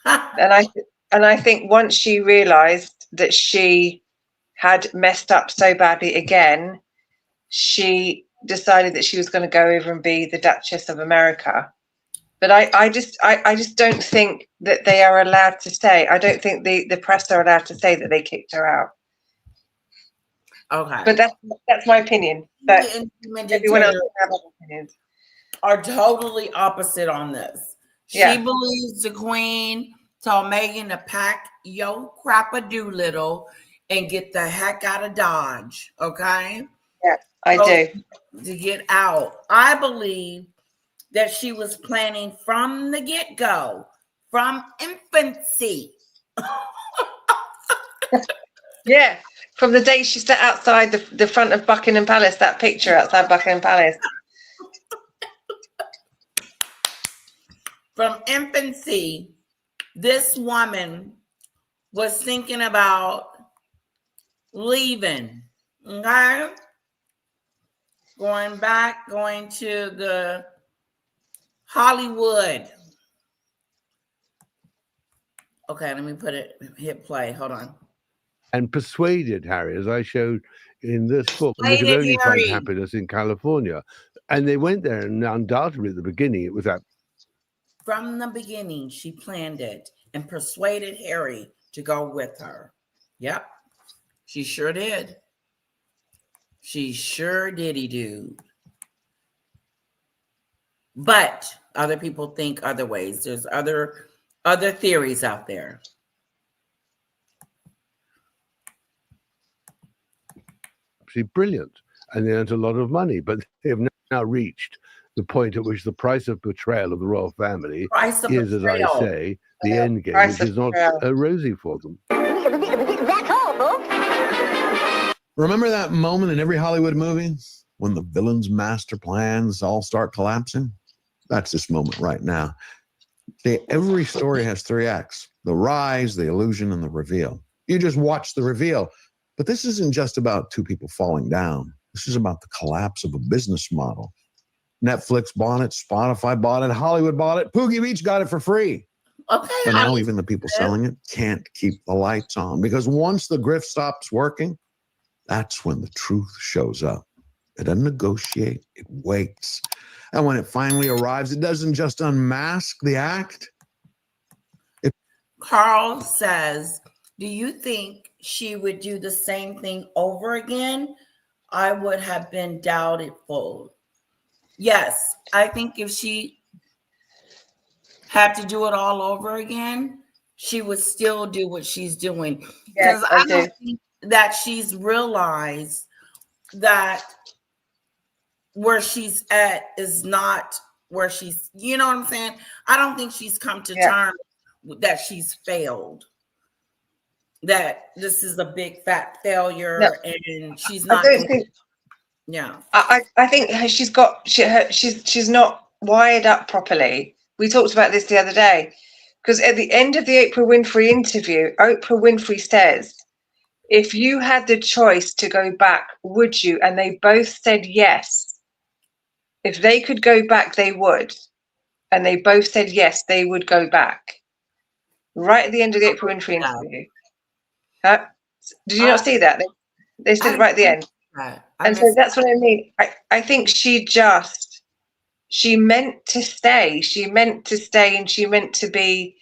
And I think once she realized that she had messed up so badly again, she decided that she was going to go over and be the Duchess of America. But I just don't think that they are allowed to say. I don't think the press are allowed to say that they kicked her out. Okay. But that's my opinion. But everyone else have other opinions. Are totally opposite on this. Yeah. She believes the Queen told Meghan to pack your crap-a-doodle and get the heck out of Dodge. Okay? Yeah, I do. To get out. I believe that she was planning from the get-go, from infancy. Yeah, from the day she sat outside the front of Buckingham Palace, that picture outside Buckingham Palace. From infancy, this woman was thinking about leaving, okay? Going to the Hollywood. Okay, let me hit play. Hold on. And persuaded Harry, as I showed in this book, and they could only find happiness in California. And they went there, and undoubtedly at the beginning, it was that. From the beginning, she planned it and persuaded Harry to go with her. Yep, she sure did. She sure diddy do. But other people think other ways. There's other theories out there. Brilliant, and they earned a lot of money, but they have now reached the point at which the price of betrayal of the royal family is, as I say, the end game, which is not rosy for them. That's all, folks. Remember that moment in every Hollywood movie when the villain's master plans all start collapsing? That's this moment right now. See, every story has 3 acts: the rise, the illusion, and the reveal. You just watch the reveal. But this isn't just about 2 people falling down. This is about the collapse of a business model. Netflix bought it, Spotify bought it, Hollywood bought it, Poogie Beach got it for free. Okay. But now even the people selling it can't keep the lights on, because once the grift stops working, that's when the truth shows up. It doesn't negotiate, it waits. And when it finally arrives, it doesn't just unmask the act. Carl says, do you think she would do the same thing over again? I would have been doubtful. Yes, I think if she had to do it all over again, she would still do what she's doing. Because Yes, I don't think that she's realized that where she's at is not where she's, you know what I'm saying? I don't think she's come to terms that she's failed. That this is a big fat failure, and she's not. I think she's not wired up properly. We talked about this the other day, because at the end of the Oprah Winfrey interview, Oprah Winfrey says, if you had the choice to go back, would you? And they both said yes. If they could go back, they would. And they both said yes, they would go back. Right at the end of the Oprah Winfrey interview. Huh? Did you not see that? They said it right at the end. And so that's what I mean. I think she meant to stay. She meant to stay, and she meant to be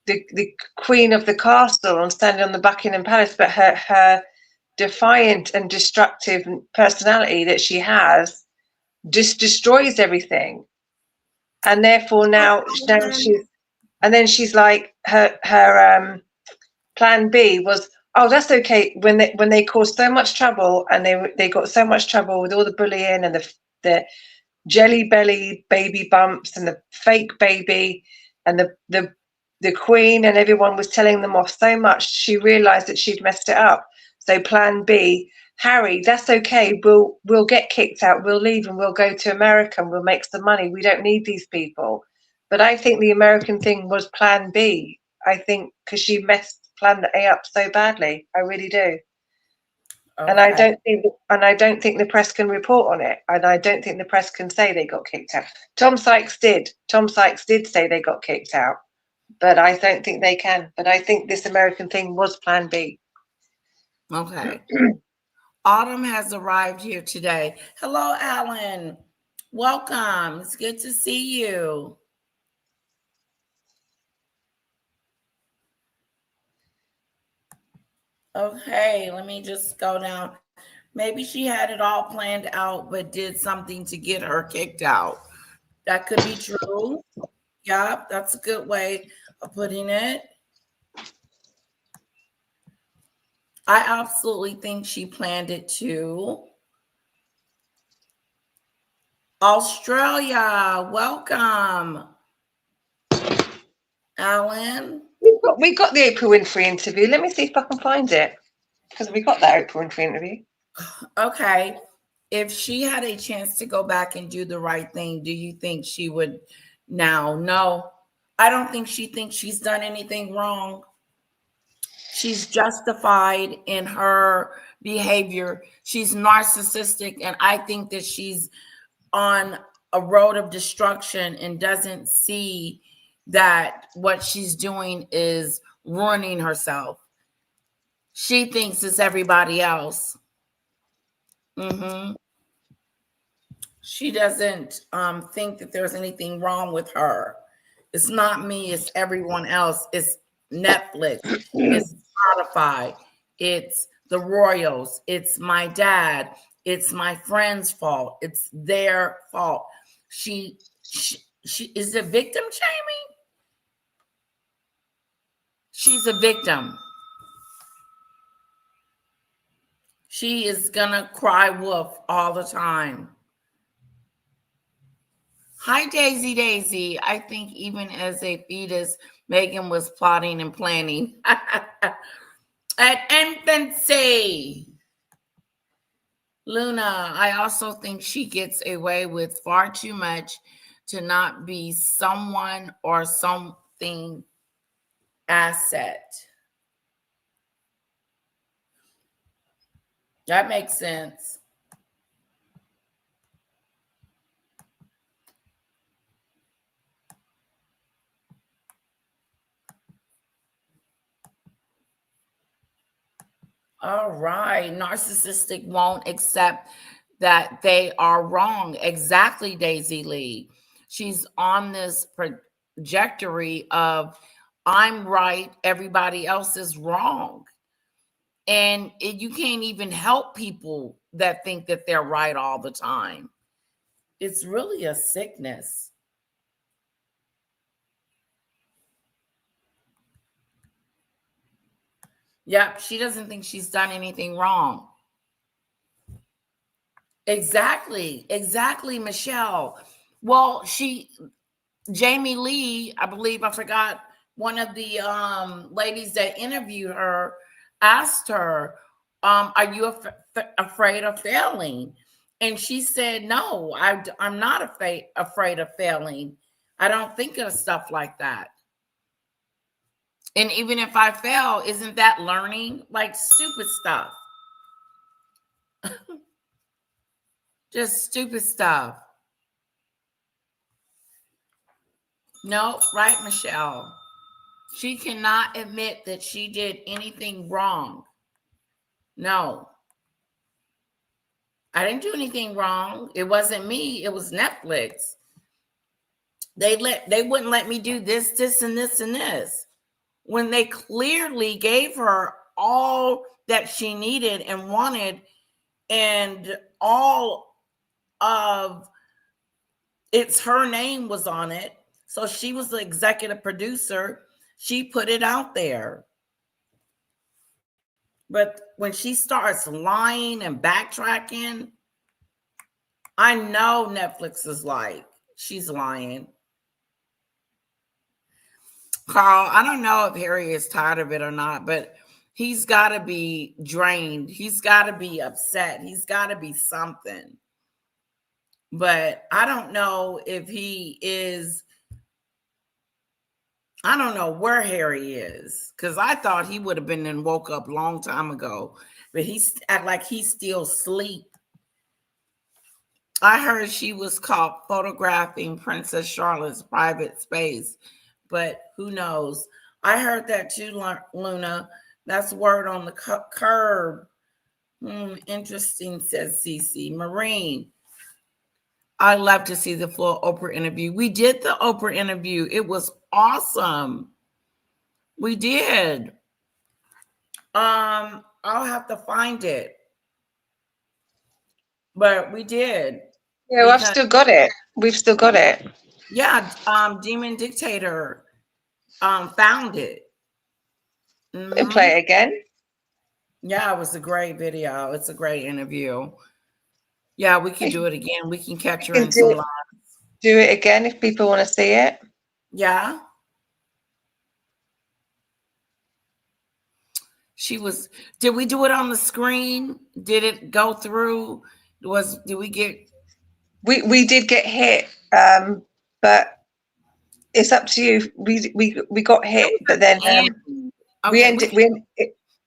the queen of the castle and standing on the Buckingham Palace. But her defiant and destructive personality that she has just destroys everything. And therefore now she's like her plan B was, oh, that's okay. When they caused so much trouble, and they got so much trouble with all the bullying and the jelly belly baby bumps and the fake baby, and the Queen and everyone was telling them off so much, she realized that she'd messed it up. So plan B, Harry, that's okay. We'll get kicked out. We'll leave and we'll go to America and we'll make some money. We don't need these people. But I think the American thing was plan B. I think because she messed plan A up so badly. I really do. And I don't think the press can report on it. And I don't think the press can say they got kicked out. Tom Sykes did. Tom Sykes did say they got kicked out, but I don't think they can. But I think this American thing was Plan B. Okay. Autumn has arrived here today. Hello, Alan. Welcome. It's good to see you. Okay, let me just go down. Maybe she had it all planned out, but did something to get her kicked out. That could be true. Yeah, that's a good way of putting it. I absolutely think she planned it too. Australia, welcome. Alan? We got the Oprah Winfrey interview. Let me see if I can find it. Because we got that Oprah Winfrey interview. Okay. If she had a chance to go back and do the right thing, do you think she would now? No, I don't think she thinks she's done anything wrong. She's justified in her behavior. She's narcissistic, and I think that she's on a road of destruction and doesn't see that what she's doing is ruining herself. She thinks it's everybody else. She doesn't think that there's anything wrong with her. It's not me, it's everyone else. It's Netflix, it's Spotify, it's the Royals, it's my dad, it's my friend's fault, it's their fault. She is a victim shaming. She's a victim. She is gonna cry wolf all the time. Hi, Daisy Daisy. I think even as a fetus, Meghan was plotting and planning. At infancy. Luna, I also think she gets away with far too much to not be someone or something asset. That makes sense. All right. Narcissistic won't accept that they are wrong. Exactly, Daisy Lee. She's on this trajectory of I'm right, everybody else is wrong. And you can't even help people that think that they're right all the time. It's really a sickness. Yep, she doesn't think she's done anything wrong. Exactly, Michelle. Well, Jamie Lee, I believe, I forgot, one of the ladies that interviewed her asked her, are you afraid of failing? And she said, no, I'm not afraid of failing. I don't think of stuff like that. And even if I fail, isn't that learning? Like stupid stuff. Just stupid stuff. No, right, Michelle? She cannot admit that she did anything wrong. No. I didn't do anything wrong. It wasn't me. It was Netflix. They wouldn't let me do this, and this, and this. When they clearly gave her all that she needed and wanted, and all of her name was on it. So she was the executive producer. She put it out there. But when she starts lying and backtracking, I know Netflix is like, she's lying. Carl, I don't know if Harry is tired of it or not, but he's got to be drained. He's got to be upset. He's got to be something. But I don't know if he is, I don't know where Harry is, because I thought he would have been and woke up a long time ago but he's act like he still sleep. I heard she was caught photographing Princess Charlotte's private space, but who knows? I heard that too, Luna. That's word on the curb. Interesting, says Cece. Marine, I love to see the full Oprah interview. We did the Oprah interview. It was awesome. We did. I'll have to find it. But we did. Yeah, well, I've still got it. We've still got it. Yeah, Demon Dictator found it. And play it again. Yeah, it was a great video. It's a great interview. Yeah, we can do it again. We can catch her in some live. Do it again if people want to see it. Yeah. She was, did we do it on the screen? Did it go through? Did we get? We did get hit, but it's up to you. We got hit, but then we ended.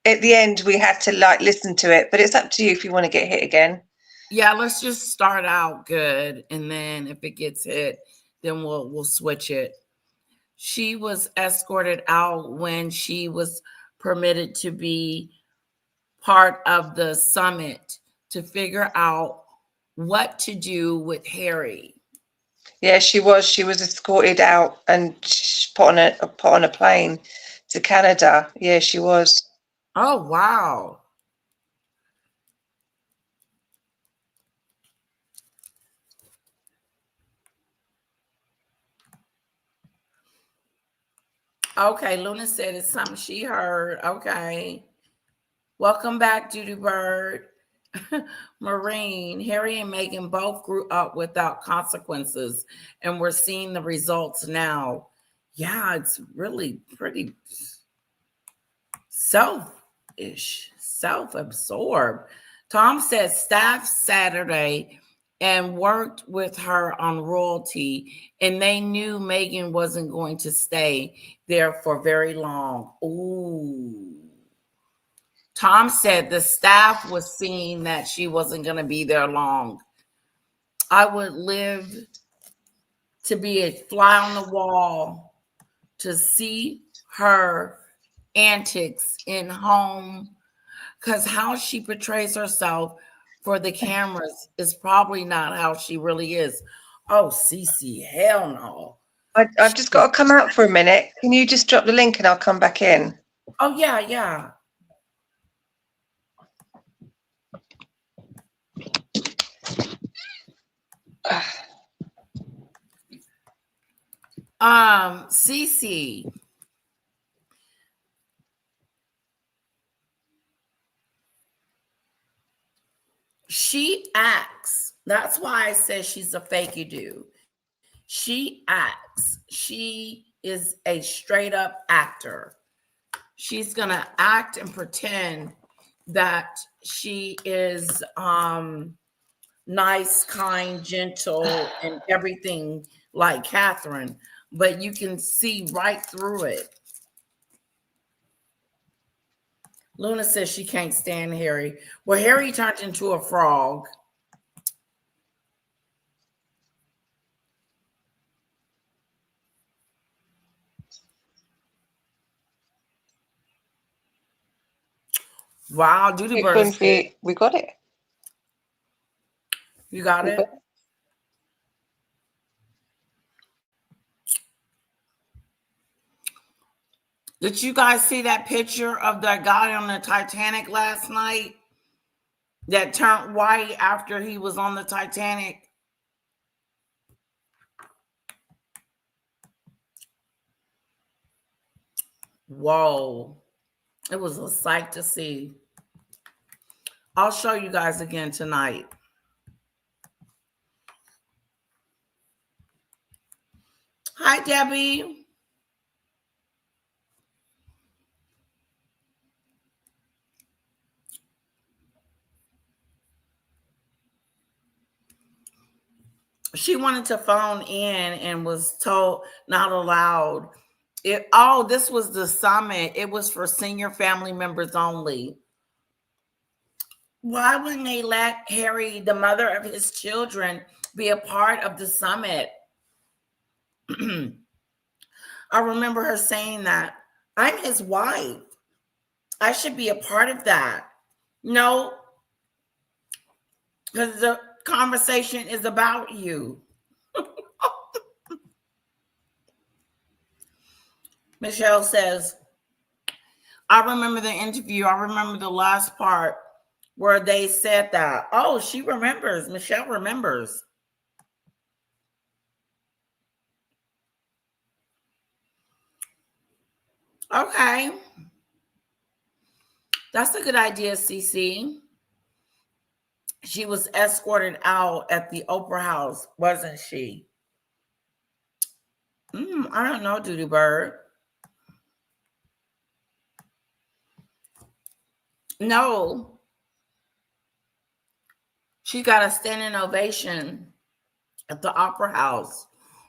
At the end, we had to like listen to it, but it's up to you if you want to get hit again. Yeah, let's just start out good, and then if it gets hit, then we'll switch it. She was escorted out when she was permitted to be part of the summit to figure out what to do with Harry. Yeah, she was escorted out and put on a plane to Canada. Yeah, she was. Oh, wow. Okay, Luna said it's something she heard. Okay. Welcome back, Judy Bird. Marine, Harry and Meghan both grew up without consequences, and we're seeing the results now. Yeah, it's really pretty selfish, self-absorbed. Tom says staff Saturday and worked with her on royalty, and they knew Meghan wasn't going to stay there for very long. Ooh. Tom said the staff was seeing that she wasn't going to be there long. I would live to be a fly on the wall to see her antics in home, because how she portrays herself for the cameras is probably not how she really is. Oh, Cece, hell no. I've just got to come out for a minute. Can you just drop the link and I'll come back in? Oh, yeah, yeah. Cece. She acts. That's why I said she's a fakey dude. She acts. She is a straight up actor. She's gonna act and pretend that she is nice, kind, gentle, and everything like Catherine, but you can see right through it. Luna says she can't stand Harry. Well, Harry turned into a frog. Wow, Duty Bird. We got it. You got it? Did you guys see that picture of that guy on the Titanic last night that turned white after he was on the Titanic? Whoa. It was a sight to see. I'll show you guys again tonight. Hi, Debbie. She wanted to phone in and was told not allowed. This was the summit. It was for senior family members only. Why wouldn't they let Harry, the mother of his children, be a part of the summit? I remember her saying that. I'm his wife. I should be a part of that. No, because the conversation is about you. Michelle says, I remember the interview. I remember the last part where they said that. Oh, she remembers. Michelle remembers. Okay. That's a good idea, Cece. She was escorted out at the Oprah House, wasn't she? I don't know, Doody Bird. No. She got a standing ovation at the Opera House.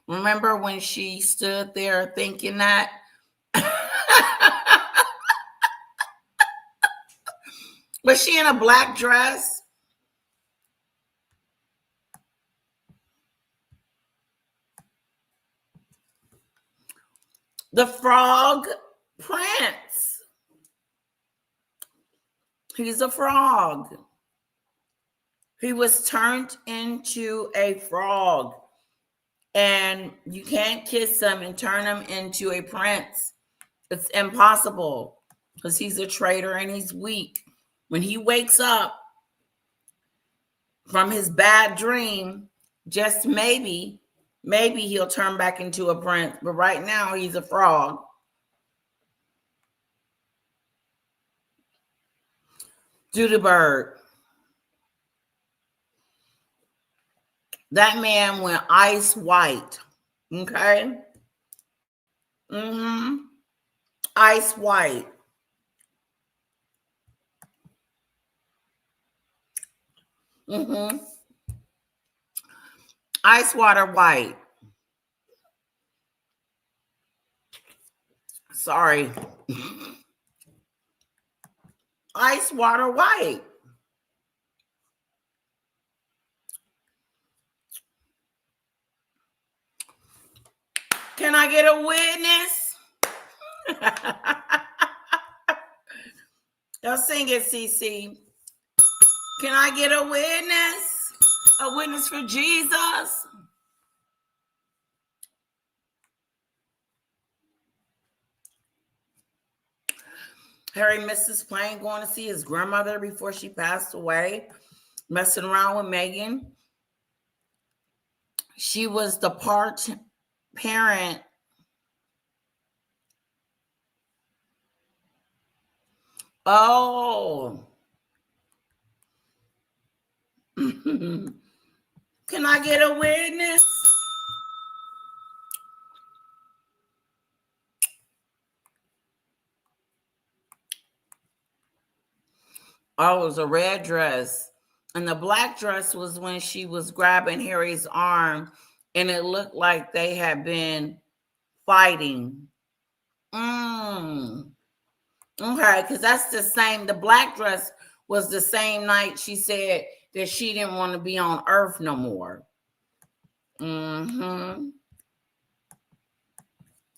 Remember when she stood there thinking that? Was she in a black dress? The Frog Prince. He's a frog. He was turned into a frog. And you can't kiss him and turn him into a prince. It's impossible because he's a traitor and he's weak. When he wakes up from his bad dream, just maybe he'll turn back into a prince. But right now, he's a frog. Judy Bird. That man went ice white. Okay? Ice white. Ice water white. Sorry. Ice water white. Can I get a witness? Y'all sing it, CC. Can I get a witness? A witness for Jesus? Harry misses playing, going to see his grandmother before she passed away, messing around with Meghan. She was the part parent. Oh. Can I get a witness? Oh, it was a red dress. And the black dress was when she was grabbing Harry's arm and it looked like they had been fighting. Okay, because that's the same. The black dress was the same night she said that she didn't want to be on Earth no more.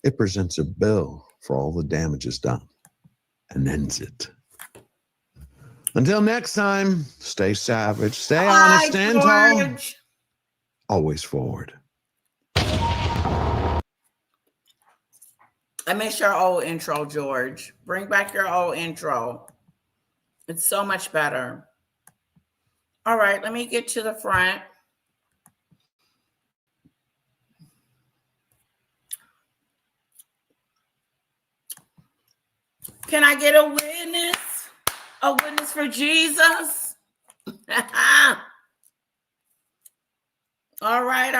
It presents a bill for all the damages done and ends it. Until next time, stay savage, stay honest, stand tall, always forward. I miss your old intro, George. Bring back your old intro. It's so much better. All right, let me get to the front. Can I get a witness? A witness for Jesus? All right.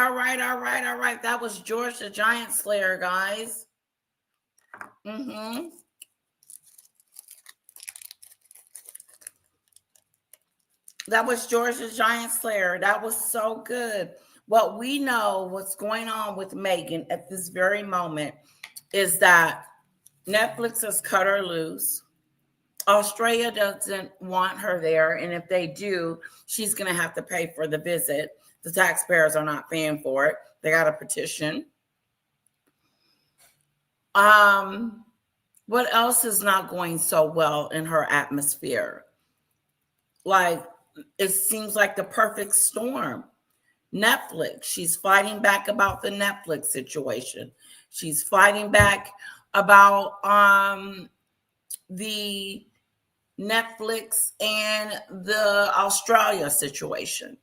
That was George the Giant Slayer, guys. That was George the Giant Slayer. That was so good. What we know, what's going on with Meghan at this very moment is that Netflix has cut her loose. Australia doesn't want her there, and if they do, she's going to have to pay for the visit. The taxpayers are not paying for it. They got a petition. What else is not going so well in her atmosphere? Like, it seems like the perfect storm. Netflix. She's fighting back about the Netflix situation. She's fighting back about the Netflix and the Australia situation.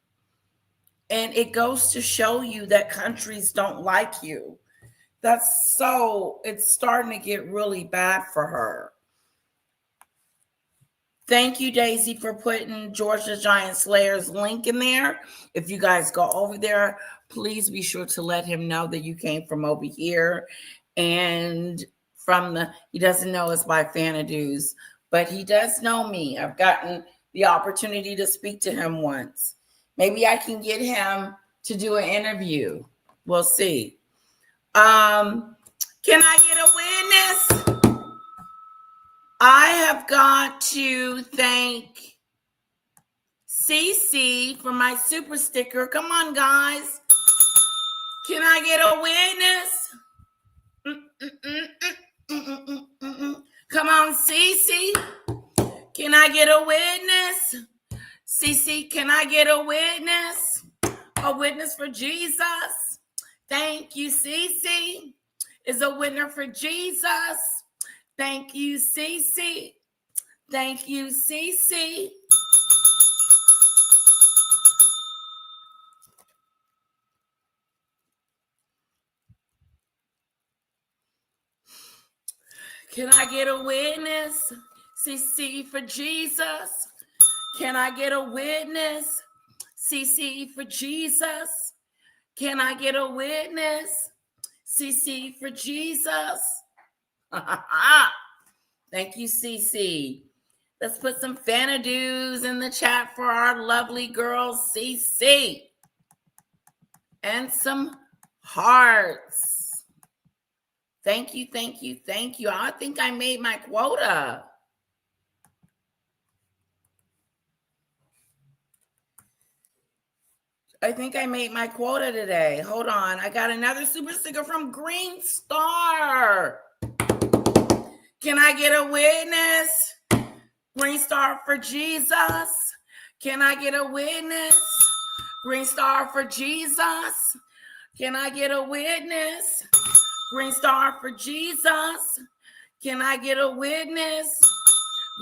And it goes to show you that countries don't like you. It's starting to get really bad for her. Thank you, Daisy, for putting Georgia Giant Slayer's link in there. If you guys go over there, please be sure to let him know that you came from over here. And he doesn't know us by Fanadu's, but he does know me. I've gotten the opportunity to speak to him once. Maybe I can get him to do an interview. We'll see. Can I get a witness? I have got to thank Cece for my super sticker. Come on, guys. Can I get a witness? Come on, Cece. Can I get a witness? Cece, can I get a witness? A witness for Jesus. Thank you, Cece. Is a witness for Jesus. Thank you, Cece. Thank you, Cece. Can I get a witness? CC for Jesus. Can I get a witness? CC for Jesus. Can I get a witness? CC for Jesus. Thank you, CC. Let's put some Fanadu's in the chat for our lovely girl, CC. And some hearts. Thank you, thank you, thank you. I think I made my quota. I think I made my quota today. Hold on. I got another super sticker from Green Star. Can I get a witness? Green Star for Jesus. Can I get a witness? Green Star for Jesus. Can I get a witness? Green Star for Jesus. Can I get a witness?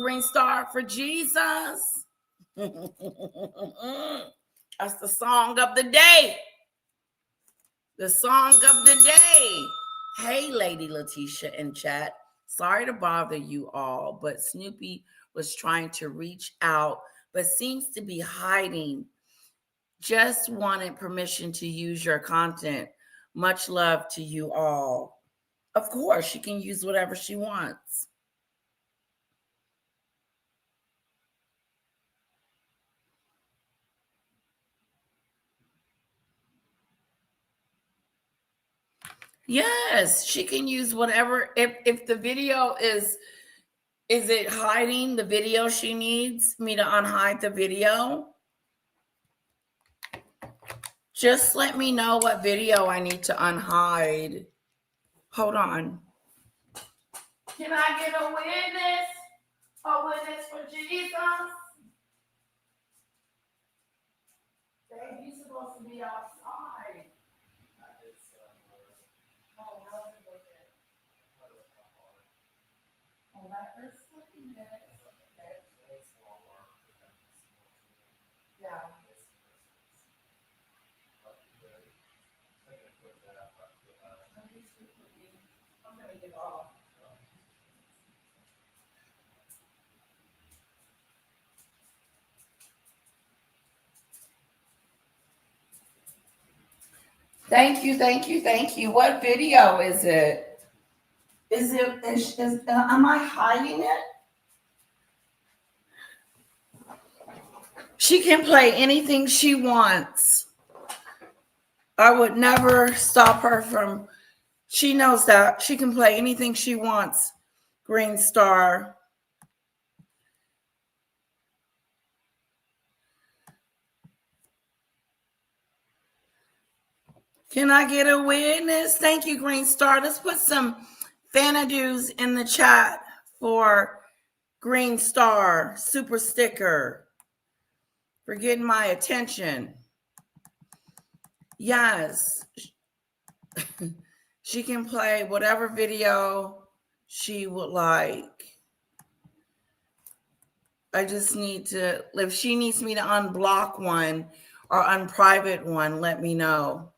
Green Star for Jesus. That's the song of the day. The song of the day. Hey, Lady Letitia in chat. Sorry to bother you all, but Snoopy was trying to reach out, but seems to be hiding. Just wanted permission to use your content. Much love to you all. Of course, she can use whatever she wants. Yes, she can use whatever. If the video is it hiding the video she needs me to unhide the video? Just let me know what video I need to unhide. Hold on. Can I get a witness? A witness for Jesus? Babe, you're supposed to be outside. Oh, that is looking good. Yeah. I'm gonna get off. Thank you, thank you, thank you. What video is it? Am I hiding it? She can play anything she wants. I would never stop her from, she knows that she can play anything she wants. Green Star. Can I get a witness? Thank you, Green Star. Let's put some Fanadoos in the chat for Green Star super sticker for getting my attention. Yes. She can play whatever video she would like. I just need to, if she needs me to unblock one or unprivate one, let me know.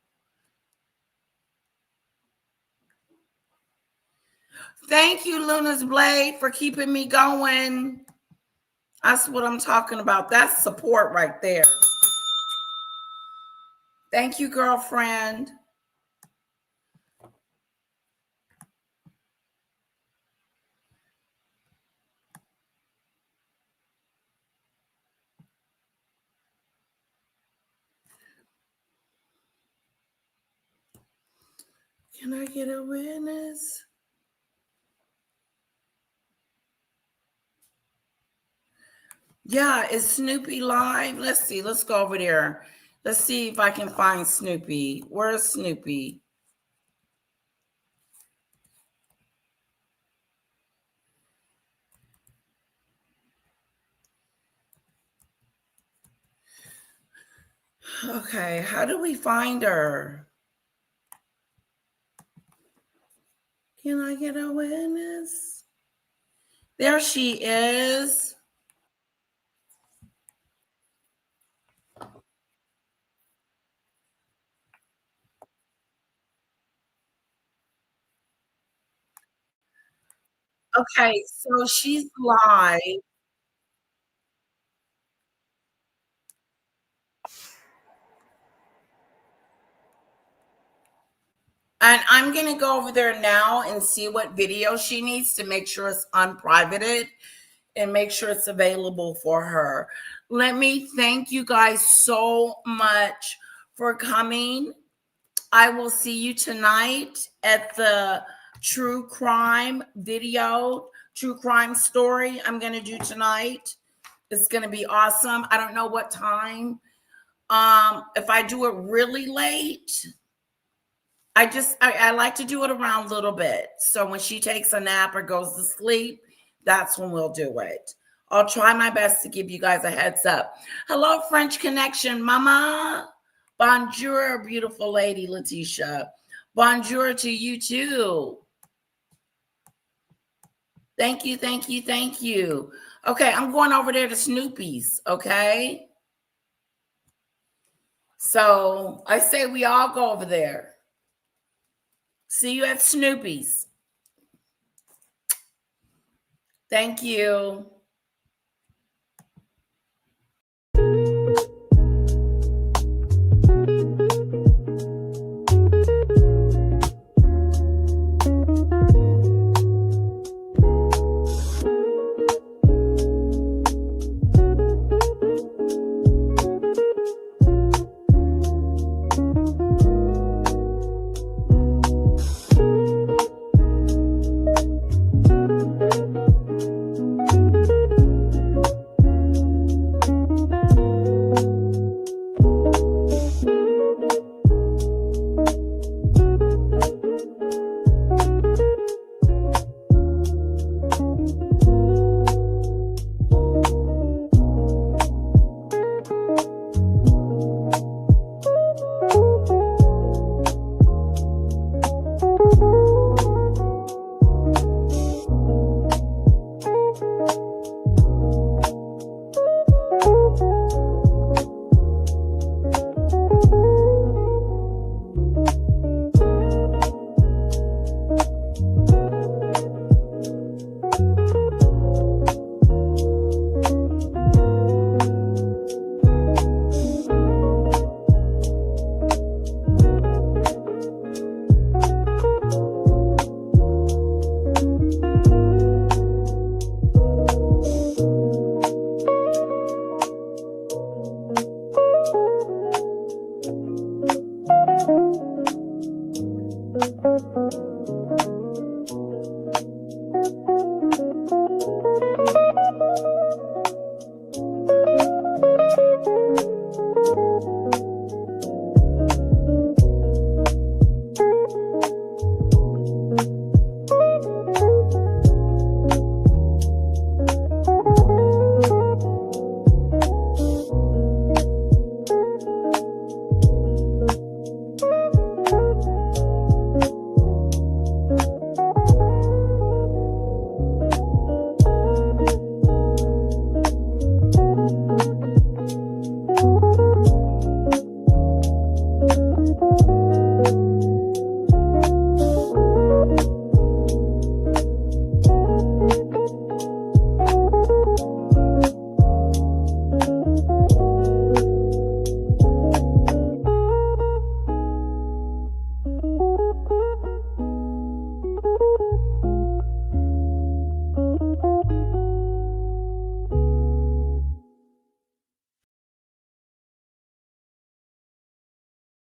Thank you, Luna's Blade, for keeping me going. That's what I'm talking about. That's support right there. Thank you, girlfriend. Can I get a witness? Yeah, is Snoopy live? Let's see. Let's go over there. Let's see if I can find Snoopy. Where's Snoopy? Okay, how do we find her? Can I get a witness? There she is. Okay, so she's live. And I'm going to go over there now and see what video she needs to make sure it's unprivated and make sure it's available for her. Let me thank you guys so much for coming. I will see you tonight at the true crime video, true crime story I'm going to do tonight. It's going to be awesome. I don't know what time. If I do it really late, I like to do it around a little bit. So when she takes a nap or goes to sleep, that's when we'll do it. I'll try my best to give you guys a heads up. Hello, French Connection, mama. Bonjour, beautiful lady, Letitia. Bonjour to you too. Thank you, thank you, thank you. Okay, I'm going over there to Snoopy's, okay? So I say we all go over there. See you at Snoopy's. Thank you. Thank you.